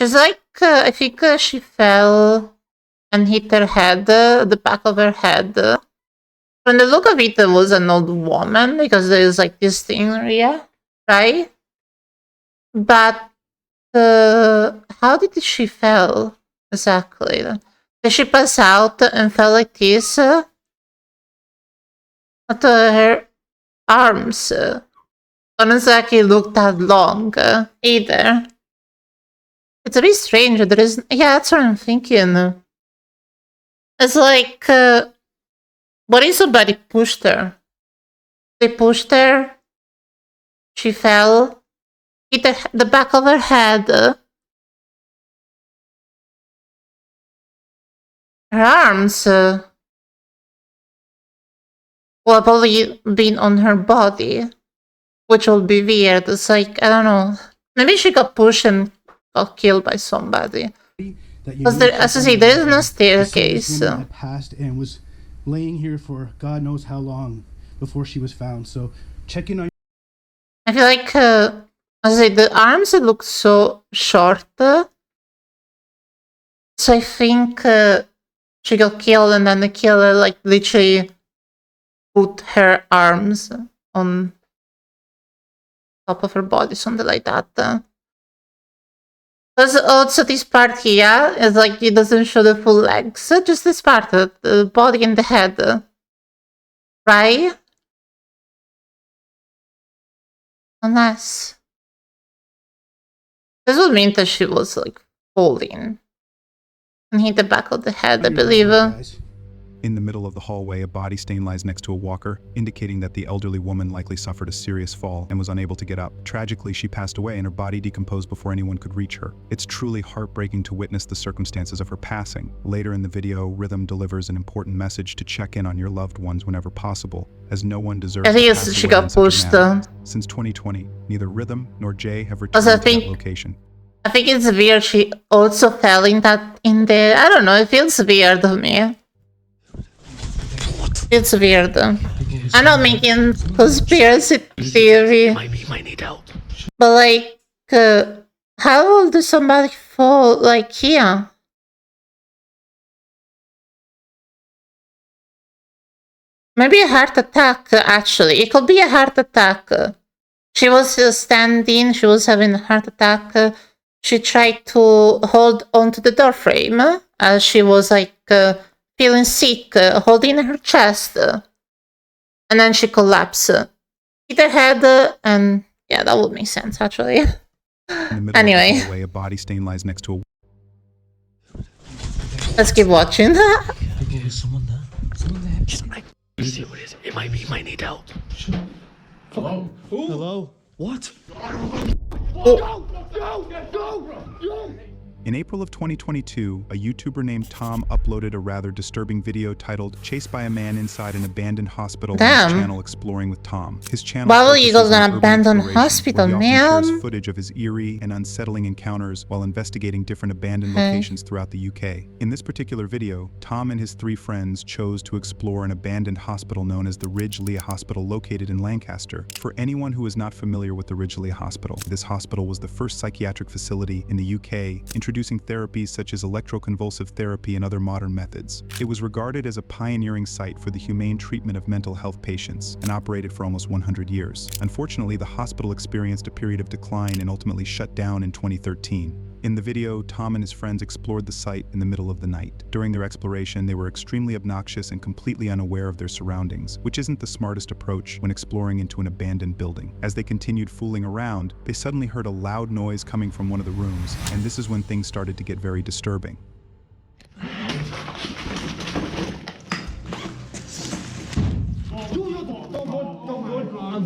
she's like, I think she fell and hit her head, the back of her head. From the look of it, it was an old woman because there's like this thing area, right? But how did she fell exactly? Did she pass out and fell like this? But her arms don't exactly look that long either. It's a bit strange. There is, yeah, that's what I'm thinking. It's like, what if somebody pushed her? They pushed her. She fell. Hit the back of her head. Her arms will probably been on her body, which will be weird. It's like, I don't know. Maybe she got pushed and got killed by somebody. Because there, as I say, there is no staircase. Woman had passed and was laying here for God knows how long before she was found. So check in on. I feel like, as I say, the arms look so short. So I think she got killed and then the killer like literally put her arms on top of her body, something like that. Because also this part here is like it doesn't show the full legs, just this part, the body and the head, right? Unless this would mean that she was like falling and hit the back of the head, I believe. In the middle of the hallway, a body stain lies next to a walker, indicating that the elderly woman likely suffered a serious fall and was unable to get up. Tragically, she passed away and her body decomposed before anyone could reach her. It's truly heartbreaking to witness the circumstances of her passing. Later in the video, Rhythm delivers an important message to check in on your loved ones whenever possible, as no one deserves I think to it's, pass she away in got such a pushed. manner. Since 2020, neither Rhythm nor Jay have returned Also, to that location. I think it's weird she also fell in there. I don't know, it feels weird to me. It's weird. I'm not making conspiracy theory. Might need help. But like, how will do somebody fall like here? Maybe a heart attack, actually. It could be a heart attack. She was standing, she was having a heart attack. She tried to hold onto the door frame as she was like feeling sick, holding her chest. And then she collapsed. Hit her head, and yeah, that would make sense, actually. In the middle Anyway. of the hallway, a body stain lies next to a... Let's keep watching. There's someone there. Someone there. Just like, see what it is. It might need help. Hello? Who? Hello? What? In April of 2022, a YouTuber named Tom uploaded a rather disturbing video titled Chased by a Man Inside an Abandoned Hospital on his Damn. channel Exploring with Tom. His channel Why will you go focuses to on an urban abandoned exploration, hospital, where he often shares man? footage of his eerie and unsettling encounters while investigating different abandoned Okay. locations throughout the UK. In this particular video, Tom and his 3 friends chose to explore an abandoned hospital known as the Ridge Lea Hospital located in Lancaster. For anyone who is not familiar with the Ridge Lea Hospital, this hospital was the first psychiatric facility in the UK, introducing therapies such as electroconvulsive therapy and other modern methods. It was regarded as a pioneering site for the humane treatment of mental health patients and operated for almost 100 years. Unfortunately, the hospital experienced a period of decline and ultimately shut down in 2013. In the video, Tom and his friends explored the site in the middle of the night. During their exploration, they were extremely obnoxious and completely unaware of their surroundings, which isn't the smartest approach when exploring into an abandoned building. As they continued fooling around, they suddenly heard a loud noise coming from one of the rooms, and this is when things started to get very disturbing.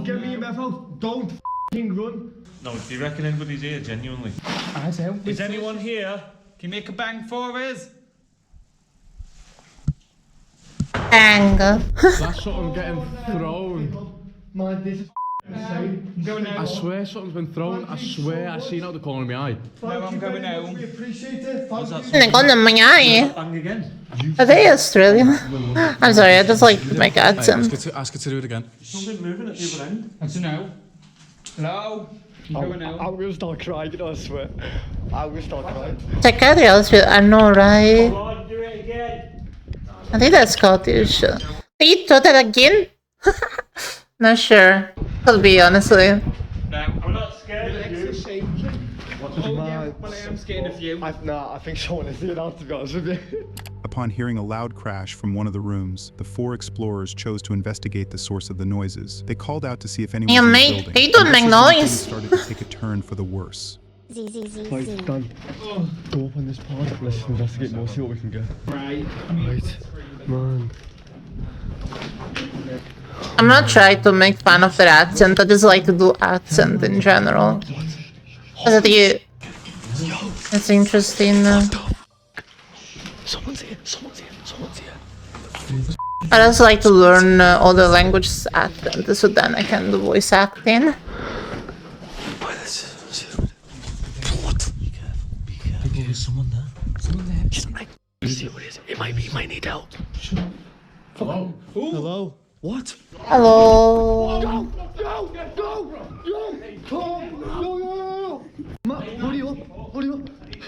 Get me in my house. Don't f***ing run. No, do you reckon anybody's here, genuinely? I say, Is anyone here? Can you make a bang for us? Bang. That's what I'm getting thrown. Man, this is I swear something's been thrown. I swear I seen out the corner of my eye. No, I'm going home. We appreciate it. Bang again. Are they Australian? I'm sorry, I just like to make accent. Ask her to do it again. Something moving at the other end. That's a no. Hello? I'm going home. I'm gonna start crying, you know, I swear. I'm gonna start crying. Check out the outfit, I know, right? Come on, do it again. I think that's Scottish. Can you do that again? Not sure. Could be, honestly. No, I'm not scared of you. Well, I am scared of you. I think someone is here now, to be honest with you. Upon hearing a loud crash from one of the rooms, the 4 explorers chose to investigate the source of the noises. They called out to see if anyone was in the building. They don't make noise. Started to take a turn for the worse. Right, done. Go up on this part. Let's investigate more, see what we can get. Right, man. I'm not trying to make fun of their accent, I just like to do accent in general. Because I think it's interesting. Someone's here, someone's here, someone's here. I just like to learn other languages accent, so then I can do voice acting. What? Be careful. There's someone there. Someone there. See what it is. It might be, might need help. Hello? Hello? What? Hello? Yo! Hurry up!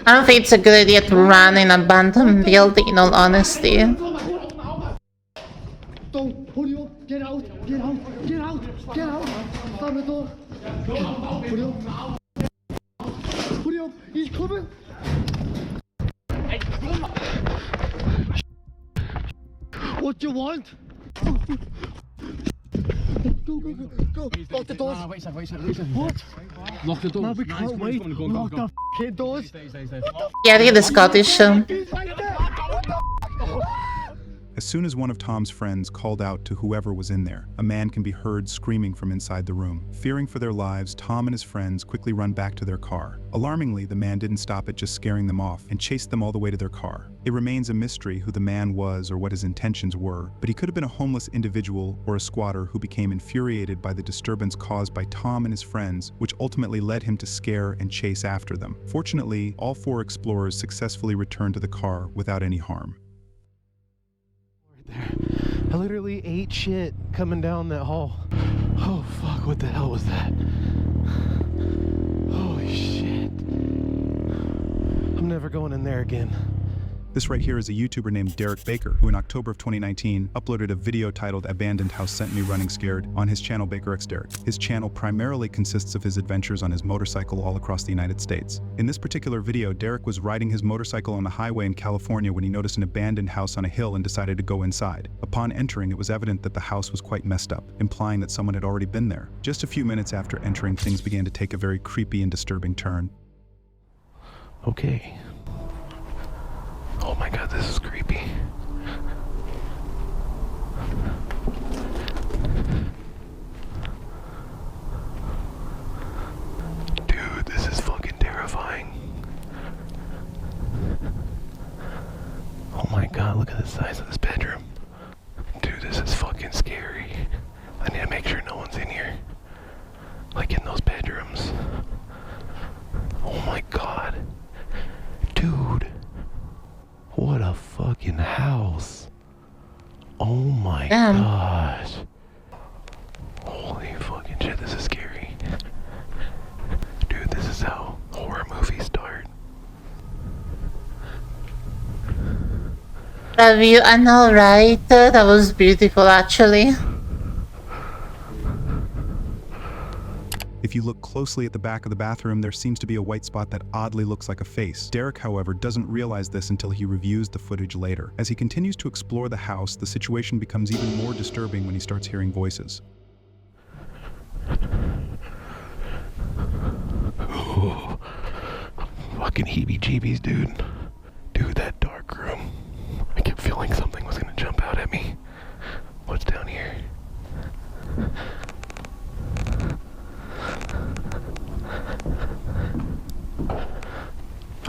I don't think it's a good idea to run in an abandoned building, in all honesty. Don't! Hurry up! Get out! Slam the door! Hurry up! He's coming! What do you want? Go! Lock the doors! Wait a second. What? Lock the doors. No, we can't wait. Lock the f***ing doors. Yeah, I think the Scottish. As soon as one of Tom's friends called out to whoever was in there, a man can be heard screaming from inside the room. Fearing for their lives, Tom and his friends quickly run back to their car. Alarmingly, the man didn't stop at just scaring them off and chased them all the way to their car. It remains a mystery who the man was or what his intentions were, but he could have been a homeless individual or a squatter who became infuriated by the disturbance caused by Tom and his friends, which ultimately led him to scare and chase after them. Fortunately, all 4 explorers successfully returned to the car without any harm. I literally ate shit coming down that hall. Oh fuck, what the hell was that? Holy shit. I'm never going in there again. This right here is a YouTuber named Derek Baker, who in October of 2019 uploaded a video titled "Abandoned House Sent Me Running Scared" on his channel BakerXDerek. His channel primarily consists of his adventures on his motorcycle all across the United States. In this particular video, Derek was riding his motorcycle on a highway in California when he noticed an abandoned house on a hill and decided to go inside. Upon entering, it was evident that the house was quite messed up, implying that someone had already been there. Just a few minutes after entering, things began to take a very creepy and disturbing turn. Okay. Oh my god, this is creepy. Dude, this is fucking terrifying. Oh my god, look at the size of this bedroom. Dude, this is fucking scary. I need to make sure no one's in here. Like in those bedrooms. Oh my god. Dude. What a fucking house. Oh my gosh. Holy fucking shit, this is scary. Dude, this is how horror movies start. That view, I know, right? That was beautiful, actually. If you look closely at the back of the bathroom, there seems to be a white spot that oddly looks like a face. Derek, however, doesn't realize this until he reviews the footage later. As he continues to explore the house, the situation becomes even more disturbing when he starts hearing voices. Oh, fucking heebie-jeebies, dude. Dude, that dark room. I kept feeling something was gonna jump out at me. What's down here?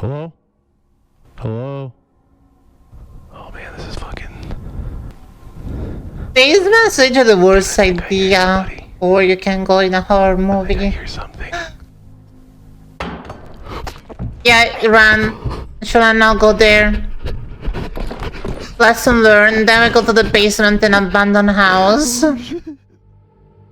Hello? Hello? Oh man, this is fucking... These messages are the worst idea. Or you can go in a horror movie. I hear something. Yeah, run. Should I not go there? Lesson learned. Then we go to the basement in an abandoned house.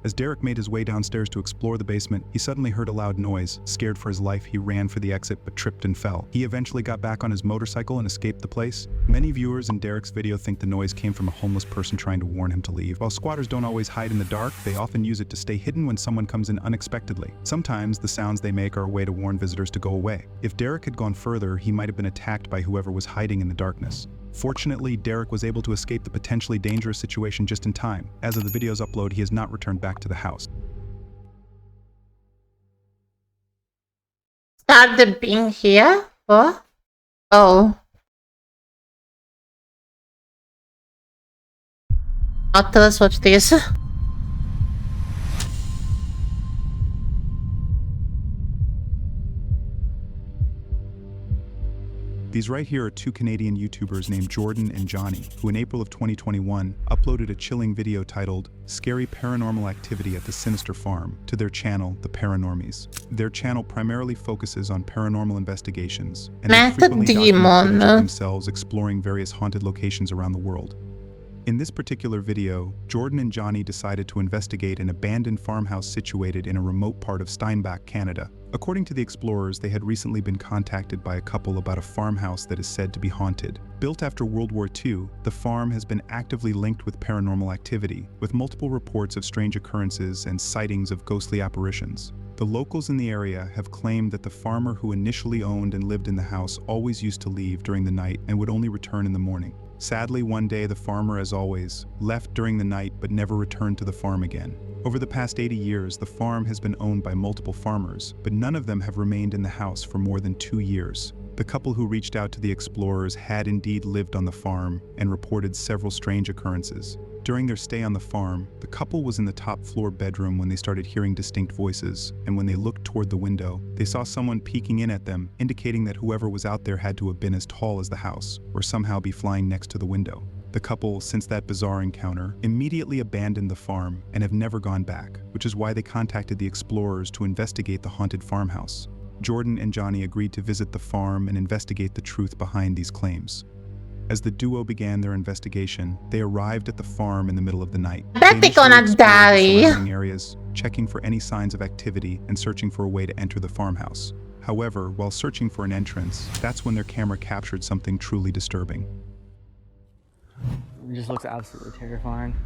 As Derek made his way downstairs to explore the basement, he suddenly heard a loud noise. Scared for his life, he ran for the exit but tripped and fell. He eventually got back on his motorcycle and escaped the place. Many viewers in Derek's video think the noise came from a homeless person trying to warn him to leave. While squatters don't always hide in the dark, they often use it to stay hidden when someone comes in unexpectedly. Sometimes the sounds they make are a way to warn visitors to go away. If Derek had gone further, he might have been attacked by whoever was hiding in the darkness. Fortunately, Derek was able to escape the potentially dangerous situation just in time. As of the video's upload, he has not returned back to the house. Started being here? What? Oh. Let's watch this. These right here are two Canadian YouTubers named Jordan and Johnny, who in April of 2021 uploaded a chilling video titled Scary Paranormal Activity at the Sinister Farm to their channel, The Paranormies. Their channel primarily focuses on paranormal investigations, and they frequently document footage of themselves exploring various haunted locations around the world. In this particular video, Jordan and Johnny decided to investigate an abandoned farmhouse situated in a remote part of Steinbach, Canada. According to the explorers, they had recently been contacted by a couple about a farmhouse that is said to be haunted. Built after World War II, the farm has been actively linked with paranormal activity, with multiple reports of strange occurrences and sightings of ghostly apparitions. The locals in the area have claimed that the farmer who initially owned and lived in the house always used to leave during the night and would only return in the morning. Sadly, one day the farmer, as always, left during the night but never returned to the farm again. Over the past 80 years, the farm has been owned by multiple farmers, but none of them have remained in the house for more than 2 years. The couple who reached out to the explorers had indeed lived on the farm and reported several strange occurrences. During their stay on the farm, the couple was in the top floor bedroom when they started hearing distinct voices, and when they looked toward the window, they saw someone peeking in at them, indicating that whoever was out there had to have been as tall as the house, or somehow be flying next to the window. The couple, since that bizarre encounter, immediately abandoned the farm and have never gone back, which is why they contacted the explorers to investigate the haunted farmhouse. Jordan and Johnny agreed to visit the farm and investigate the truth behind these claims. As the duo began their investigation, they arrived at the farm in the middle of the night. I bet they're gonna die. The surrounding areas, checking for any signs of activity and searching for a way to enter the farmhouse. However, while searching for an entrance, that's when their camera captured something truly disturbing. It just looks absolutely terrifying.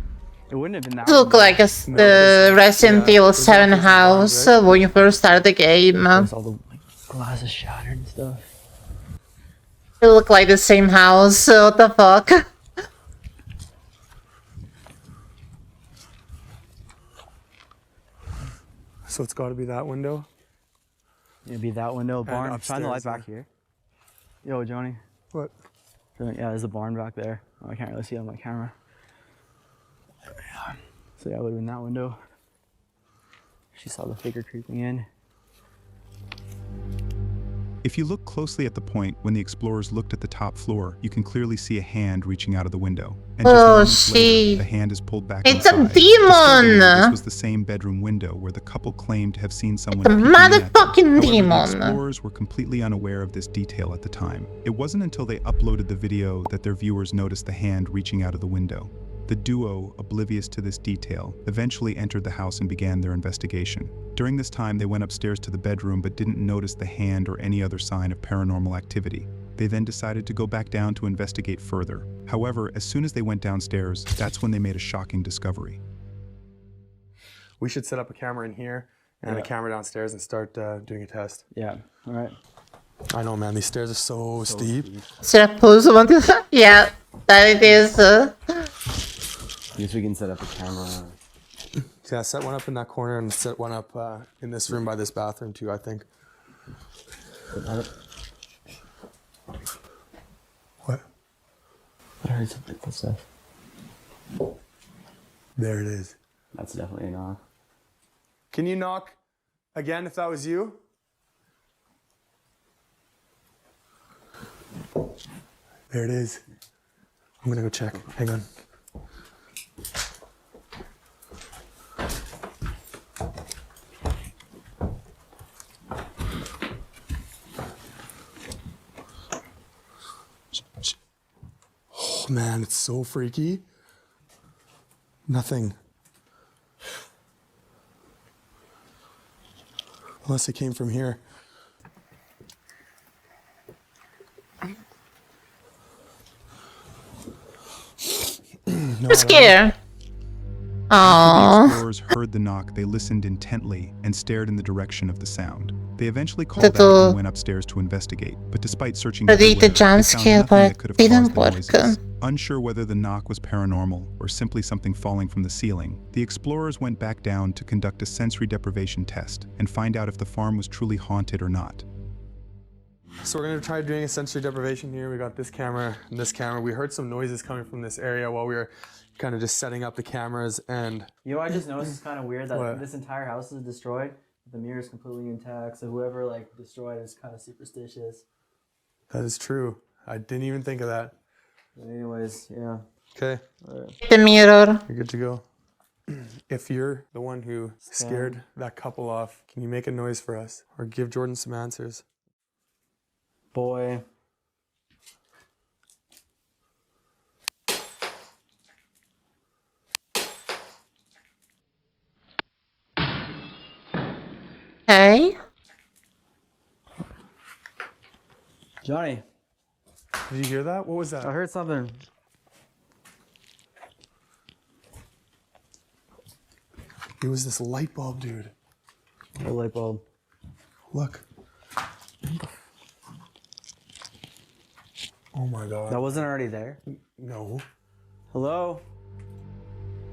It wouldn't have been that. It looked like the Resident Evil 7 house when you first started the game. There's all the glass is shattered and stuff. It looked like the same house. What the fuck? So it's got to be that window. It'd be that window. Barn. Shine the light back there. here. Yo, Johnny. What? Yeah, there's a barn back there. Oh, I can't really see it on my camera. So yeah, it would have been that window. She saw the figure creeping in. If you look closely at the point when the explorers looked at the top floor, you can clearly see a hand reaching out of the window. And just moments later, the hand is pulled back It's inside. a demon! This was the same bedroom window where the couple claimed to have seen someone It's a peeking in at them. motherfucking However, demon! the explorers were completely unaware of this detail at the time. It wasn't until they uploaded the video that their viewers noticed the hand reaching out of the window. The duo, oblivious to this detail, eventually entered the house and began their investigation. During this time, they went upstairs to the bedroom but didn't notice the hand or any other sign of paranormal activity. They then decided to go back down to investigate further. However, as soon as they went downstairs, that's when they made a shocking discovery. We should set up a camera in here and a camera downstairs and start doing a test. Yeah, all right. I know, man. These stairs are so steep. Should I pose one? Yeah, that it is. I guess we can set up a camera. Yeah, set one up in that corner and set one up in this room by this bathroom too, I think. What? I heard something footsteps. There it is. That's definitely a knock. Can you knock again if that was you? There it is. I'm gonna go check. Hang on. man, it's so freaky. Nothing. Unless it came from here. I'm scared. After the explorers heard the knock, they listened intently and stared in the direction of the sound. They eventually called out and went upstairs to investigate, but despite searching everywhere, the jump they found scare, nothing but that could have didn't caused the work. noises. Unsure whether the knock was paranormal or simply something falling from the ceiling, the explorers went back down to conduct a sensory deprivation test and find out if the farm was truly haunted or not. So we're gonna try doing a sensory deprivation here. We got this camera and this camera. We heard some noises coming from this area while we were kind of just setting up the cameras, and you know, I just noticed it's kind of weird that what? This entire house is destroyed. The mirror is completely intact, so whoever like destroyed it is kind of superstitious. That is true. I didn't even think of that. But anyways, yeah. Okay. Right. The mirror. You're good to go. If you're the one who scared that couple off, can you make a noise for us or give Jordan some answers? Boy. Okay. Johnny. Did you hear that? What was that? I heard something. It was this light bulb, dude. What light bulb? Look. Oh my god. That wasn't already there? No. Hello?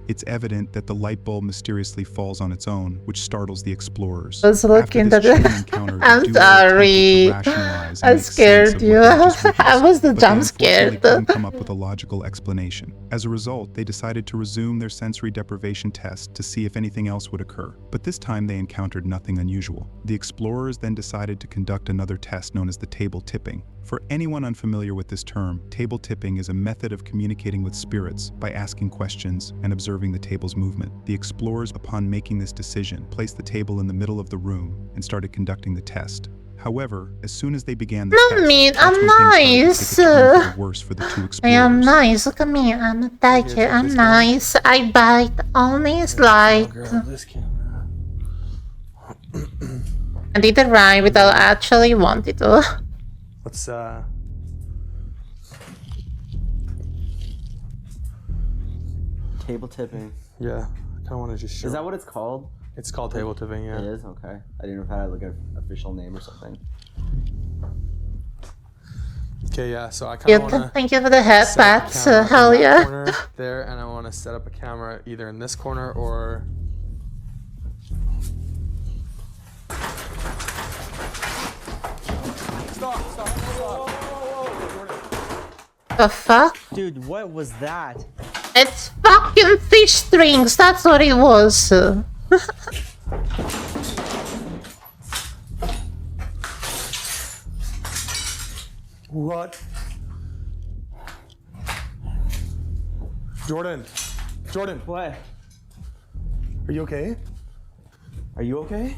It's evident that the light bulb mysteriously falls on its own, which startles the explorers. I was looking at it. I'm sorry. I scared you. I was the jump scared. They couldn't come up with a logical explanation. As a result, they decided to resume their sensory deprivation test to see if anything else would occur. But this time they encountered nothing unusual. The explorers then decided to conduct another test known as the table tipping. For anyone unfamiliar with this term, table tipping is a method of communicating with spirits by asking questions and observing the table's movement. The explorers, upon making this decision, placed the table in the middle of the room and started conducting the test. However, as soon as they began the test, I'm nice. Worse for the two explorers. I am nice. Look at me. I'm a tiger. I'm nice. I bite only slight. I did it right without actually wanting to. Let's Table tipping. Yeah, I kind of want to just show. Is that what it's called? It's called table tipping, yeah. It is? Okay. I didn't know if it had like an official name or something. Okay, yeah, so I kind of want to... Thank you for the head pats. Hell yeah. Corner there, and I want to set up a camera either in this corner or... Stop. The fuck? Dude, what was that? It's fucking fish strings. That's what it was. What? Jordan. What? Are you okay? Are you okay?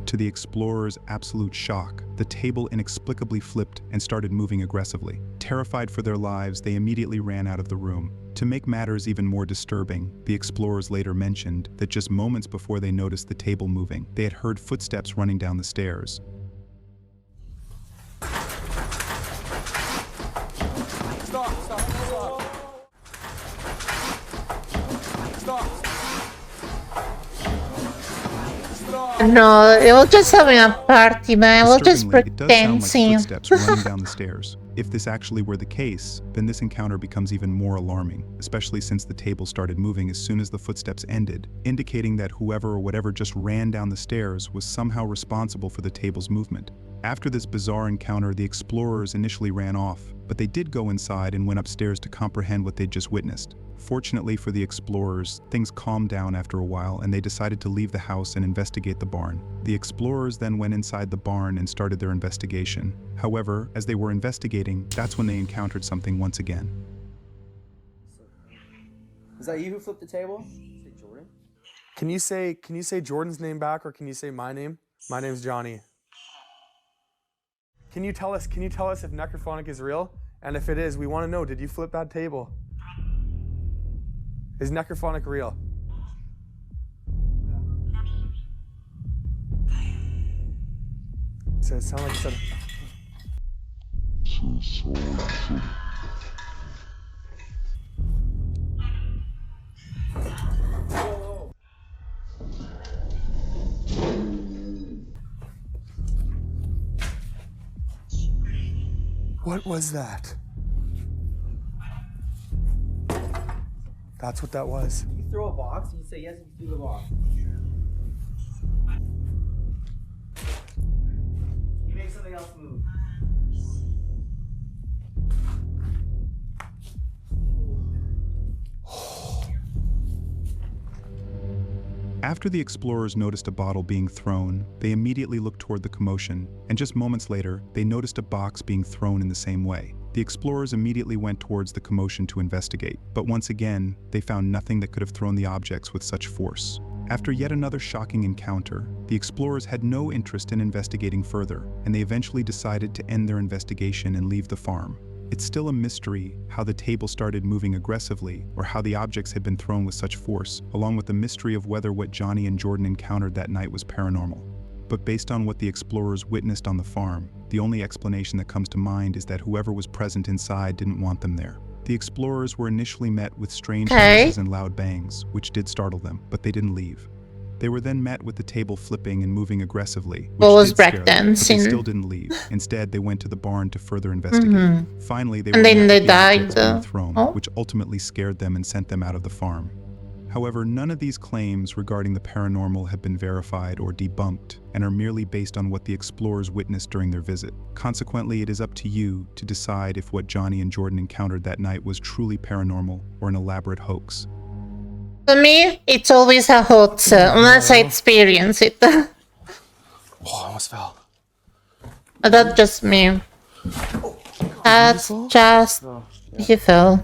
To the explorers' absolute shock, the table inexplicably flipped and started moving aggressively. Terrified for their lives, they immediately ran out of the room. To make matters even more disturbing, the explorers later mentioned that just moments before they noticed the table moving, they had heard footsteps running down the stairs. No, it was just having a party, man. We'll just It does sound like dancing. footsteps running down the stairs. If this actually were the case, then this encounter becomes even more alarming, especially since the table started moving as soon as the footsteps ended, indicating that whoever or whatever just ran down the stairs was somehow responsible for the table's movement. After this bizarre encounter, the explorers initially ran off, but they did go inside and went upstairs to comprehend what they'd just witnessed. Fortunately for the explorers, things calmed down after a while and they decided to leave the house and investigate the barn. The explorers then went inside the barn and started their investigation. However, as they were investigating, that's when they encountered something once again. Is that you who flipped the table? Say Jordan? Can you say Jordan's name back, or can you say my name? My name's Johnny. Can you tell us if necrophonic is real And if it is, we want to know, did you flip that table? Is necrophonic real? So it sounded like it said... What was that? That's what that was. You throw a box, you say yes, you do the box. You make something else move. After the explorers noticed a bottle being thrown, they immediately looked toward the commotion, and just moments later, they noticed a box being thrown in the same way. The explorers immediately went towards the commotion to investigate, but once again, they found nothing that could have thrown the objects with such force. After yet another shocking encounter, the explorers had no interest in investigating further, and they eventually decided to end their investigation and leave the farm. It's still a mystery how the table started moving aggressively or how the objects had been thrown with such force, along with the mystery of whether what Johnny and Jordan encountered that night was paranormal. But based on what the explorers witnessed on the farm, the only explanation that comes to mind is that whoever was present inside didn't want them there. The explorers were initially met with strange noises and loud bangs, which did startle them, but they didn't leave. They were then met with the table flipping and moving aggressively, which did scare them, but they still didn't leave. Instead, they went to the barn to further investigate. Finally, they were met with the objects being thrown, which ultimately scared them and sent them out of the farm. However, none of these claims regarding the paranormal have been verified or debunked and are merely based on what the explorers witnessed during their visit. Consequently, it is up to you to decide if what Johnny and Jordan encountered that night was truly paranormal or an elaborate hoax. For me, it's always a hoax, unless I experience it. Oh, I almost fell. But that's just me. That's just... He fell.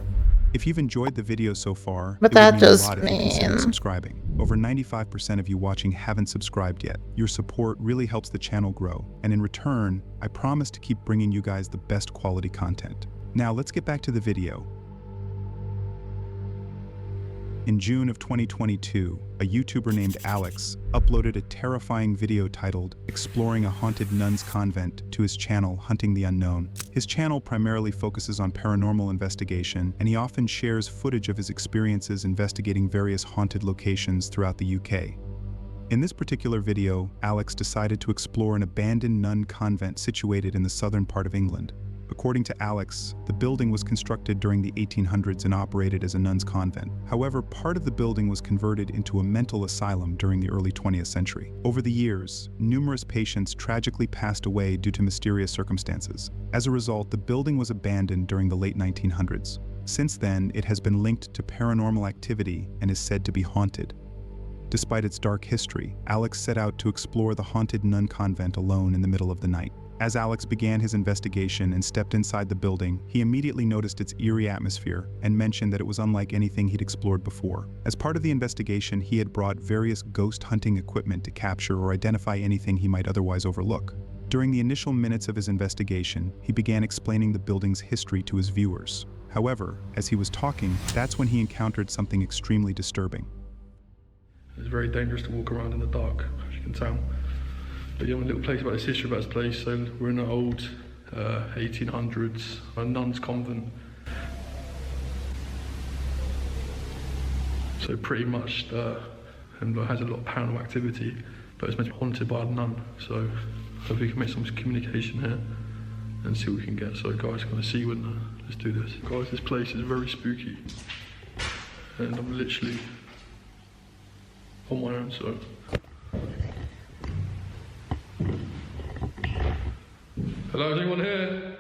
If you've enjoyed the video so far, But it that would mean a just lot if you consider subscribing. Over 95% of you watching haven't subscribed yet. Your support really helps the channel grow, and in return, I promise to keep bringing you guys the best quality content. Now let's get back to the video. In June of 2022, a YouTuber named Alex uploaded a terrifying video titled "Exploring a Haunted Nun's Convent" to his channel Hunting the Unknown. His channel primarily focuses on paranormal investigation, and he often shares footage of his experiences investigating various haunted locations throughout the UK. In this particular video, Alex decided to explore an abandoned nun convent situated in the southern part of England. According to Alex, the building was constructed during the 1800s and operated as a nun's convent. However, part of the building was converted into a mental asylum during the early 20th century. Over the years, numerous patients tragically passed away due to mysterious circumstances. As a result, the building was abandoned during the late 1900s. Since then, it has been linked to paranormal activity and is said to be haunted. Despite its dark history, Alex set out to explore the haunted nun convent alone in the middle of the night. As Alex began his investigation and stepped inside the building, he immediately noticed its eerie atmosphere and mentioned that it was unlike anything he'd explored before. As part of the investigation, he had brought various ghost hunting equipment to capture or identify anything he might otherwise overlook. During the initial minutes of his investigation, he began explaining the building's history to his viewers. However, as he was talking, that's when he encountered something extremely disturbing. It's very dangerous to walk around in the dark, as you can tell. But yeah, a little place about this history about this place. So we're in an old 1800s a nun's convent. So pretty much and has a lot of paranormal activity, but it's meant to be haunted by a nun. So hopefully we can make some communication here and see what we can get. So guys, gonna see when let's do this. Guys, this place is very spooky, and I'm literally on my own. So. Hello, is anyone here?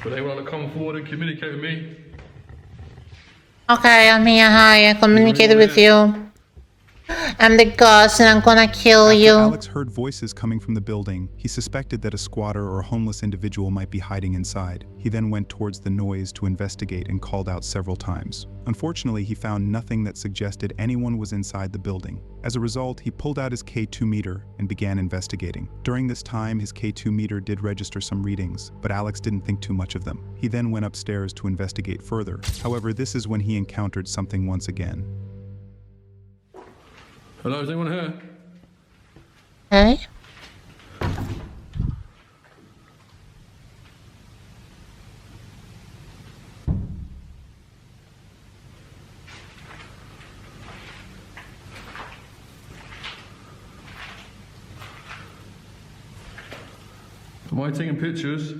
Would anyone want to come forward and communicate with me? Okay, I'm here. Hi, I communicated with you. I'm the ghost and I'm gonna kill After you. Alex heard voices coming from the building, he suspected that a squatter or a homeless individual might be hiding inside. He then went towards the noise to investigate and called out several times. Unfortunately, he found nothing that suggested anyone was inside the building. As a result, he pulled out his K2 meter and began investigating. During this time, his K2 meter did register some readings, but Alex didn't think too much of them. He then went upstairs to investigate further. However, this is when he encountered something once again. Hello, is anyone here? Hey? Am I taking pictures?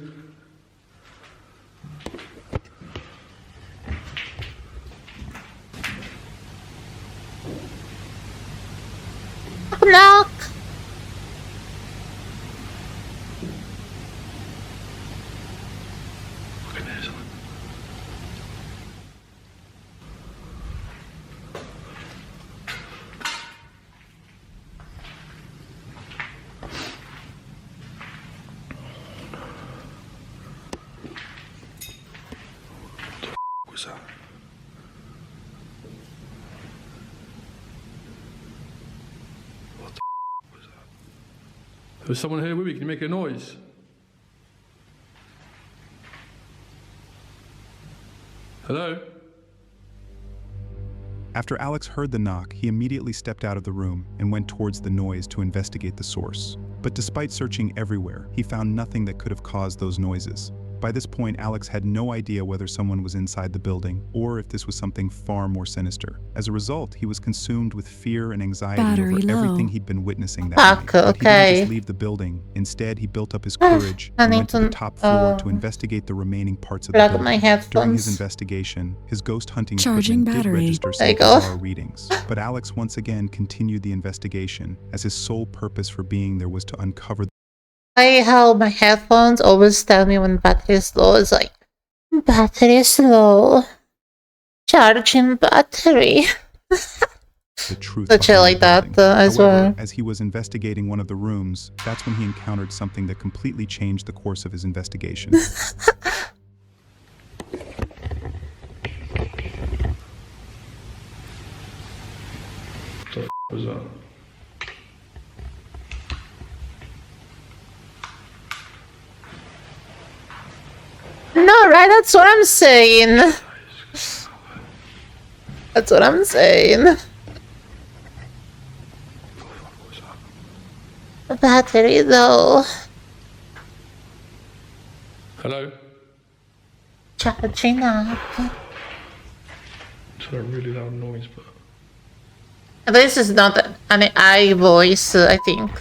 Knock. What's that? What the was that? There's someone here with me. Can you make a noise? Hello? After Alex heard the knock, he immediately stepped out of the room and went towards the noise to investigate the source. But despite searching everywhere, he found nothing that could have caused those noises. By this point, Alex had no idea whether someone was inside the building or if this was something far more sinister. As a result, he was consumed with fear and anxiety Battery over low. everything he'd been witnessing that Fuck, night. But he didn't okay. just leave the building. Instead, he built up his courage I and need went to the to, top floor to uh, investigate the remaining parts of the plug building. my During his headphones. investigation, his ghost hunting Charging equipment did battery. register There some you go. bizarre readings. But Alex once again continued the investigation, as his sole purpose for being there was to uncover How my headphones always tell me when battery is low. It's like, battery is low. Charging battery. the truth The shit behind like the that building. as However, well. as he was investigating one of the rooms, that's when he encountered something that completely changed the course of his investigation. What the was that? No, right? That's what I'm saying. That's what I'm saying. The battery though. Hello? Charging up. It's a really loud noise, but... This is not an AI voice, I think.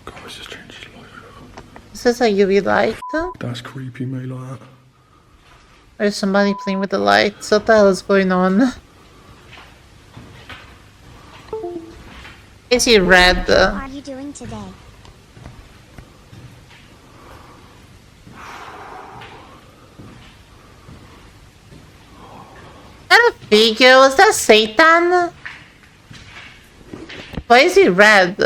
God, it's just changed his life. Is this a UV light? That's creepy, mate, like that. There's somebody playing with the lights. What the hell is going on? Is he red? What are you doing today? That a figure? Was that Satan? Why is he red?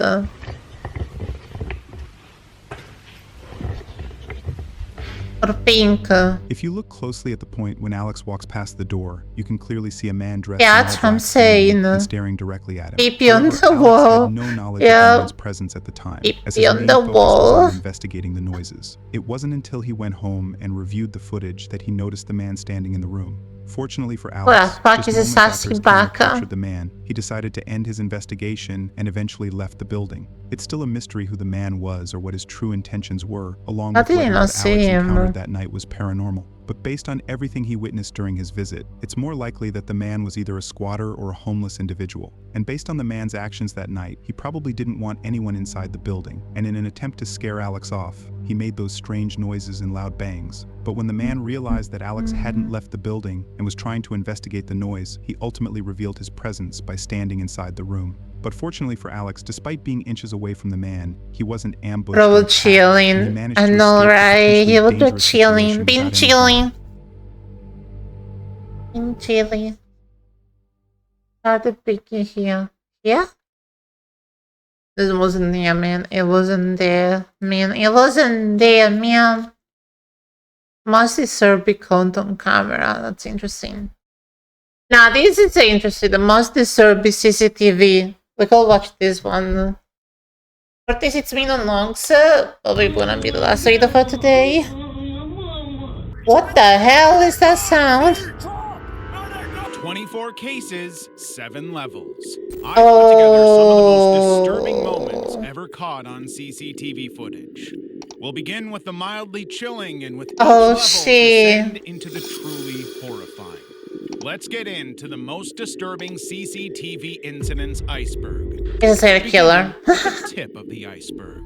Or pink? If you look closely at the point when Alex walks past the door, you can clearly see a man dressed Yeah, in that's all what I'm black standing saying. and staring directly at him. Creepy on However, the Alex wall. had no knowledge of Yeah. the man's presence at the time, as Creepy his on main the focus was wall. on investigating the noises. It wasn't until he went home and reviewed the footage that he noticed the man standing in the room. Fortunately for Alex, Well, fuck just is moments this after asking his camera back, huh? captured the man, he decided to end his investigation and eventually left the building. It's still a mystery who the man was or what his true intentions were, along How with did whether you what not Alex see him? encountered that night was paranormal. But based on everything he witnessed during his visit, it's more likely that the man was either a squatter or a homeless individual. And based on the man's actions that night, he probably didn't want anyone inside the building, and in an attempt to scare Alex off, he made those strange noises and loud bangs. But when the man realized that Alex hadn't left the building and was trying to investigate the noise, he ultimately revealed his presence by standing inside the room. But fortunately for Alex, despite being inches away from the man, he wasn't ambushed. Bro, or attacked, chilling. and he managed I to know, escape the right? He potentially was just dangerous chilling. situation Been without any harm. chilling. Been chilling. Started picking here. Yeah? This wasn't there, man. It wasn't there, man. It wasn't there, man. Must disturb count on camera. That's interesting. Now, this is interesting. The must disturb CCTV. We could watch this one. 46 minutes long, so probably gonna be the last video for today. What the hell is that sound? 24 cases, 7 levels. I put together some of the most disturbing moments ever caught on CCTV footage. We'll begin with the mildly chilling and with each level descend into the truly horrifying. Let's get into the most disturbing CCTV incidents iceberg. Is a killer? The tip of the iceberg.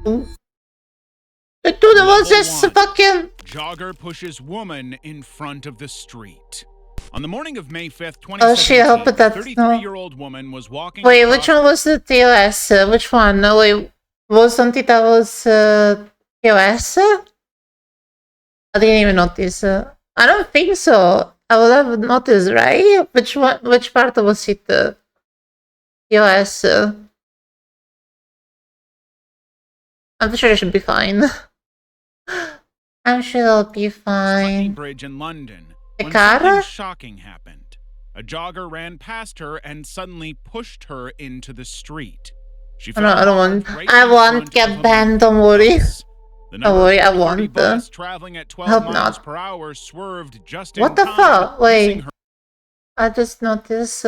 The dude was just fucking... Jogger pushes woman in front of the street. On the morning of May 5th, 2017, oh shit, I hope that's 33-year-old woman was walking. Wait, which one was the TOS? Which one? No, wait, wasn't it that was TOS? I didn't even notice. I don't think so. I would have noticed, right? Which one? Which part was it? TOS. I'm sure it should be fine. I'm sure it'll be fine. Bridge in London. The When car? something shocking happened. A jogger ran past her and suddenly pushed her into the street. She Oh, no, I don't want. I won't get banned. Don't worry. Don't worry, I won't. Traveling at 12 Hope miles not. per hour swerved just What in the time, fuck? Wait. missing her I just noticed.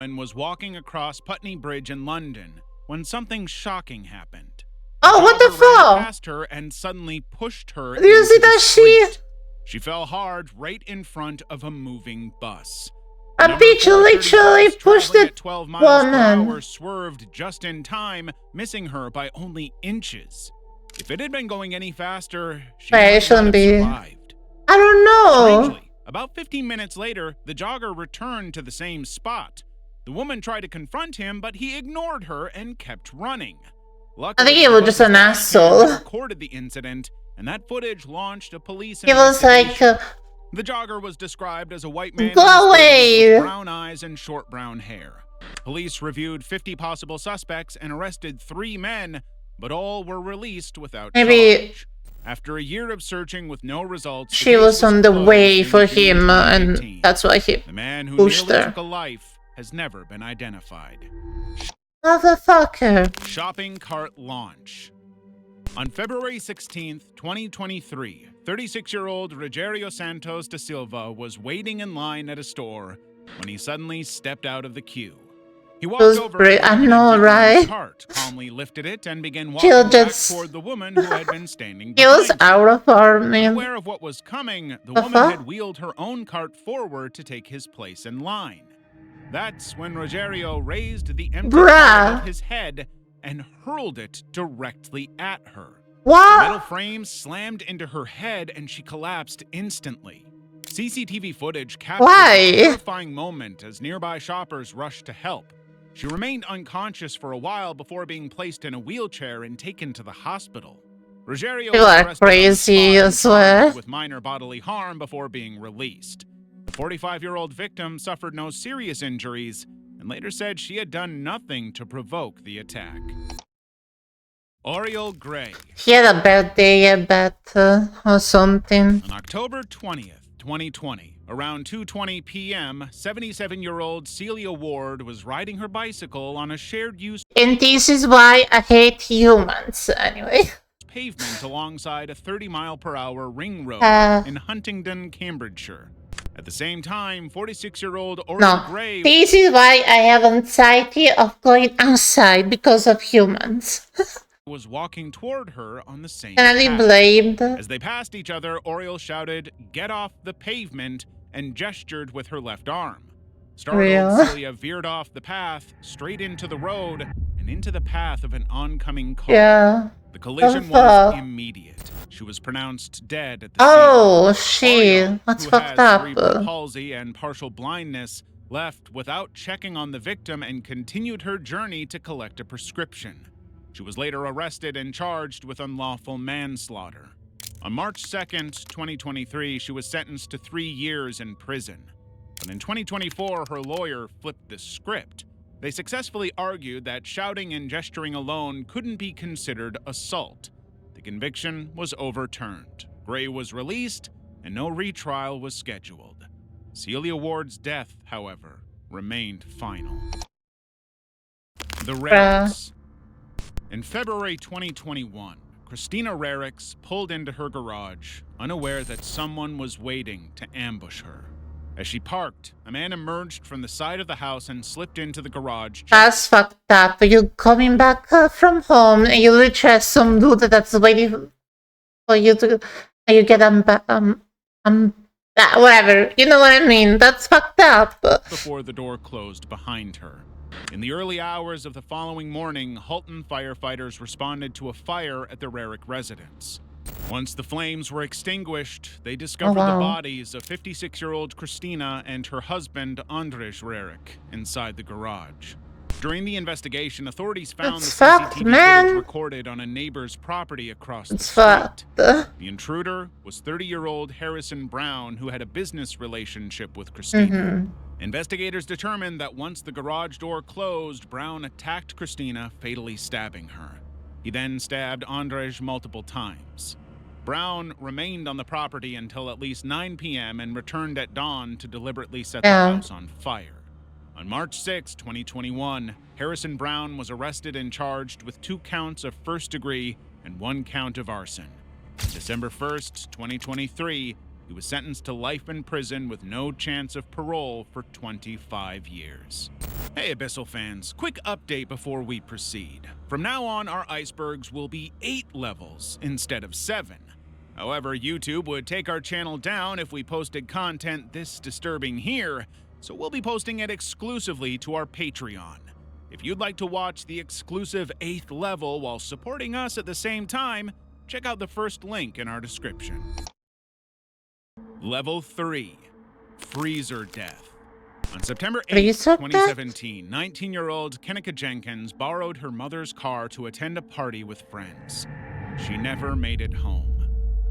and was walking across Putney Bridge in London when something shocking happened. Oh, what the Jogger ran fuck? past her and suddenly pushed her. Do you into see the that street. shit? She fell hard right in front of a moving bus. A bitch literally pushed Traveling it. at 12 miles per hour Woman. swerved just in time, missing her by only inches. If it had been going any faster, she Wait, might it not shouldn't have be. survived. I don't know. Strangely, about 15 minutes later, the jogger returned to the same spot. The woman tried to confront him, but he ignored her and kept running. I think he was just an asshole. Recorded the incident, and that footage launched a police He was like, the jogger was described as a white man go in his 30s away. with brown eyes and short brown hair. Police reviewed 50 possible suspects and arrested 3 men, but all were released without maybe charge. After a year of searching with no results, the she case was on the closed way in for June him, 2018. and that's why he The man who pushed nearly her. took a life has never been identified. Motherfucker. Shopping cart launch. On February 16th, 2023, 36-year-old Rogerio Santos da Silva was waiting in line at a store when he suddenly stepped out of the queue. He walked over to I an know, empty right? cart, calmly lifted it, and began She'll walking back just- toward the woman who had been standing He was behind out of our man. Aware of what was coming, the The woman fuck? had wheeled her own cart forward to take his place in line. That's when Rogerio raised the empty cart Bruh. above his head and hurled it directly at her. What? The metal frame slammed into her head and she collapsed instantly. CCTV footage captured Why? a terrifying moment as nearby shoppers rushed to help. She remained unconscious for a while before being placed in a wheelchair and taken to the hospital. Rogerio People was are arrested on the crazy, spot I and swear. charged with minor bodily harm before being released. The 45-year-old victim suffered no serious injuries and later said she had done nothing to provoke the attack. Oriel Gray. He had a bad day, I bet, or something. On October 20th, 2020, around 2:20 p.m., 77-year-old Celia Ward was riding her bicycle on a shared-use And this is why I hate humans, anyway. pavement alongside a 30-mile-per-hour ring road in Huntingdon, Cambridgeshire. At the same time, 46-year-old Oriel No, Gray this is why I have anxiety of going outside because of humans. was walking toward her on the same Can I be path. blamed? As they passed each other, Oriel shouted, "Get off the pavement," and gestured with her left arm. Startled, Real? Celia veered off the path, straight into the road, and into the path of an oncoming car. Yeah. The collision What the was fuck? immediate. She was pronounced dead at the Oh, scene. shit. Oriel, That's who fucked has up. cerebral palsy and partial blindness, left without checking on the victim and continued her journey to collect a prescription. She was later arrested and charged with unlawful manslaughter. On March 2nd, 2023, she was sentenced to 3 years in prison. But in 2024, her lawyer flipped the script. They successfully argued that shouting and gesturing alone couldn't be considered assault. The conviction was overturned. Gray was released, and no retrial was scheduled. Celia Ward's death, however, remained final. The Raricks. In February 2021, Christina Raricks pulled into her garage, unaware that someone was waiting to ambush her. As she parked, a man emerged from the side of the house and slipped into the garage. That's fucked up. You're coming back from home and you literally have some dude that's waiting for you to, and you get whatever. You know what I mean? That's fucked up. Before the door closed behind her. In the early hours of the following morning, Halton firefighters responded to a fire at the Rarick residence. Once the flames were extinguished, they discovered the bodies of 56-year-old Christina and her husband, Andrzej Rarick, inside the garage. During the investigation, authorities found the CCTV footage recorded on a neighbor's property across the street. The intruder was 30-year-old Harrison Brown, who had a business relationship with Christina. Investigators determined that once the garage door closed, Brown attacked Christina, fatally stabbing her. He then stabbed Andrzej multiple times. Brown remained on the property until at least 9 p.m. and returned at dawn to deliberately set the house on fire. On March 6, 2021, Harrison Brown was arrested and charged with 2 counts of first degree and 1 count of arson. On December 1st, 2023, he was sentenced to life in prison with no chance of parole for 25 years. Hey Abyssal fans, quick update before we proceed. From now on, our icebergs will be 8 levels instead of 7. However, YouTube would take our channel down if we posted content this disturbing here, so we'll be posting it exclusively to our Patreon. If you'd like to watch the exclusive 8th level while supporting us at the same time, check out the first link in our description. Level 3, Freezer Death. On September 8, 2017, 19-year-old Kenika Jenkins borrowed her mother's car to attend a party with friends. She never made it home.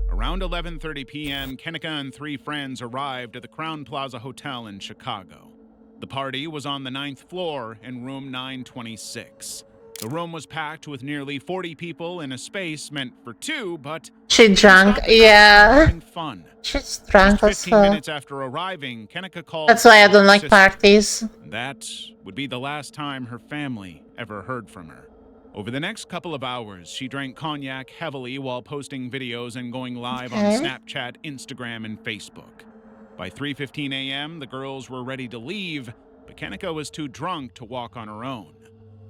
Around 11:30 p.m., Kenika and 3 friends arrived at the Crowne Plaza Hotel in Chicago. The party was on the 9th floor in room 926. The room was packed with nearly 40 people in a space meant for 2, but she drank, fun. She's drunk Just 15 as minutes after arriving, Kenika called. That's why I don't like parties. That would be the last time her family ever heard from her. Over the next couple of hours, she drank cognac heavily while posting videos and going live on Snapchat, Instagram, and Facebook. By 3:15 a.m., the girls were ready to leave, but Kenika was too drunk to walk on her own.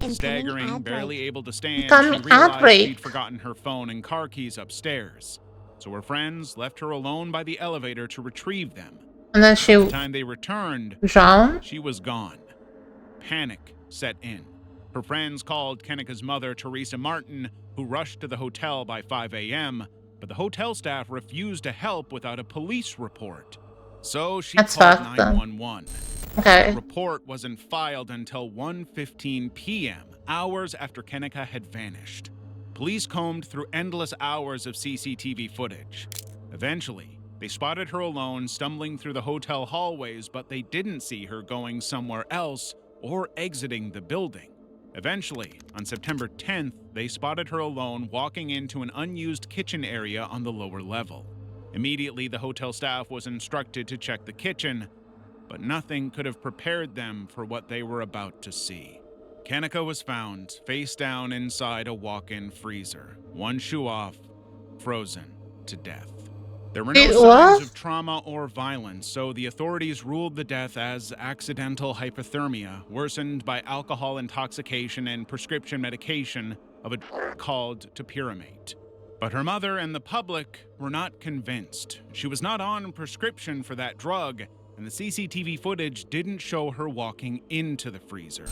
Staggering, barely able to stand, she realized she'd forgotten her phone and car keys upstairs. So her friends left her alone by the elevator to retrieve them. And then By the time they returned, she was gone. Panic set in. Her friends called Kenika's mother, Teresa Martin, who rushed to the hotel by 5 a.m., but the hotel staff refused to help without a police report. So she called 911. The report wasn't filed until 1:15 p.m., hours after Kenika had vanished. Police combed through endless hours of CCTV footage. Eventually, they spotted her alone stumbling through the hotel hallways, but they didn't see her going somewhere else or exiting the building. Eventually, on September 10th, they spotted her alone walking into an unused kitchen area on the lower level. Immediately, the hotel staff was instructed to check the kitchen, but nothing could have prepared them for what they were about to see. Kenika was found face down inside a walk-in freezer, one shoe off, frozen to death. There were no signs of trauma or violence, so the authorities ruled the death as accidental hypothermia, worsened by alcohol intoxication and prescription medication of a drug called topiramate. But her mother and the public were not convinced. She was not on prescription for that drug, and the CCTV footage didn't show her walking into the freezer.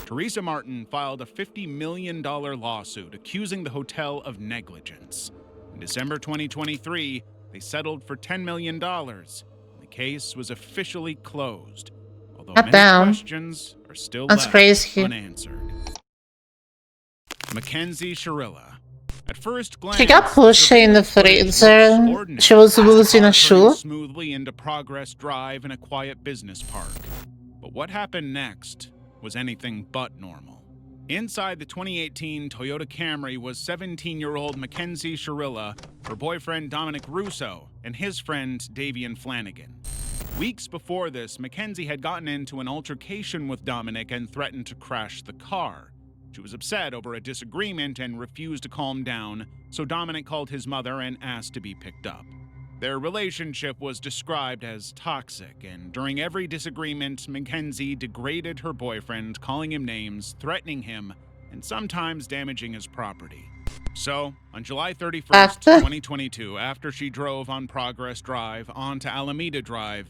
Teresa Martin filed a $50 million lawsuit accusing the hotel of negligence. In December 2023, they settled for $10 million. The case was officially closed. although Not many down. questions are still That's left crazy. unanswered. Mackenzie Shirilla. At first glance, She got pushed in the freezer. She was losing a shoe. Smoothly into Progress Drive in a quiet business park. But what happened next was anything but normal. Inside the 2018 Toyota Camry was 17-year-old Mackenzie Shirilla, her boyfriend Dominic Russo, and his friend Davian Flanagan. Weeks before this, Mackenzie had gotten into an altercation with Dominic and threatened to crash the car. She was upset over a disagreement and refused to calm down, so Dominic called his mother and asked to be picked up. Their relationship was described as toxic, and during every disagreement, Mackenzie degraded her boyfriend, calling him names, threatening him, and sometimes damaging his property. So, on July 31st, 2022, after she drove on Progress Drive onto Alameda Drive,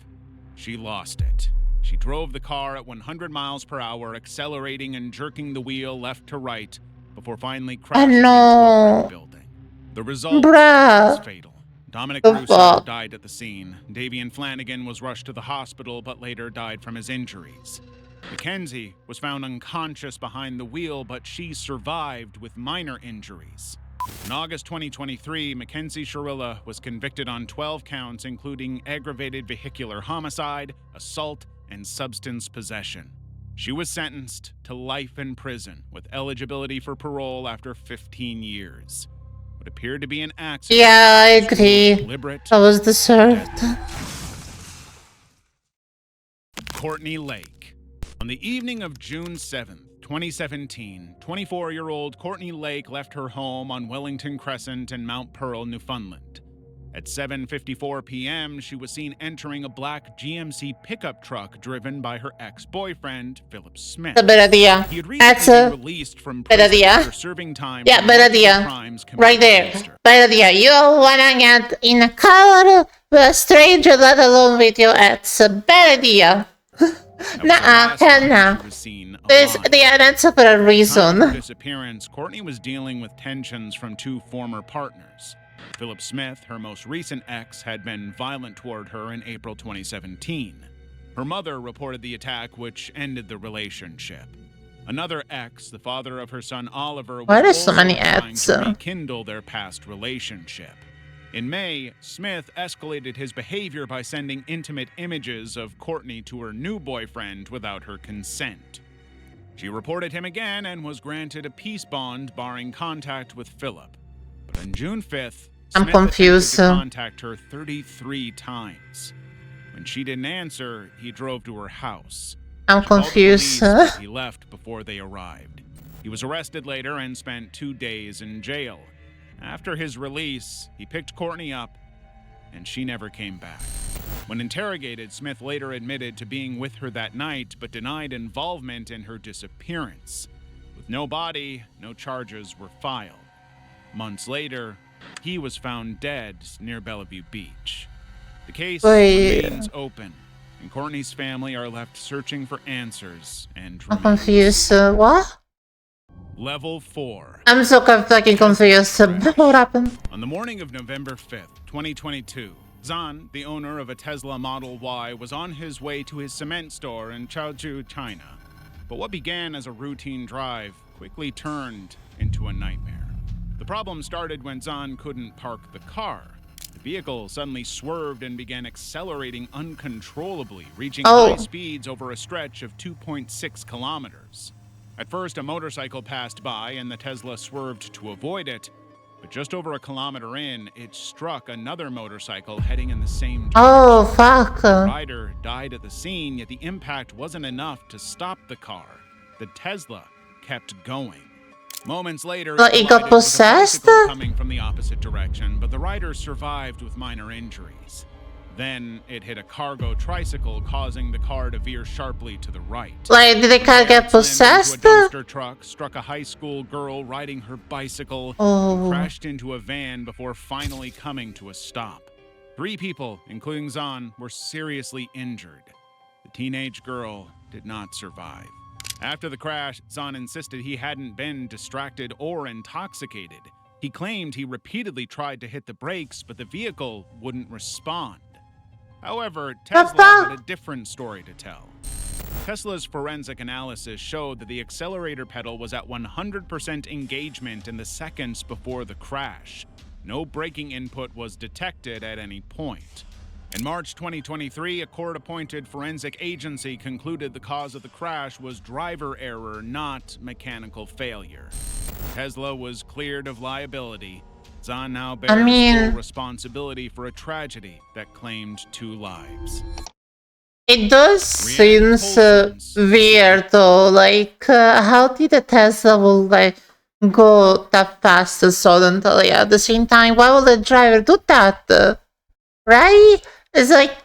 she lost it. She drove the car at 100 miles per hour, accelerating and jerking the wheel left to right before finally crashing into a brick building. The result was fatal. Dominic Russo died at the scene. Davian Flanagan was rushed to the hospital but later died from his injuries. Mackenzie was found unconscious behind the wheel, but she survived with minor injuries. In August 2023, Mackenzie Shirilla was convicted on 12 counts, including aggravated vehicular homicide, assault, and substance possession. She was sentenced to life in prison with eligibility for parole after 15 years. What appeared to be an accident. Yeah, I agree. That was deserved. Courtney Lake. On the evening of June 7th, 2017, 24-year-old Courtney Lake left her home on Wellington Crescent in Mount Pearl, Newfoundland. At 7:54 p.m., she was seen entering a black GMC pickup truck driven by her ex-boyfriend, Philip Smith. That's a bad idea. He had recently been released from prison after serving time Yeah, for bad multiple idea. crimes Right committed there. against her. Bad idea. You wanna get in a car with a stranger, let alone with your ex. Bad idea. Nuh-uh, hell no. That's for a reason. At her disappearance, Courtney was dealing with tensions from two former partners. Philip Smith, her most recent ex, had been violent toward her in April 2017. Her mother reported the attack, which ended the relationship. Another ex, the father of her son Oliver, Why was there's so also many trying ads? to rekindle their past relationship. In May, Smith escalated his behavior by sending intimate images of Courtney to her new boyfriend without her consent. She reported him again and was granted a peace bond barring contact with Philip. But on June 5th, I'm Smith confused. attempted to contact her 33 times. When she didn't answer, he drove to her house. I'm She called the confused. police, but he left before they arrived. He was arrested later and spent 2 days in jail. After his release, he picked Courtney up, and she never came back. When interrogated, Smith later admitted to being with her that night, but denied involvement in her disappearance. With no body, no charges were filed. Months later, he was found dead near Bellevue Beach. The case remains open, and Courtney's family are left searching for answers and I'm confused. What? Level 4. I'm so fucking confused. What happened? On the morning of November 5th, 2022, Zan, the owner of a Tesla Model Y, was on his way to his cement store in Chaozhou, China. But what began as a routine drive quickly turned into a nightmare. The problem started when Zan couldn't park the car. The vehicle suddenly swerved and began accelerating uncontrollably, reaching high speeds over a stretch of 2.6 kilometers. At first, a motorcycle passed by and the Tesla swerved to avoid it, but just over a kilometer in, it struck another motorcycle heading in the same direction. Oh, fuck. The rider died at the scene, yet the impact wasn't enough to stop the car. The Tesla kept going. Moments later, But it got possessed? coming from the opposite direction, but the rider survived with minor injuries. Then it hit a cargo tricycle, causing the car to veer sharply to the right. Like, did the car get possessed? A dumpster truck struck a high school girl riding her bicycle and crashed into a van before finally coming to a stop. 3 people, including Zan, were seriously injured. The teenage girl did not survive. After the crash, Zan insisted he hadn't been distracted or intoxicated. He claimed he repeatedly tried to hit the brakes, but the vehicle wouldn't respond. However, Tesla had a different story to tell. Tesla's forensic analysis showed that the accelerator pedal was at 100% engagement in the seconds before the crash. No braking input was detected at any point. In March 2023, a court-appointed forensic agency concluded the cause of the crash was driver error, not mechanical failure. Tesla was cleared of liability. Zahn now bears full responsibility for a tragedy that claimed 2 lives. It does seem weird though, like how did a Tesla will like go that fast suddenly at the same time? Why will the driver do that? Right? It's like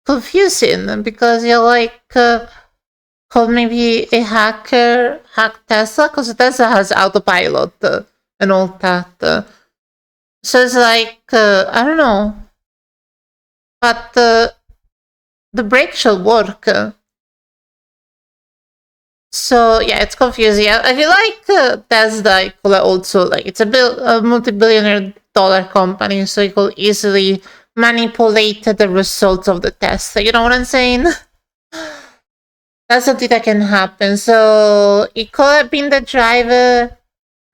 confusing because you're like, could maybe a hacker hack Tesla? Because Tesla has autopilot and all that. So it's like, I don't know. But the brake should work. So yeah, it's confusing. I feel like Tesla could also like it's a multi-billionaire dollar company, so it could easily manipulate the results of the test. You know what I'm saying? That's something that can happen. So it could have been the driver.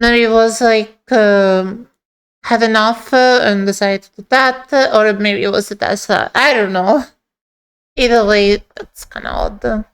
Maybe it was like had enough and decided to do that, or maybe it was the Tesla. I don't know. Either way, it's kind of odd.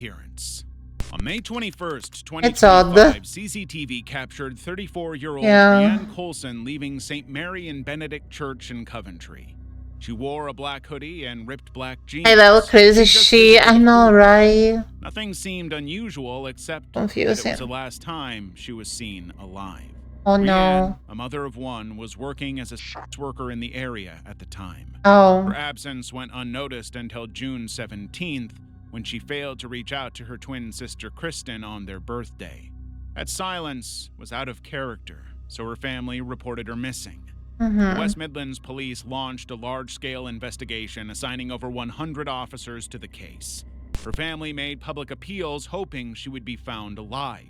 Appearance. On May 21st, 2025, CCTV captured 34-year-old Rhiannon Colson leaving St. Mary and Benedict Church in Coventry. She wore a black hoodie and ripped black jeans. Hey, that was crazy. I know, right? Nothing seemed unusual except confusing. That it was the last time she was seen alive. Oh no. Rhiannon, a mother of 1, was working as a sex worker in the area at the time. Oh. Her absence went unnoticed until June 17th, when she failed to reach out to her twin sister Kristen on their birthday. That silence was out of character, so her family reported her missing. The West Midlands Police launched a large-scale investigation, assigning over 100 officers to the case. Her family made public appeals, hoping she would be found alive.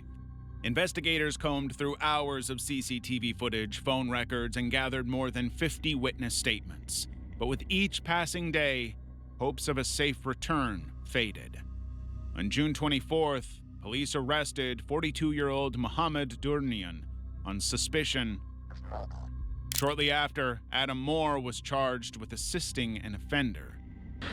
Investigators combed through hours of CCTV footage, phone records, and gathered more than 50 witness statements. But with each passing day, hopes of a safe return faded. On June 24th, police arrested 42-year-old Mohammed Durnian on suspicion. Shortly after, Adam Moore was charged with assisting an offender.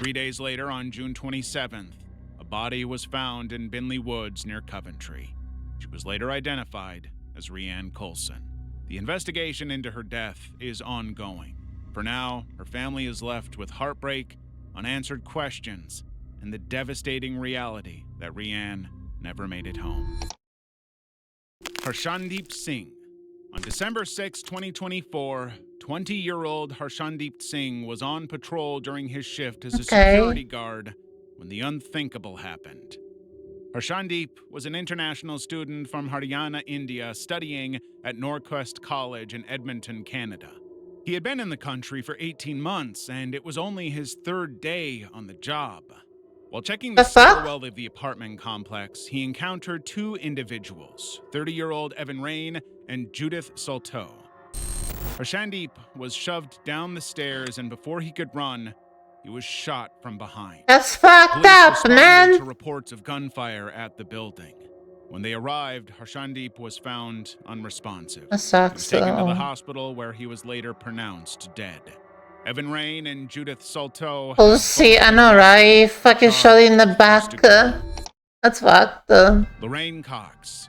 3 days later, on June 27th, a body was found in Binley Woods near Coventry. She was later identified as Rhiannon Colson. The investigation into her death is ongoing. For now, her family is left with heartbreak, unanswered questions, and the devastating reality that Rhiannon never made it home. Harshandeep Singh. On December 6, 2024, 20-year-old Harshandeep Singh was on patrol during his shift as a security guard when the unthinkable happened. Harshandeep was an international student from Haryana, India, studying at Norquest College in Edmonton, Canada. He had been in the country for 18 months, and it was only his 3rd day on the job. While checking the stairwell of the apartment complex, he encountered 2 individuals, 30-year-old Evan Rain and Judith Solteau. Harshandeep was shoved down the stairs, and before he could run, he was shot from behind. That's fucked up, man. To reports of gunfire at the building. When they arrived, Harshandeep was found unresponsive. That sucks. He was taken to the hospital, where he was later pronounced dead. Evan Rain and Judith Solteau. Oh, see, I know, right? Fucking shot in the back. That's fucked. Lorraine Cox.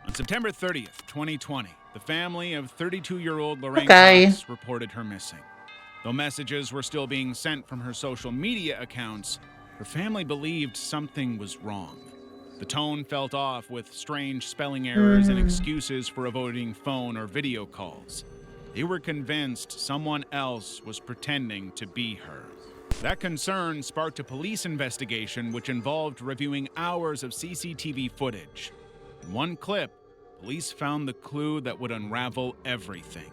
On September 30th, 2020, the family of 32-year-old Lorraine Cox reported her missing. Though messages were still being sent from her social media accounts, her family believed something was wrong. The tone felt off, with strange spelling errors and excuses for avoiding phone or video calls. They were convinced someone else was pretending to be her. That concern sparked a police investigation which involved reviewing hours of CCTV footage. In one clip, police found the clue that would unravel everything.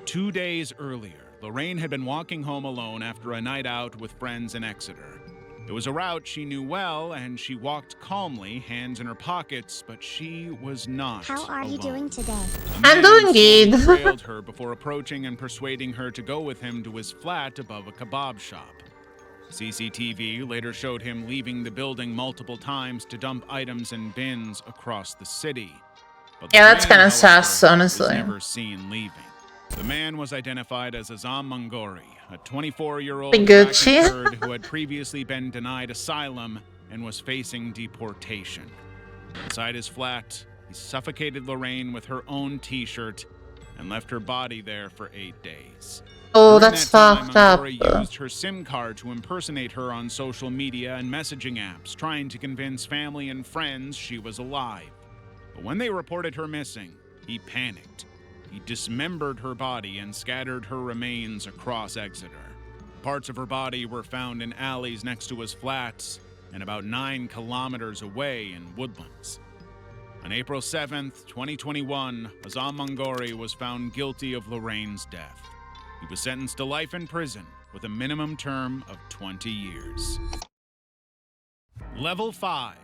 2 days earlier, Lorraine had been walking home alone after a night out with friends in Exeter. It was a route she knew well, and she walked calmly, hands in her pockets, but she was not How are alone. you doing today? I'm doing good. Trailed her before approaching and persuading her to go with him to his flat above a kebab shop. CCTV later showed him leaving the building multiple times to dump items in bins across the city. But Yeah, that's Lorraine, kind of however, sus, honestly. was never seen leaving. The man was identified as Azam Mangori, a 24-year-old Gucci. Iraqi Kurd who had previously been denied asylum and was facing deportation. Inside his flat, he suffocated Lorraine with her own t-shirt and left her body there for 8 days. Oh, During that's that time, fucked up. Mangori used her SIM card to impersonate her on social media and messaging apps, trying to convince family and friends she was alive. But when they reported her missing, he panicked. He dismembered her body and scattered her remains across Exeter. Parts of her body were found in alleys next to his flats and about 9 kilometers away in woodlands. On April 7th, 2021, Azam Mangori was found guilty of Lorraine's death. He was sentenced to life in prison with a minimum term of 20 years. Level 5.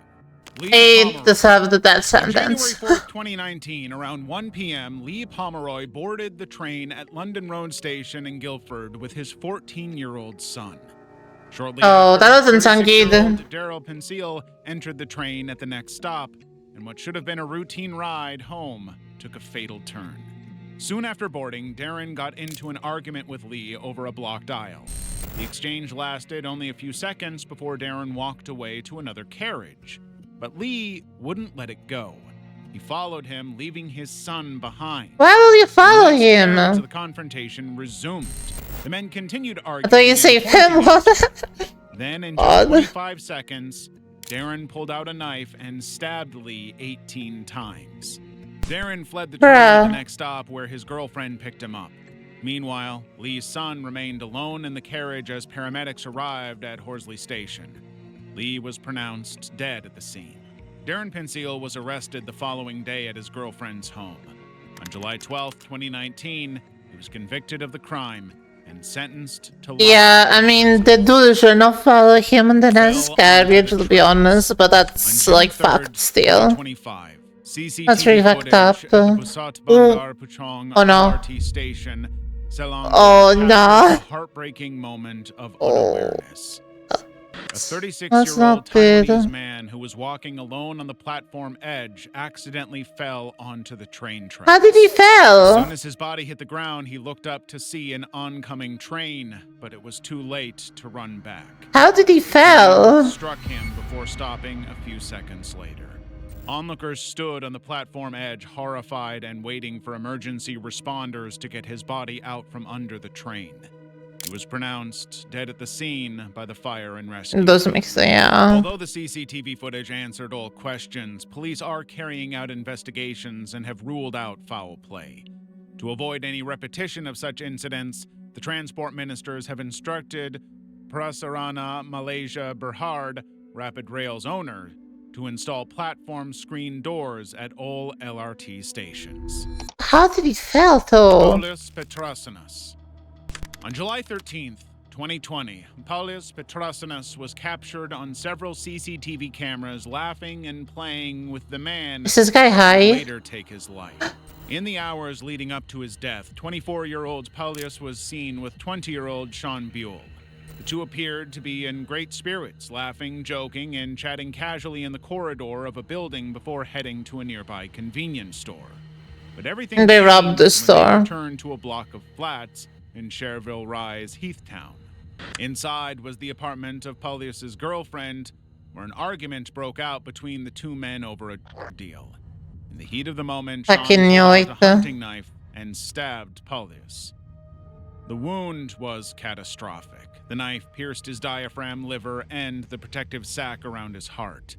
He deserved the death On January sentence. 4th, 2019, around 1 p.m., Lee Pomeroy boarded the train at London Road Station in Guildford with his 14-year-old son. Shortly Oh, after, that doesn't sound good. 36-year-old Daryl Penseal entered the train at the next stop, and what should have been a routine ride home took a fatal turn. Soon after boarding, Darren got into an argument with Lee over a blocked aisle. The exchange lasted only a few seconds before Darren walked away to another carriage. But Lee wouldn't let it go. He followed him, leaving his son behind. Why will you follow The him? next the confrontation resumed. The men continued arguing. I thought you saved him. Then, in just 25 seconds, Darren pulled out a knife and stabbed Lee 18 times. Darren fled the train at the next stop where his girlfriend picked him up. Meanwhile, Lee's son remained alone in the carriage as paramedics arrived at Horsley Station. Lee was pronounced dead at the scene. Darren Penseal was arrested the following day at his girlfriend's home. On July 12, 2019, he was convicted of the crime and sentenced to life. Yeah, I mean, the dude should not follow him in the next carriage, to be honest, but that's like fucked still. That's really fucked up. Oh no. Oh no. Heartbreaking moment of unawareness. A That's 36-year-old not Taiwanese good. man who was walking alone on the platform edge accidentally fell onto the train track. How did he As fail? soon as his body hit the ground, he looked up to see an oncoming train, but it was too late to run back. How did he The fail? train struck him before stopping a few seconds later. Onlookers stood on the platform edge, horrified and waiting for emergency responders to get his body out from under the train. He was pronounced dead at the scene by the fire and rescue. It doesn't make sense, yeah. Although the CCTV footage answered all questions, police are carrying out investigations and have ruled out foul play. To avoid any repetition of such incidents, the transport ministers have instructed Prasarana Malaysia Berhad, Rapid Rail's owner, to install platform screen doors at all LRT stations. How did he fail, though? Paulius Petrosinas. On July 13th, 2020, Paulius Petrosinas was captured on several CCTV cameras laughing and playing with the man Is this guy high? who would later take his life. In the hours leading up to his death, 24-year-old Paulius was seen with 20-year-old Sean Buell. The two appeared to be in great spirits, laughing, joking, and chatting casually in the corridor of a building before heading to a nearby convenience store. But everything They robbed the changed when they store. returned to a block of flats in Cherville Rise, Heathtown. Inside was the apartment of Paulius's girlfriend, where an argument broke out between the two men over a deal. In the heat of the moment, Sean Fucking pulled knew out it. a hunting knife and stabbed Paulius. The wound was catastrophic. The knife pierced his diaphragm, liver, and the protective sac around his heart.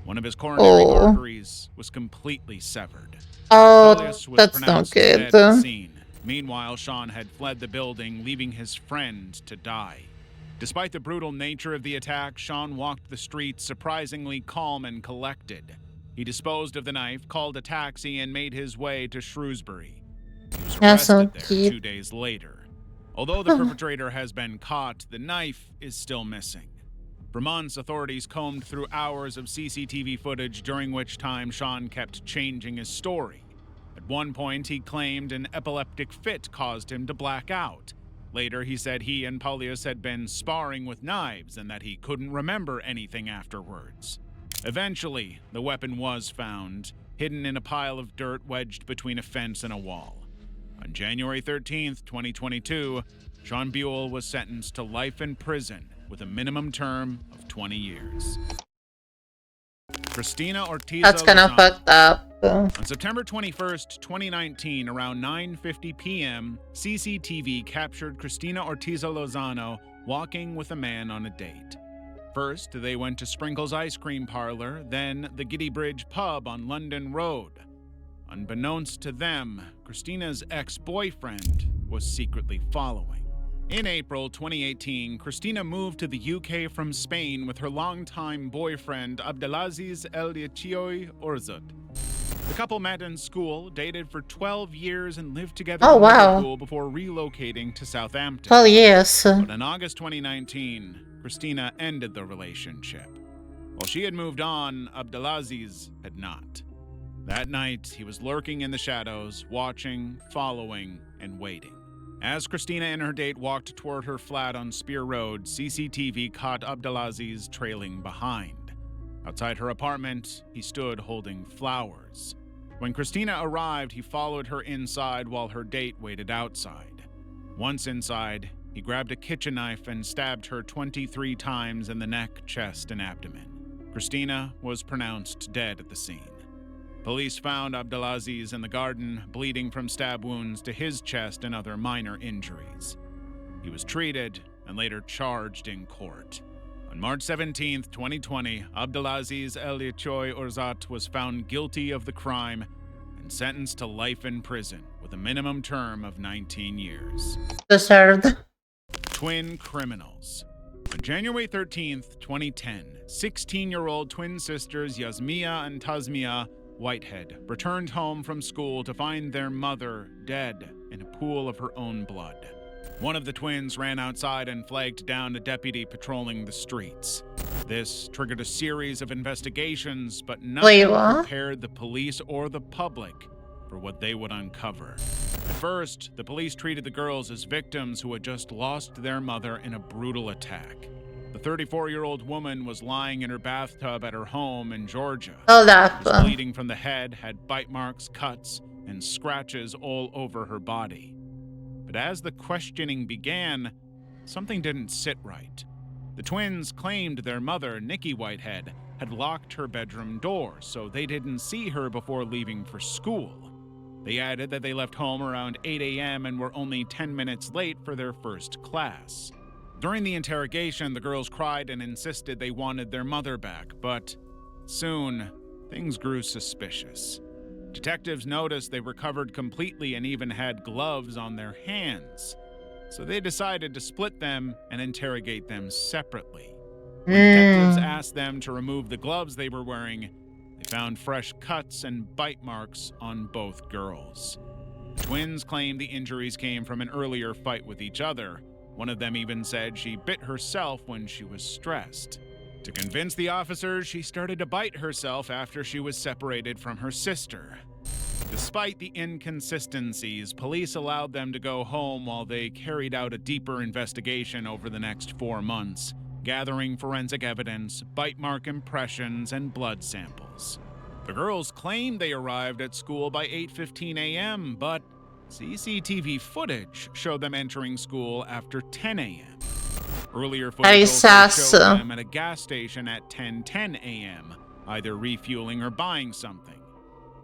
One of his coronary arteries was completely severed. Oh, Paulius was that's not pronounced good. dead at the scene. Meanwhile, Sean had fled the building, leaving his friend to die. Despite the brutal nature of the attack, Sean walked the streets surprisingly calm and collected. He disposed of the knife, called a taxi, and made his way to Shrewsbury. He was That's so arrested there cute. 2 days later. Although the perpetrator has been caught, the knife is still missing. For months, authorities combed through hours of CCTV footage, during which time Sean kept changing his story. At one point, he claimed an epileptic fit caused him to black out. Later, he said he and Paulius had been sparring with knives and that he couldn't remember anything afterwards. Eventually, the weapon was found, hidden in a pile of dirt wedged between a fence and a wall. On January 13th, 2022, Sean Buell was sentenced to life in prison with a minimum term of 20 years. Cristina Ortiz. That's kind of fucked up. On September 21st, 2019, around 9:50 p.m., CCTV captured Cristina Ortiz Lozano walking with a man on a date. First, they went to Sprinkles Ice Cream Parlor, then the Giddy Bridge Pub on London Road. Unbeknownst to them, Christina's ex-boyfriend was secretly following. In April 2018, Cristina moved to the UK from Spain with her longtime boyfriend Abdelaziz El Yachioy Orzut. The couple met in school, dated for 12 years, and lived together in Liverpool before relocating to Southampton. 12 years. But in August 2019, Cristina ended the relationship. While she had moved on, Abdelaziz had not. That night, he was lurking in the shadows, watching, following, and waiting. As Cristina and her date walked toward her flat on Spear Road, CCTV caught Abdelaziz trailing behind. Outside her apartment, he stood holding flowers. When Cristina arrived, he followed her inside while her date waited outside. Once inside, he grabbed a kitchen knife and stabbed her 23 times in the neck, chest, and abdomen. Cristina was pronounced dead at the scene. Police found Abdelaziz in the garden, bleeding from stab wounds to his chest and other minor injuries. He was treated and later charged in court. On March 17, 2020, Abdelaziz El Yachioy Orzat was found guilty of the crime and sentenced to life in prison with a minimum term of 19 years. Deserved. Twin criminals. On January 13, 2010, 16-year-old twin sisters Yasmia and Tasmia Whitehead returned home from school to find their mother dead in a pool of her own blood. One of the twins ran outside and flagged down a deputy patrolling the streets. This triggered a series of investigations, but nothing prepared the police or the public for what they would uncover. At first, the police treated the girls as victims who had just lost their mother in a brutal attack. The 34-year-old woman was lying in her bathtub at her home in Georgia. Hold up. She was bleeding from the head, had bite marks, cuts, and scratches all over her body. But as the questioning began, something didn't sit right. The twins claimed their mother, Nikki Whitehead, had locked her bedroom door, so they didn't see her before leaving for school. They added that they left home around 8 a.m. and were only 10 minutes late for their first class. During the interrogation, the girls cried and insisted they wanted their mother back, but soon, things grew suspicious. Detectives noticed they were covered completely and even had gloves on their hands, so they decided to split them and interrogate them separately. When detectives asked them to remove the gloves they were wearing, they found fresh cuts and bite marks on both girls. The twins claimed the injuries came from an earlier fight with each other. One of them even said she bit herself when she was stressed. To convince the officers, she started to bite herself after she was separated from her sister. Despite the inconsistencies, police allowed them to go home while they carried out a deeper investigation over the next 4 months, gathering forensic evidence, bite mark impressions, and blood samples. The girls claimed they arrived at school by 8:15 a.m., but CCTV footage showed them entering school after 10 a.m. Earlier footage also showed them at a gas station at 10:10 a.m., either refueling or buying something.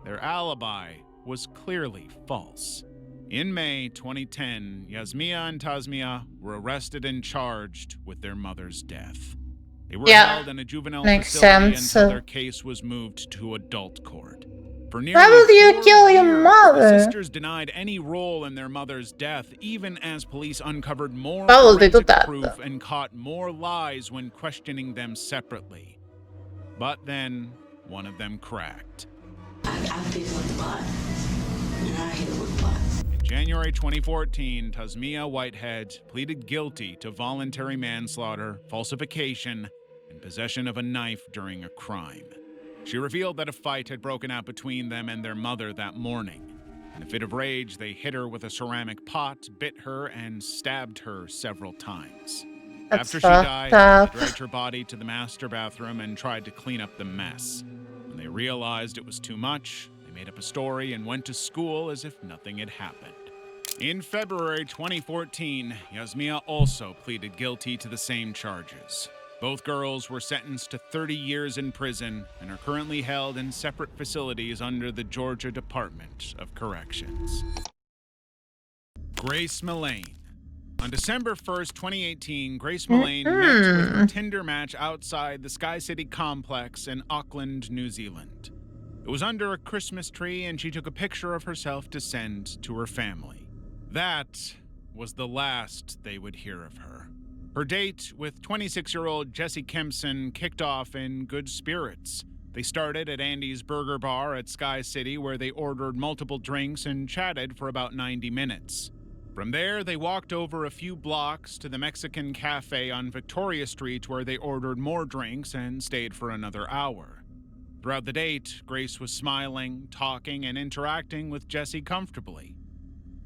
Their alibi was clearly false. In May 2010, Yasmia and Tasmia were arrested and charged with their mother's death. They were held in a juvenile facility until their case was moved to adult court. For nearly Why would you kill your mother? The sisters denied any role in their mother's death, even as police uncovered more forensic proof and caught more lies when questioning them separately. But then, one of them cracked. In January 2014, Tasmia Whitehead pleaded guilty to voluntary manslaughter, falsification, and possession of a knife during a crime. She revealed that a fight had broken out between them and their mother that morning. In a fit of rage, they hit her with a ceramic pot, bit her, and stabbed her several times. After she died, they dragged her body to the master bathroom and tried to clean up the mess. When they realized it was too much, they made up a story and went to school as if nothing had happened. In February 2014, Yasmia also pleaded guilty to the same charges. Both girls were sentenced to 30 years in prison and are currently held in separate facilities under the Georgia Department of Corrections. Grace Millane. On December 1st, 2018, Grace Millane met with her Tinder match outside the Sky City complex in Auckland, New Zealand. It was under a Christmas tree, and she took a picture of herself to send to her family. That was the last they would hear of her. Her date with 26-year-old Jesse Kempson kicked off in good spirits. They started at Andy's Burger Bar at Sky City, where they ordered multiple drinks and chatted for about 90 minutes. From there, they walked over a few blocks to the Mexican Cafe on Victoria Street, where they ordered more drinks and stayed for another hour. Throughout the date, Grace was smiling, talking, and interacting with Jesse comfortably.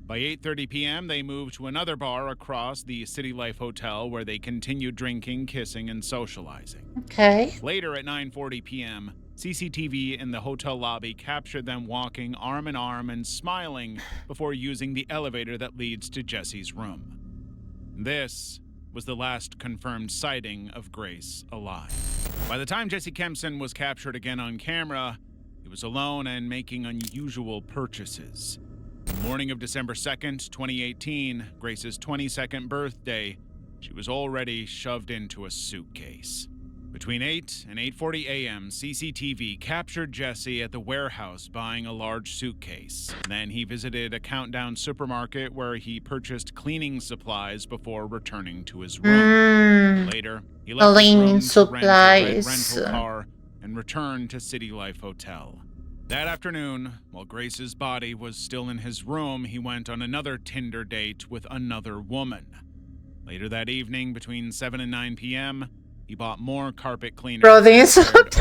By 8:30 p.m., they moved to another bar across the City Life Hotel, where they continued drinking, kissing, and socializing. Okay. Later at 9:40 p.m., CCTV in the hotel lobby captured them walking arm in arm and smiling before using the elevator that leads to Jesse's room. This was the last confirmed sighting of Grace alive. By the time Jesse Kempson was captured again on camera, he was alone and making unusual purchases. The morning of December 2nd, 2018, Grace's 22nd birthday, she was already shoved into a suitcase. Between 8 and 8:40 a.m., CCTV captured Jesse at the warehouse buying a large suitcase. Then he visited a Countdown supermarket where he purchased cleaning supplies before returning to his room. Later, he left his room to rent a red rental car and returned to City Life Hotel. That afternoon, while Grace's body was still in his room, he went on another Tinder date with another woman. Later that evening, between 7 and 9 p.m., he bought more carpet cleaners. Bro, they insult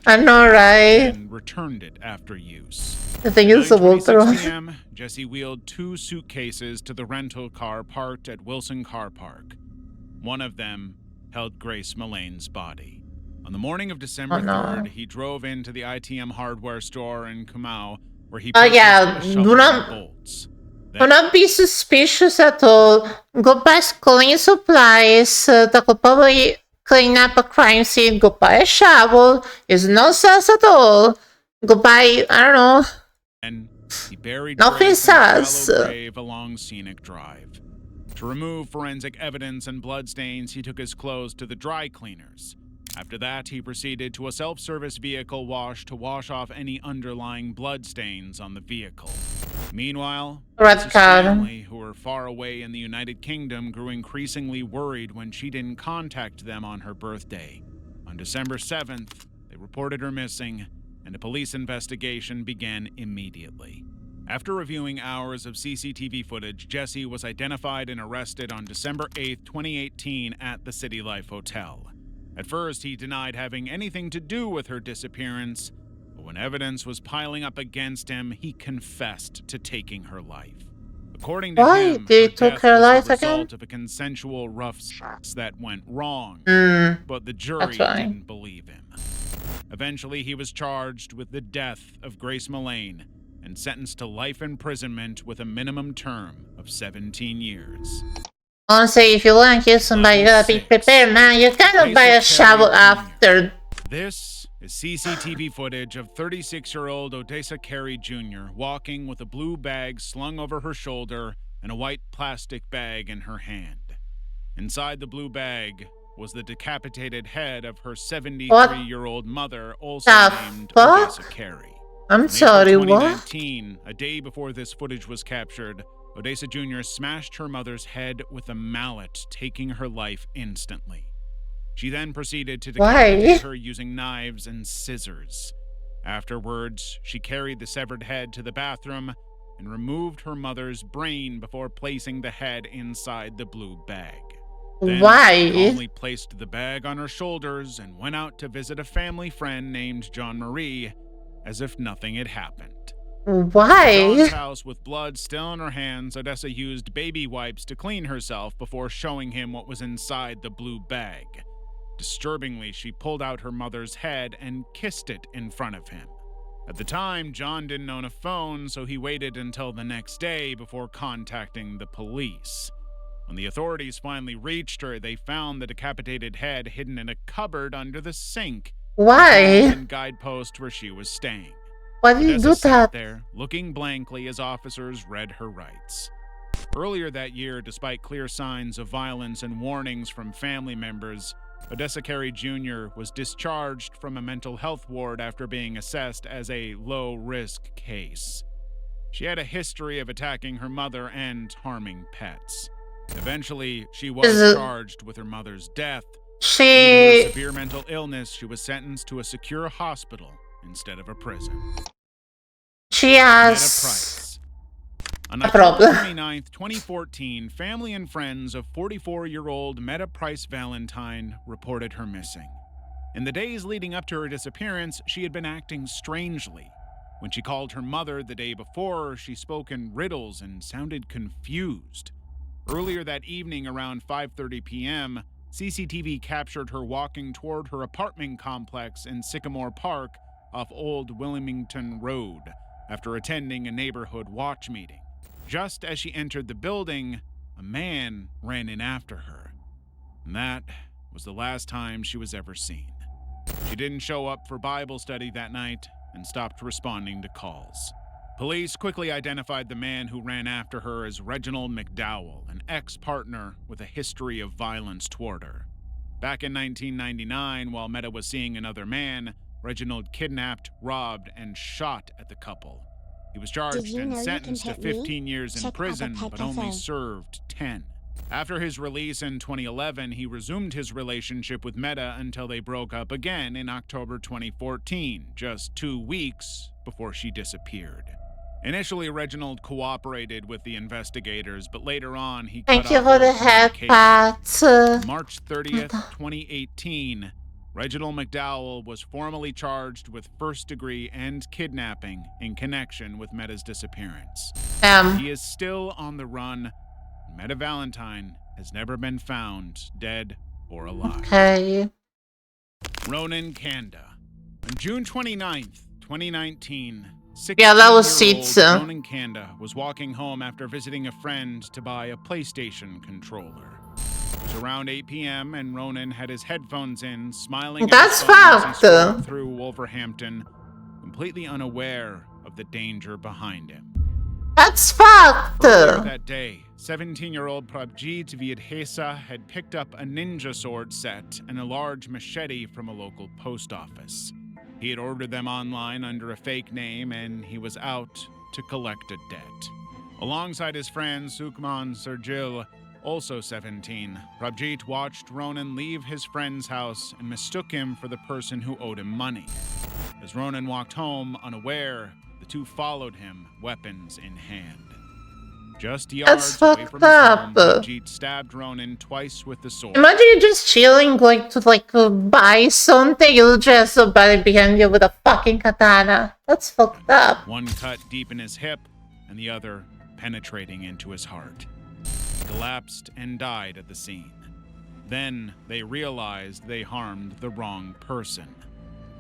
I know, right? And returned it after use. The thing is, the 9:26 p.m., Jesse wheeled 2 suitcases to the rental car parked at Wilson Car Park. One of them held Grace Millane's body. On the morning of December 3rd, he drove into the ITM hardware store in Kumau, where he purchased a shovel and bolts. Do not be suspicious at all. Go buy cleaning supplies. That could probably clean up a crime scene. Go buy a shovel. It's no sus at all. Go buy, I don't know. And he buried nothing sus. Grave along Scenic Drive. To remove forensic evidence and bloodstains, he took his clothes to the dry cleaners. After that, he proceeded to a self-service vehicle wash to wash off any underlying bloodstains on the vehicle. Meanwhile, Grace's family, who were far away in the United Kingdom, grew increasingly worried when she didn't contact them on her birthday. On December 7th, they reported her missing, and a police investigation began immediately. After reviewing hours of CCTV footage, Jesse was identified and arrested on December 8th, 2018 at the City Life Hotel. At first, he denied having anything to do with her disappearance, but when evidence was piling up against him, he confessed to taking her life. According to him, they took her life was the again? result of a consensual rough sex that went wrong, but the jury that's fine. didn't believe him. Eventually, he was charged with the death of Grace Millane and sentenced to life imprisonment with a minimum term of 17 years. Honestly, if you want to kill somebody, you gotta be prepared, man. You gotta buy a shovel after. This is CCTV footage of 36-year-old Odessa Carey Jr. walking with a blue bag slung over her shoulder and a white plastic bag in her hand. Inside the blue bag was the decapitated head of her 73-year-old mother, also named Odessa Carey. I'm sorry, what? In 2019, a day before this footage was captured, Odessa Jr. smashed her mother's head with a mallet, taking her life instantly. She then proceeded to decapitate her using knives and scissors. Afterwards, she carried the severed head to the bathroom and removed her mother's brain before placing the head inside the blue bag. Then she calmly placed the bag on her shoulders and went out to visit a family friend named John Marie, as if nothing had happened. Why? John's house with blood still on her hands, Odessa used baby wipes to clean herself before showing him what was inside the blue bag. Disturbingly, she pulled out her mother's head and kissed it in front of him. At the time, John didn't own a phone, so he waited until the next day before contacting the police. When the authorities finally reached her, they found the decapitated head hidden in a cupboard under the sink. Why? And guidepost where she was staying. Why did you do Sat that? there, looking blankly as officers read her rights. Earlier that year, despite clear signs of violence and warnings from family members, Odessa Carey Jr. was discharged from a mental health ward after being assessed as a low-risk case. She had a history of attacking her mother and harming pets. Eventually, she was charged with her mother's death. Due to her severe mental illness, she was sentenced to a secure hospital instead of a prison. She has on a October problem. 29th, 2014, family and friends of 44-year-old Meta Price Valentine reported her missing. In the days leading up to her disappearance, she had been acting strangely. When she called her mother the day before, she spoke in riddles and sounded confused. Earlier that evening, around 5:30 p.m., CCTV captured her walking toward her apartment complex in Sycamore Park off Old Wilmington Road after attending a neighborhood watch meeting. Just as she entered the building, a man ran in after her. And that was the last time she was ever seen. She didn't show up for Bible study that night and stopped responding to calls. Police quickly identified the man who ran after her as Reginald McDowell, an ex-partner with a history of violence toward her. Back in 1999, while Meta was seeing another man, Reginald kidnapped, robbed, and shot at the couple. He was charged and sentenced to 15 years in prison, but only served 10. After his release in 2011, he resumed his relationship with Meta until they broke up again in October 2014, just 2 weeks before she disappeared. Initially, Reginald cooperated with the investigators, but later on, he cut Thank you off for the all head communication. pat. On March 30th, 2018, Reginald McDowell was formally charged with first-degree and kidnapping in connection with Meta's disappearance. He is still on the run. Meta Valentine has never been found dead or alive. Okay. Ronan Kanda. On June 29th, 2019, Yeah, that was 16-year-old Sitsa. Ronan Kanda was walking home after visiting a friend to buy a PlayStation controller. It was around 8 p.m. and Ronan had his headphones in, smiling That's at his phone as he fucked. strolled through Wolverhampton, completely unaware of the danger behind him. That's fucked. Earlier that day, 17-year-old Prabjit Viadhesa had picked up a ninja sword set and a large machete from a local post office. He had ordered them online under a fake name, and he was out to collect a debt. Alongside his friend Sukhman Sergil, also 17, Prabjit watched Ronan leave his friend's house and mistook him for the person who owed him money. As Ronan walked home unaware, the two followed him, weapons in hand. Just yards away from his home, Prabjit stabbed Ronan twice with the sword. Imagine you just chilling, like, to buy something, you'll just somebody behind you with a fucking katana. That's fucked up. One cut deep in his hip, and the other penetrating into his heart. He collapsed and died at the scene. Then they realized they harmed the wrong person.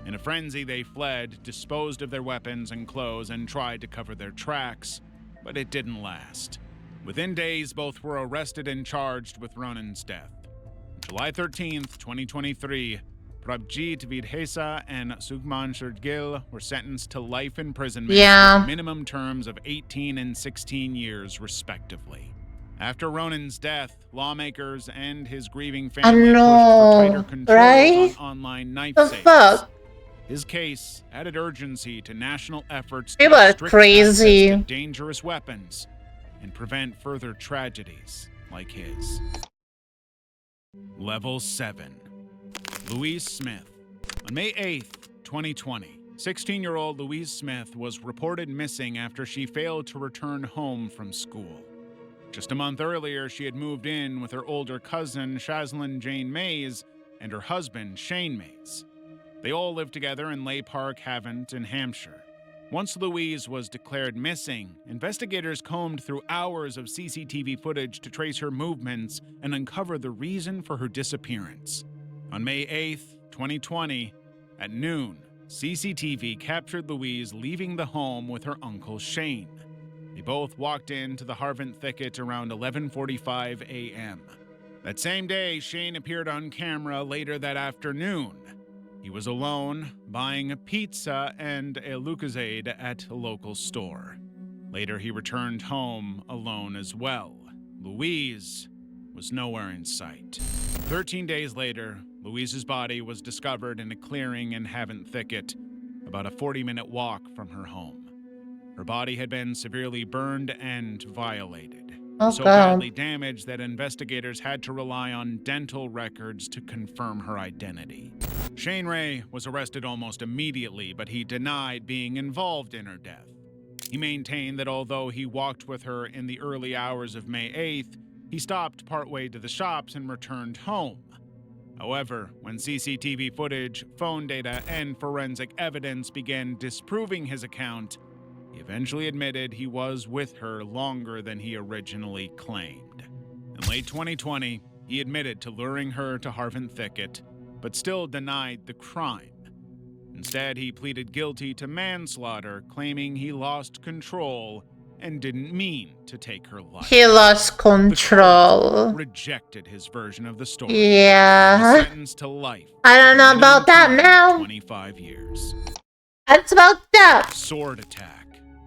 In a frenzy, they fled, disposed of their weapons and clothes, and tried to cover their tracks, but it didn't last. Within days, both were arrested and charged with Ronan's death. July 13th, 2023, Prabjit Viadhesa and Sukhman Sergil were sentenced to life imprisonment with minimum terms of 18 and 16 years, respectively. After Ronan's death, lawmakers and his grieving family pushed for tighter controls on online knife sales. Fuck? His case added urgency to national efforts People to are restrict crazy. access to dangerous weapons and prevent further tragedies like his. Level 7. Louise Smith. On May 8th, 2020, 16-year-old Louise Smith was reported missing after she failed to return home from school. Just a month earlier, she had moved in with her older cousin, Shaslyn Jane Mays, and her husband, Shane Mays. They all lived together in Leigh Park, Havant, in Hampshire. Once Louise was declared missing, investigators combed through hours of CCTV footage to trace her movements and uncover the reason for her disappearance. On May 8th, 2020, at noon, CCTV captured Louise leaving the home with her uncle Shane. They both walked into the Harvent thicket around 11:45 a.m. That same day, Shane appeared on camera later that afternoon. He was alone, buying a pizza and a Lucozade at a local store. Later, he returned home alone as well. Louise was nowhere in sight. 13 days later, Louise's body was discovered in a clearing in Havant Thicket, about a 40-minute walk from her home. Her body had been severely burned and violated. So badly damaged that investigators had to rely on dental records to confirm her identity. Shane Ray was arrested almost immediately, but he denied being involved in her death. He maintained that although he walked with her in the early hours of May 8th, he stopped partway to the shops and returned home. However, when CCTV footage, phone data, and forensic evidence began disproving his account, he eventually admitted he was with her longer than he originally claimed. In late 2020, he admitted to luring her to Harvant Thicket, but still denied the crime. Instead, he pleaded guilty to manslaughter, claiming he lost control and didn't mean to take her life. He lost control. Rejected his version of the story. Yeah. He was sentenced to life. I don't know about that now. 25 years. That's about that. Sword attack.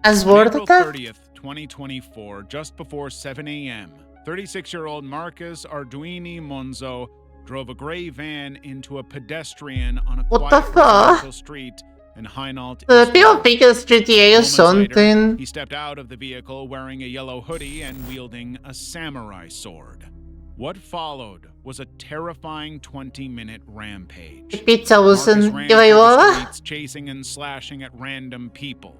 A sword April attack? 30th, 2024, just before 7 a.m., 36-year-old Marcus Arduini Monzo drove a gray van into a pedestrian on a quiet residential street in Hainault. The people think it's GTA or something. He stepped out of the vehicle wearing a yellow hoodie and wielding a samurai sword. What followed was a terrifying 20-minute rampage. Pizza wasn't Marcus ran through the streets, chasing and slashing at random people.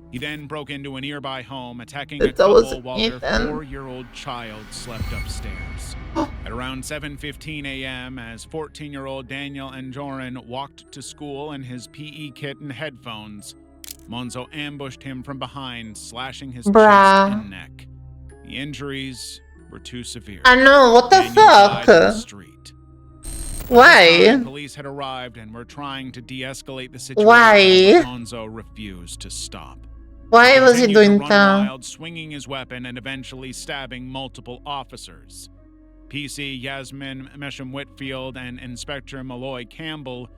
He then broke into a nearby home, attacking a couple while their 4-year-old child slept upstairs. At around 7:15 a.m., as 14-year-old Daniel Enjoren walked to school in his PE kit and headphones, Monzo ambushed him from behind, slashing his chest and neck. The injuries were too severe. I know, what the fuck? Why? Police had arrived and were trying to de-escalate the situation. Why? Monzo refused to stop. Why was he doing that? Wild, swinging his weapon and eventually stabbing multiple officers. PC Yasmin Mesham Whitfield and Inspector Malloy Campbell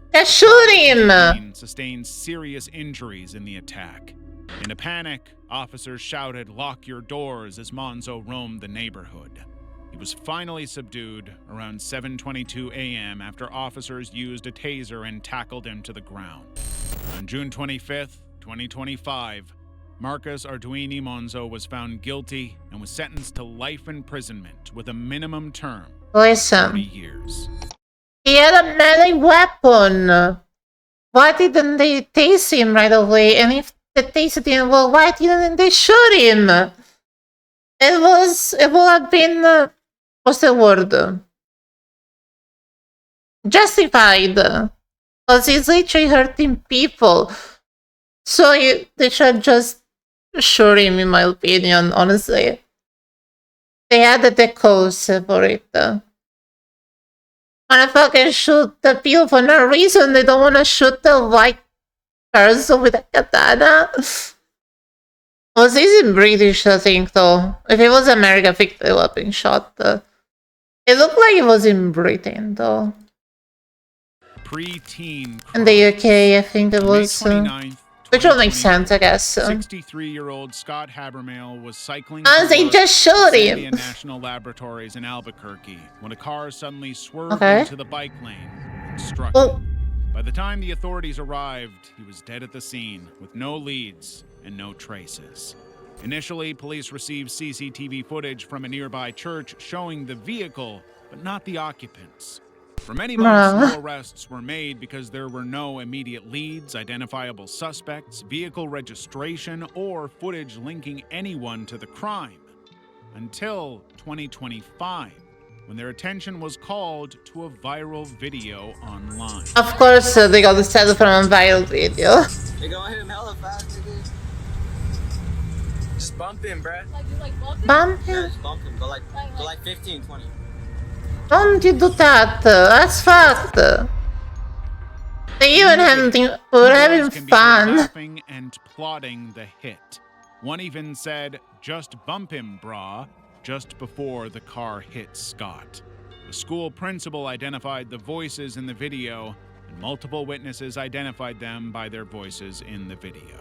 sustained serious injuries in the attack. In a panic, officers shouted, "Lock your doors," as Monzo roamed the neighborhood. He was finally subdued around 7:22 a.m. after officers used a taser and tackled him to the ground. On June 25th, 2025, Marcus Arduini Monzo was found guilty and was sentenced to life imprisonment with a minimum term of 30 years. He had a melee weapon. Why didn't they tase him right away? And if they tased him, well, why didn't they shoot him? It would have been, what's the word? Justified. Because he's literally hurting people. So they should just shoot him, in my opinion, honestly. They had the cause for it. Wanna fucking shoot the people for no reason. They don't wanna shoot the white person with a katana. Was he in British, I think, though? If it was America, I think they would have been shot. It looked like it was in Britain, though. Pre-teen In the UK, I think it was. Which will make sense, I guess. 63-year-old Scott Habermale was cycling they just shot him. National Laboratories in Albuquerque when a car suddenly swerved into the bike lane and struck him. By the time the authorities arrived, he was dead at the scene with no leads and no traces. Initially, police received CCTV footage from a nearby church showing the vehicle, but not the occupants. For many months, no arrests were made because there were no immediate leads, identifiable suspects, vehicle registration, or footage linking anyone to the crime. Until 2025, when their attention was called to a viral video online. Of course, they got the set from a viral video. They're gonna hit him hella fast, nigga. Just bump him, bruh. Bump Yeah, him? just bump him. Go like 15, 20. Don't you do that. That's fucked. They even we're having Can be heard fun. laughing and plotting the hit. One even said, "Just bump him, brah," just before the car hit Scott. The school principal identified the voices in the video, and multiple witnesses identified them by their voices in the video.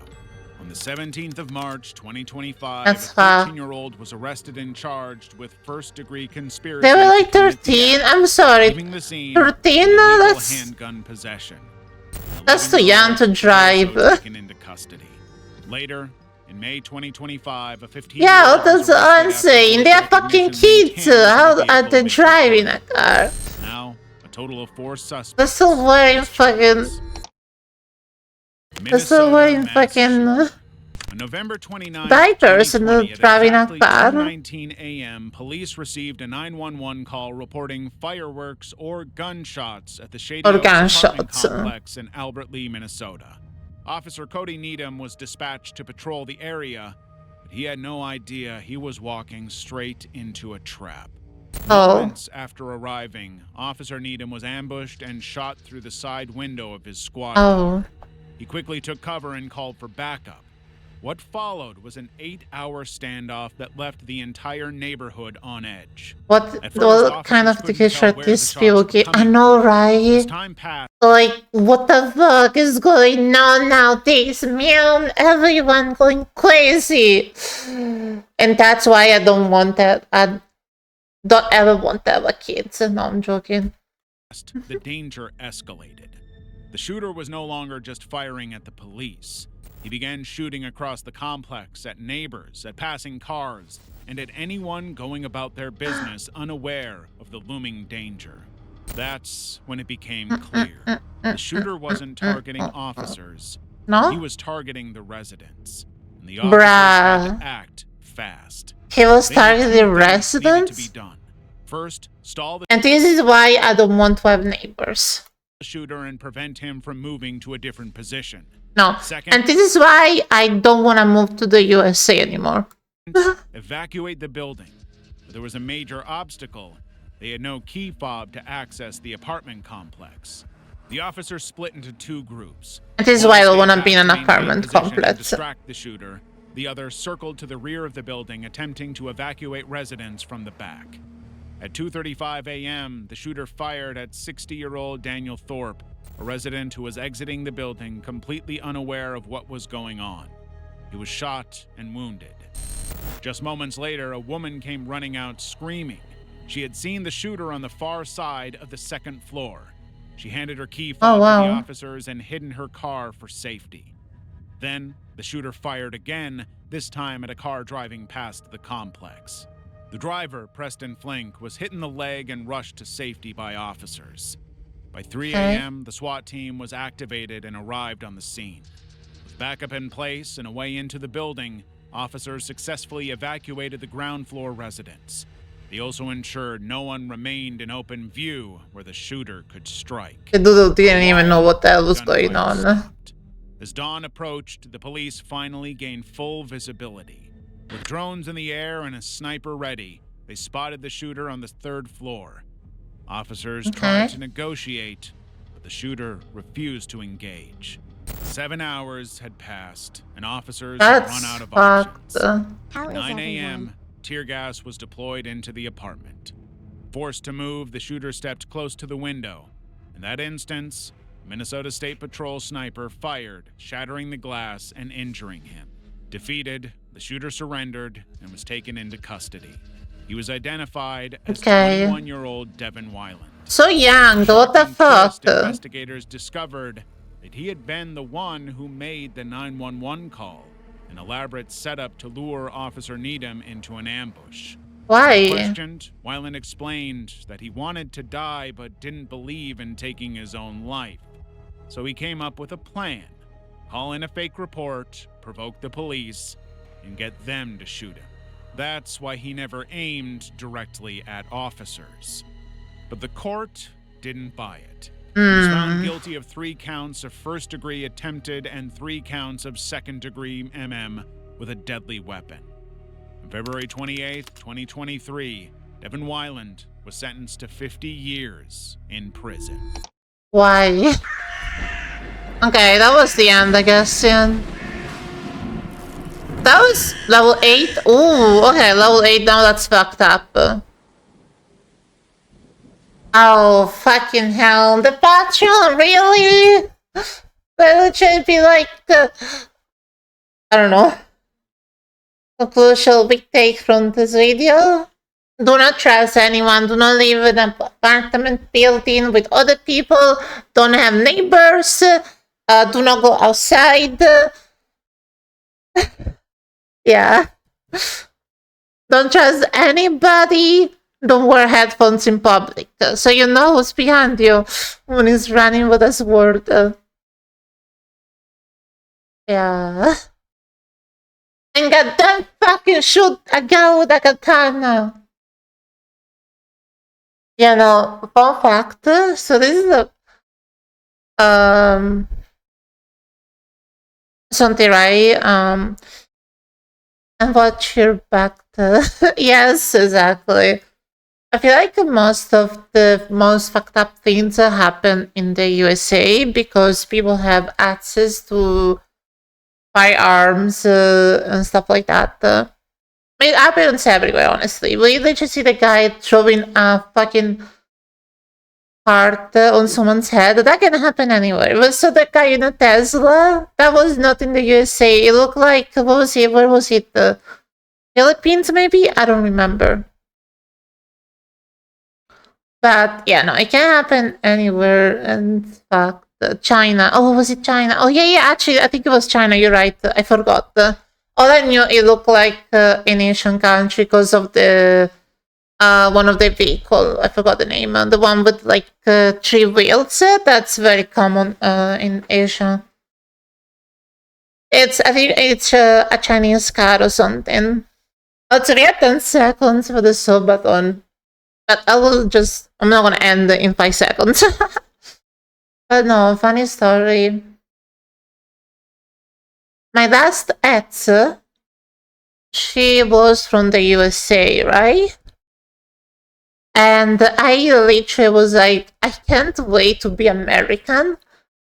On the 17th of March, 2025, That's a far. 13-year-old was arrested and charged with first-degree conspiracy. They were like to commit the 13. act, I'm sorry. leaving the scene 13? with illegal That's handgun possession. that's too young to drive. Taken into custody. Later, in May 2025, a 15-year-old Yeah, was that's arrested after insane. They are fucking kids. How are they driving a car? Now, a total of 4 suspects. They're still wearing fucking. They're still wearing fucking On November 29, diapers and they're driving a car. 10:19 a.m., police received a 911 call reporting fireworks or gunshots at the Shady Or Oaks apartment gunshots. complex in Albert Lee, Minnesota. Officer Cody Needham was dispatched to patrol the area, but he had no idea he was walking straight into a trap. Oh. Moments after arriving, Officer Needham was ambushed and shot through the side window of his squad car. Oh. He quickly took cover and called for backup. What followed was an 8-hour standoff that left the entire neighborhood on edge. What At what first, kind of officers couldn't t-shirt tell where this the people shots were get? I coming know, As right? time passed, Like, what the fuck is going on nowadays, man? Everyone going crazy. And that's why I don't want that. I don't ever want to have a kid. No, I'm joking. the danger escalated. The shooter was no longer just firing at the police. He began shooting across the complex at neighbors, at passing cars, and at anyone going about their business unaware of the looming danger. That's when it became clear. The shooter wasn't targeting officers. No? He was targeting the residents. And the officers had Bruh. to act fast. He was They had targeting two things needed to residents? be done. First, stall the And this is why I don't want to have neighbors. shooter and prevent him from moving to a different position. No. Second, And this is why I don't want to move to the USA anymore. evacuate the building. But there was a major obstacle. They had no key fob to access the apartment complex. The officers split into 2 groups. And this is One why I don't stayed want to back be in an maintain apartment position and complex. distract the shooter. The other circled to the rear of the building, attempting to evacuate residents from the back. At 2:35 a.m., the shooter fired at 60-year-old Daniel Thorpe, a resident who was exiting the building completely unaware of what was going on. He was shot and wounded. Just moments later, a woman came running out screaming. She had seen the shooter on the far side of the 2nd floor. She handed her key fob to the wow. officers and hid in her car for safety. Then, the shooter fired again, this time at a car driving past the complex. The driver, Preston Flink, was hit in the leg and rushed to safety by officers. By 3 a.m., the SWAT team was activated and arrived on the scene. With backup in place and a way into the building, officers successfully evacuated the ground floor residents. They also ensured no one remained in open view where the shooter could strike. The dude didn't even know what the hell was going on. As dawn approached, the police finally gained full visibility. With drones in the air and a sniper ready, they spotted the shooter on the 3rd floor. Officers tried to negotiate, but the shooter refused to engage. 7 hours had passed, and officers had run out of options. At 9 a.m., tear gas was deployed into the apartment. Forced to move, the shooter stepped close to the window. In that instance, a Minnesota State Patrol sniper fired, shattering the glass and injuring him. Defeated, the shooter surrendered and was taken into custody. He was identified as 21-year-old Devin Weiland. So young, what the fuck? Investigators discovered that he had been the one who made the 911 call, an elaborate setup to lure Officer Needham into an ambush. Why? Questioned, Weiland explained that he wanted to die but didn't believe in taking his own life. So he came up with a plan. Call in a fake report, provoke the police, and get them to shoot him. That's why he never aimed directly at officers. But the court didn't buy it. He was found guilty of 3 counts of first-degree attempted and 3 counts of second-degree with a deadly weapon. On February 28th, 2023, Devin Wyland was sentenced to 50 years in prison. Why? Okay, that was the end, I guess, yeah. That was level 8? Ooh, okay, level 8, now that's fucked up. Oh, fucking hell. The Patreon, really? That should be like the... I don't know. Conclusion we take from this video. Do not trust anyone. Do not live in an apartment building with other people. Don't have neighbors. Do not go outside. Yeah. Don't trust anybody. Don't wear headphones in public. So you know who's behind you when he's running with a sword. Yeah. And goddamn fucking shoot a guy with a katana. You know, fun fact. So this is a something, right? And watch your back. Yes, exactly. I feel like most of the most fucked up things happen in the USA because people have access to firearms and stuff like that. It happens everywhere, honestly. We literally see the guy throwing a fucking heart on someone's head. That can happen anywhere. But so the guy in a Tesla, that was not in the USA. It looked like, what was it? Where was it? The Philippines, maybe? I don't remember. But yeah, no, it can happen anywhere. And fuck, China. Oh, was it China? Oh, yeah, actually, I think it was China. You're right. I forgot. All I knew, it looked like an Asian country because of the one of the vehicle. I forgot the name. The one with like 3 wheels. That's very common in Asia. I think it's a Chinese car or something. Oh, we have 10 seconds for the Subathon. But I'm not gonna end in 5 seconds. But no, funny story. My last ex, she was from the USA, right? And I literally was like, I can't wait to be American.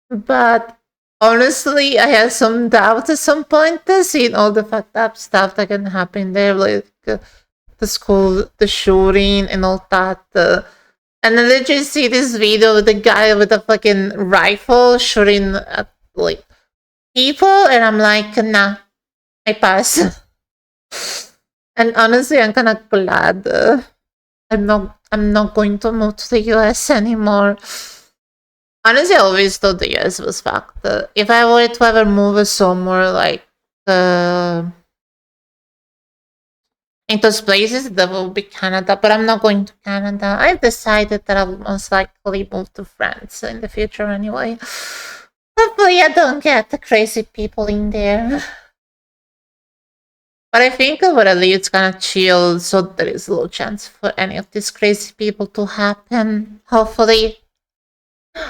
But honestly, I had some doubt at some point, seeing all the fucked up stuff that can happen there, like the school, the shooting, and all that. And then did you see this video with the guy with a fucking rifle shooting at like people? And I'm like, nah, I pass. And honestly, I'm kind of glad I'm not going to move to the US anymore. Honestly, I always thought the US was fucked. If I were to ever move somewhere like in those places, that will be Canada, but I'm not going to Canada. I've decided that I'll most likely move to France in the future anyway. Hopefully I don't get the crazy people in there. But I think where I live, it's kind of chill, so there is low chance for any of these crazy people to happen. Hopefully.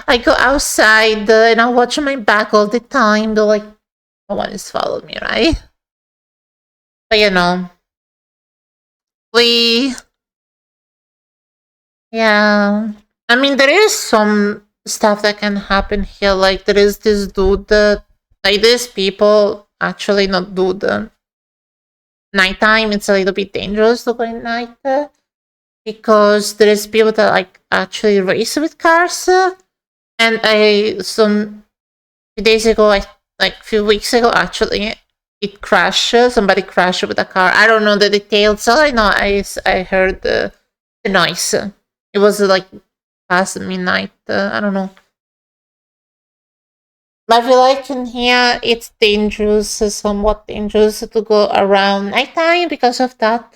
I go outside and I watch my back all the time, though like no one is following me, right? But you know. Yeah. I mean, there is some stuff that can happen here. Like, there is this dude like, these people actually not dude. Nighttime, it's a little bit dangerous to go at night. Because there is people that, like, actually race with cars. And some few days ago, like, few weeks ago, actually, it crashed. Somebody crashed with a car. I don't know the details. All I know, I heard the noise. It was like past midnight. I don't know. But I feel like in here it's dangerous, somewhat dangerous to go around nighttime because of that.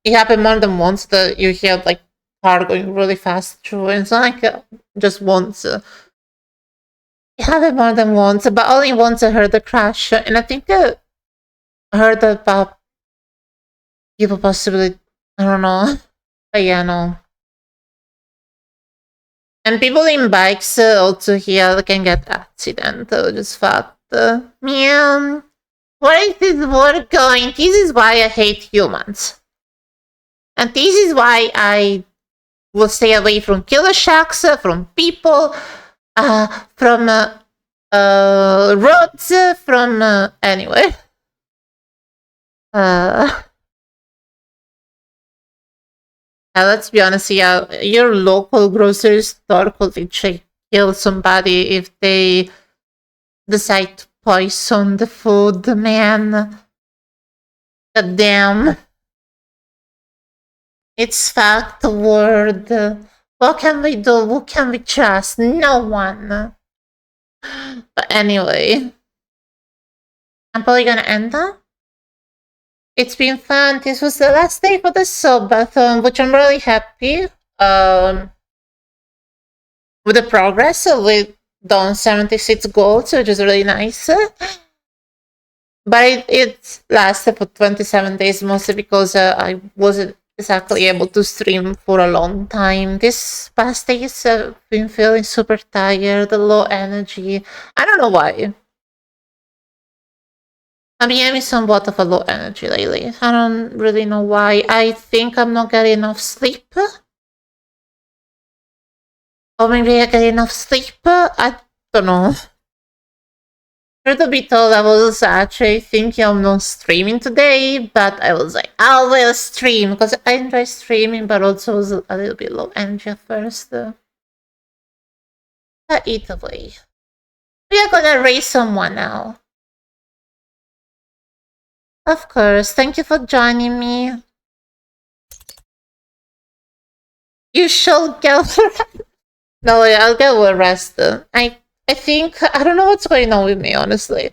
It happened more than once that you hear like car going really fast through, and it's not like just once. It happened more than once, but only once I heard the crash, and I think I heard about people possibly, I don't know, but yeah, no. And people in bikes also here can get accident, just fact. Man, Where is this war going? This is why I hate humans. And this is why I will stay away from killer shacks, from people, from roads, from anywhere. Let's be honest, yeah, your local grocery store could literally kill somebody if they decide to poison the food, man. God damn. It's fact word. What can we do? Who can we trust? No one. But anyway, I'm probably gonna end that. It's been fun. This was the last day for the Subathon, which I'm really happy with the progress. So we've done 76 goals, which is really nice. But it lasted for 27 days, mostly because I wasn't exactly able to stream for a long time. This past days I've been feeling super tired, low energy. I don't know why. I've been having somewhat of a low energy lately. I don't really know why. I think I'm not getting enough sleep. Or maybe I get enough sleep. I don't know. Truth to be told, I was actually thinking of not streaming today, but I was like, I will stream, because I enjoy streaming, but also was a little bit low energy at first. But either way, we are gonna raise someone now. Of course, thank you for joining me. You shall go. No, I'll get arrested. I think, I don't know what's going on with me, honestly.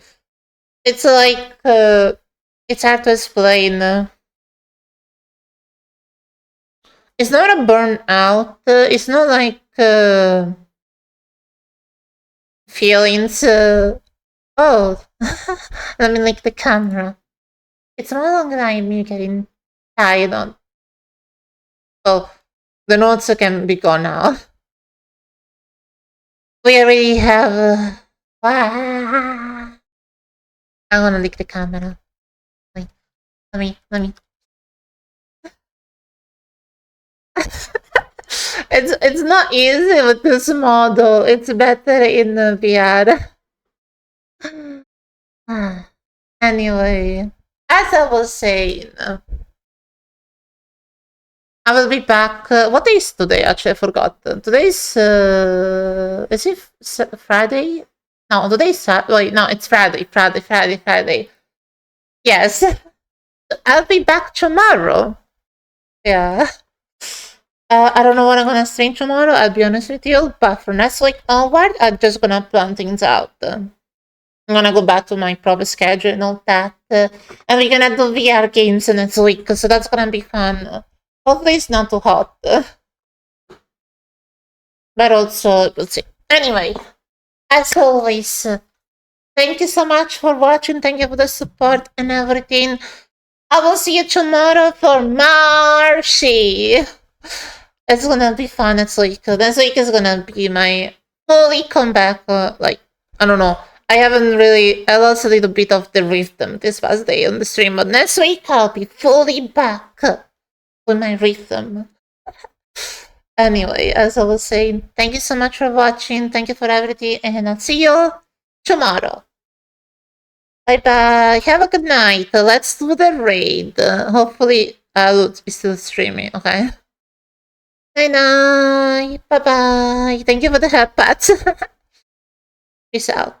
It's like, it's hard to explain. It's not a burnout. It's not like feelings. Oh, let me link the camera. It's no longer like me getting tired on. Oh, the notes can be gone now. We already have. I'm gonna link the camera. Wait, let me. It's not easy with this model. It's better in the VR. Anyway, as I was saying, I will be back. What day is today? Actually, I forgot. Today's is it Friday? No, today's wait. No, it's Friday. Friday. Yes, I'll be back tomorrow. Yeah. I don't know what I'm gonna stream tomorrow, I'll be honest with you, but for next week onward, I'm just gonna plan things out. I'm gonna go back to my proper schedule and all that, and we're gonna do VR games next week, so that's gonna be fun. Hopefully it's not too hot. But also, we'll see. Anyway, as always, thank you so much for watching, thank you for the support and everything. I will see you tomorrow for Marshy. It's gonna be fun next week. Next week is gonna be my fully comeback. Like, I don't know. I haven't really. I lost a little bit of the rhythm this past day on the stream, but next week I'll be fully back with my rhythm. Anyway, as I was saying, thank you so much for watching. Thank you for everything, and I'll see you tomorrow. Bye bye. Have a good night. Let's do the raid. Hopefully, I'll be still streaming. Okay. Bye bye. Bye bye. Thank you for the help, Pat. Peace out.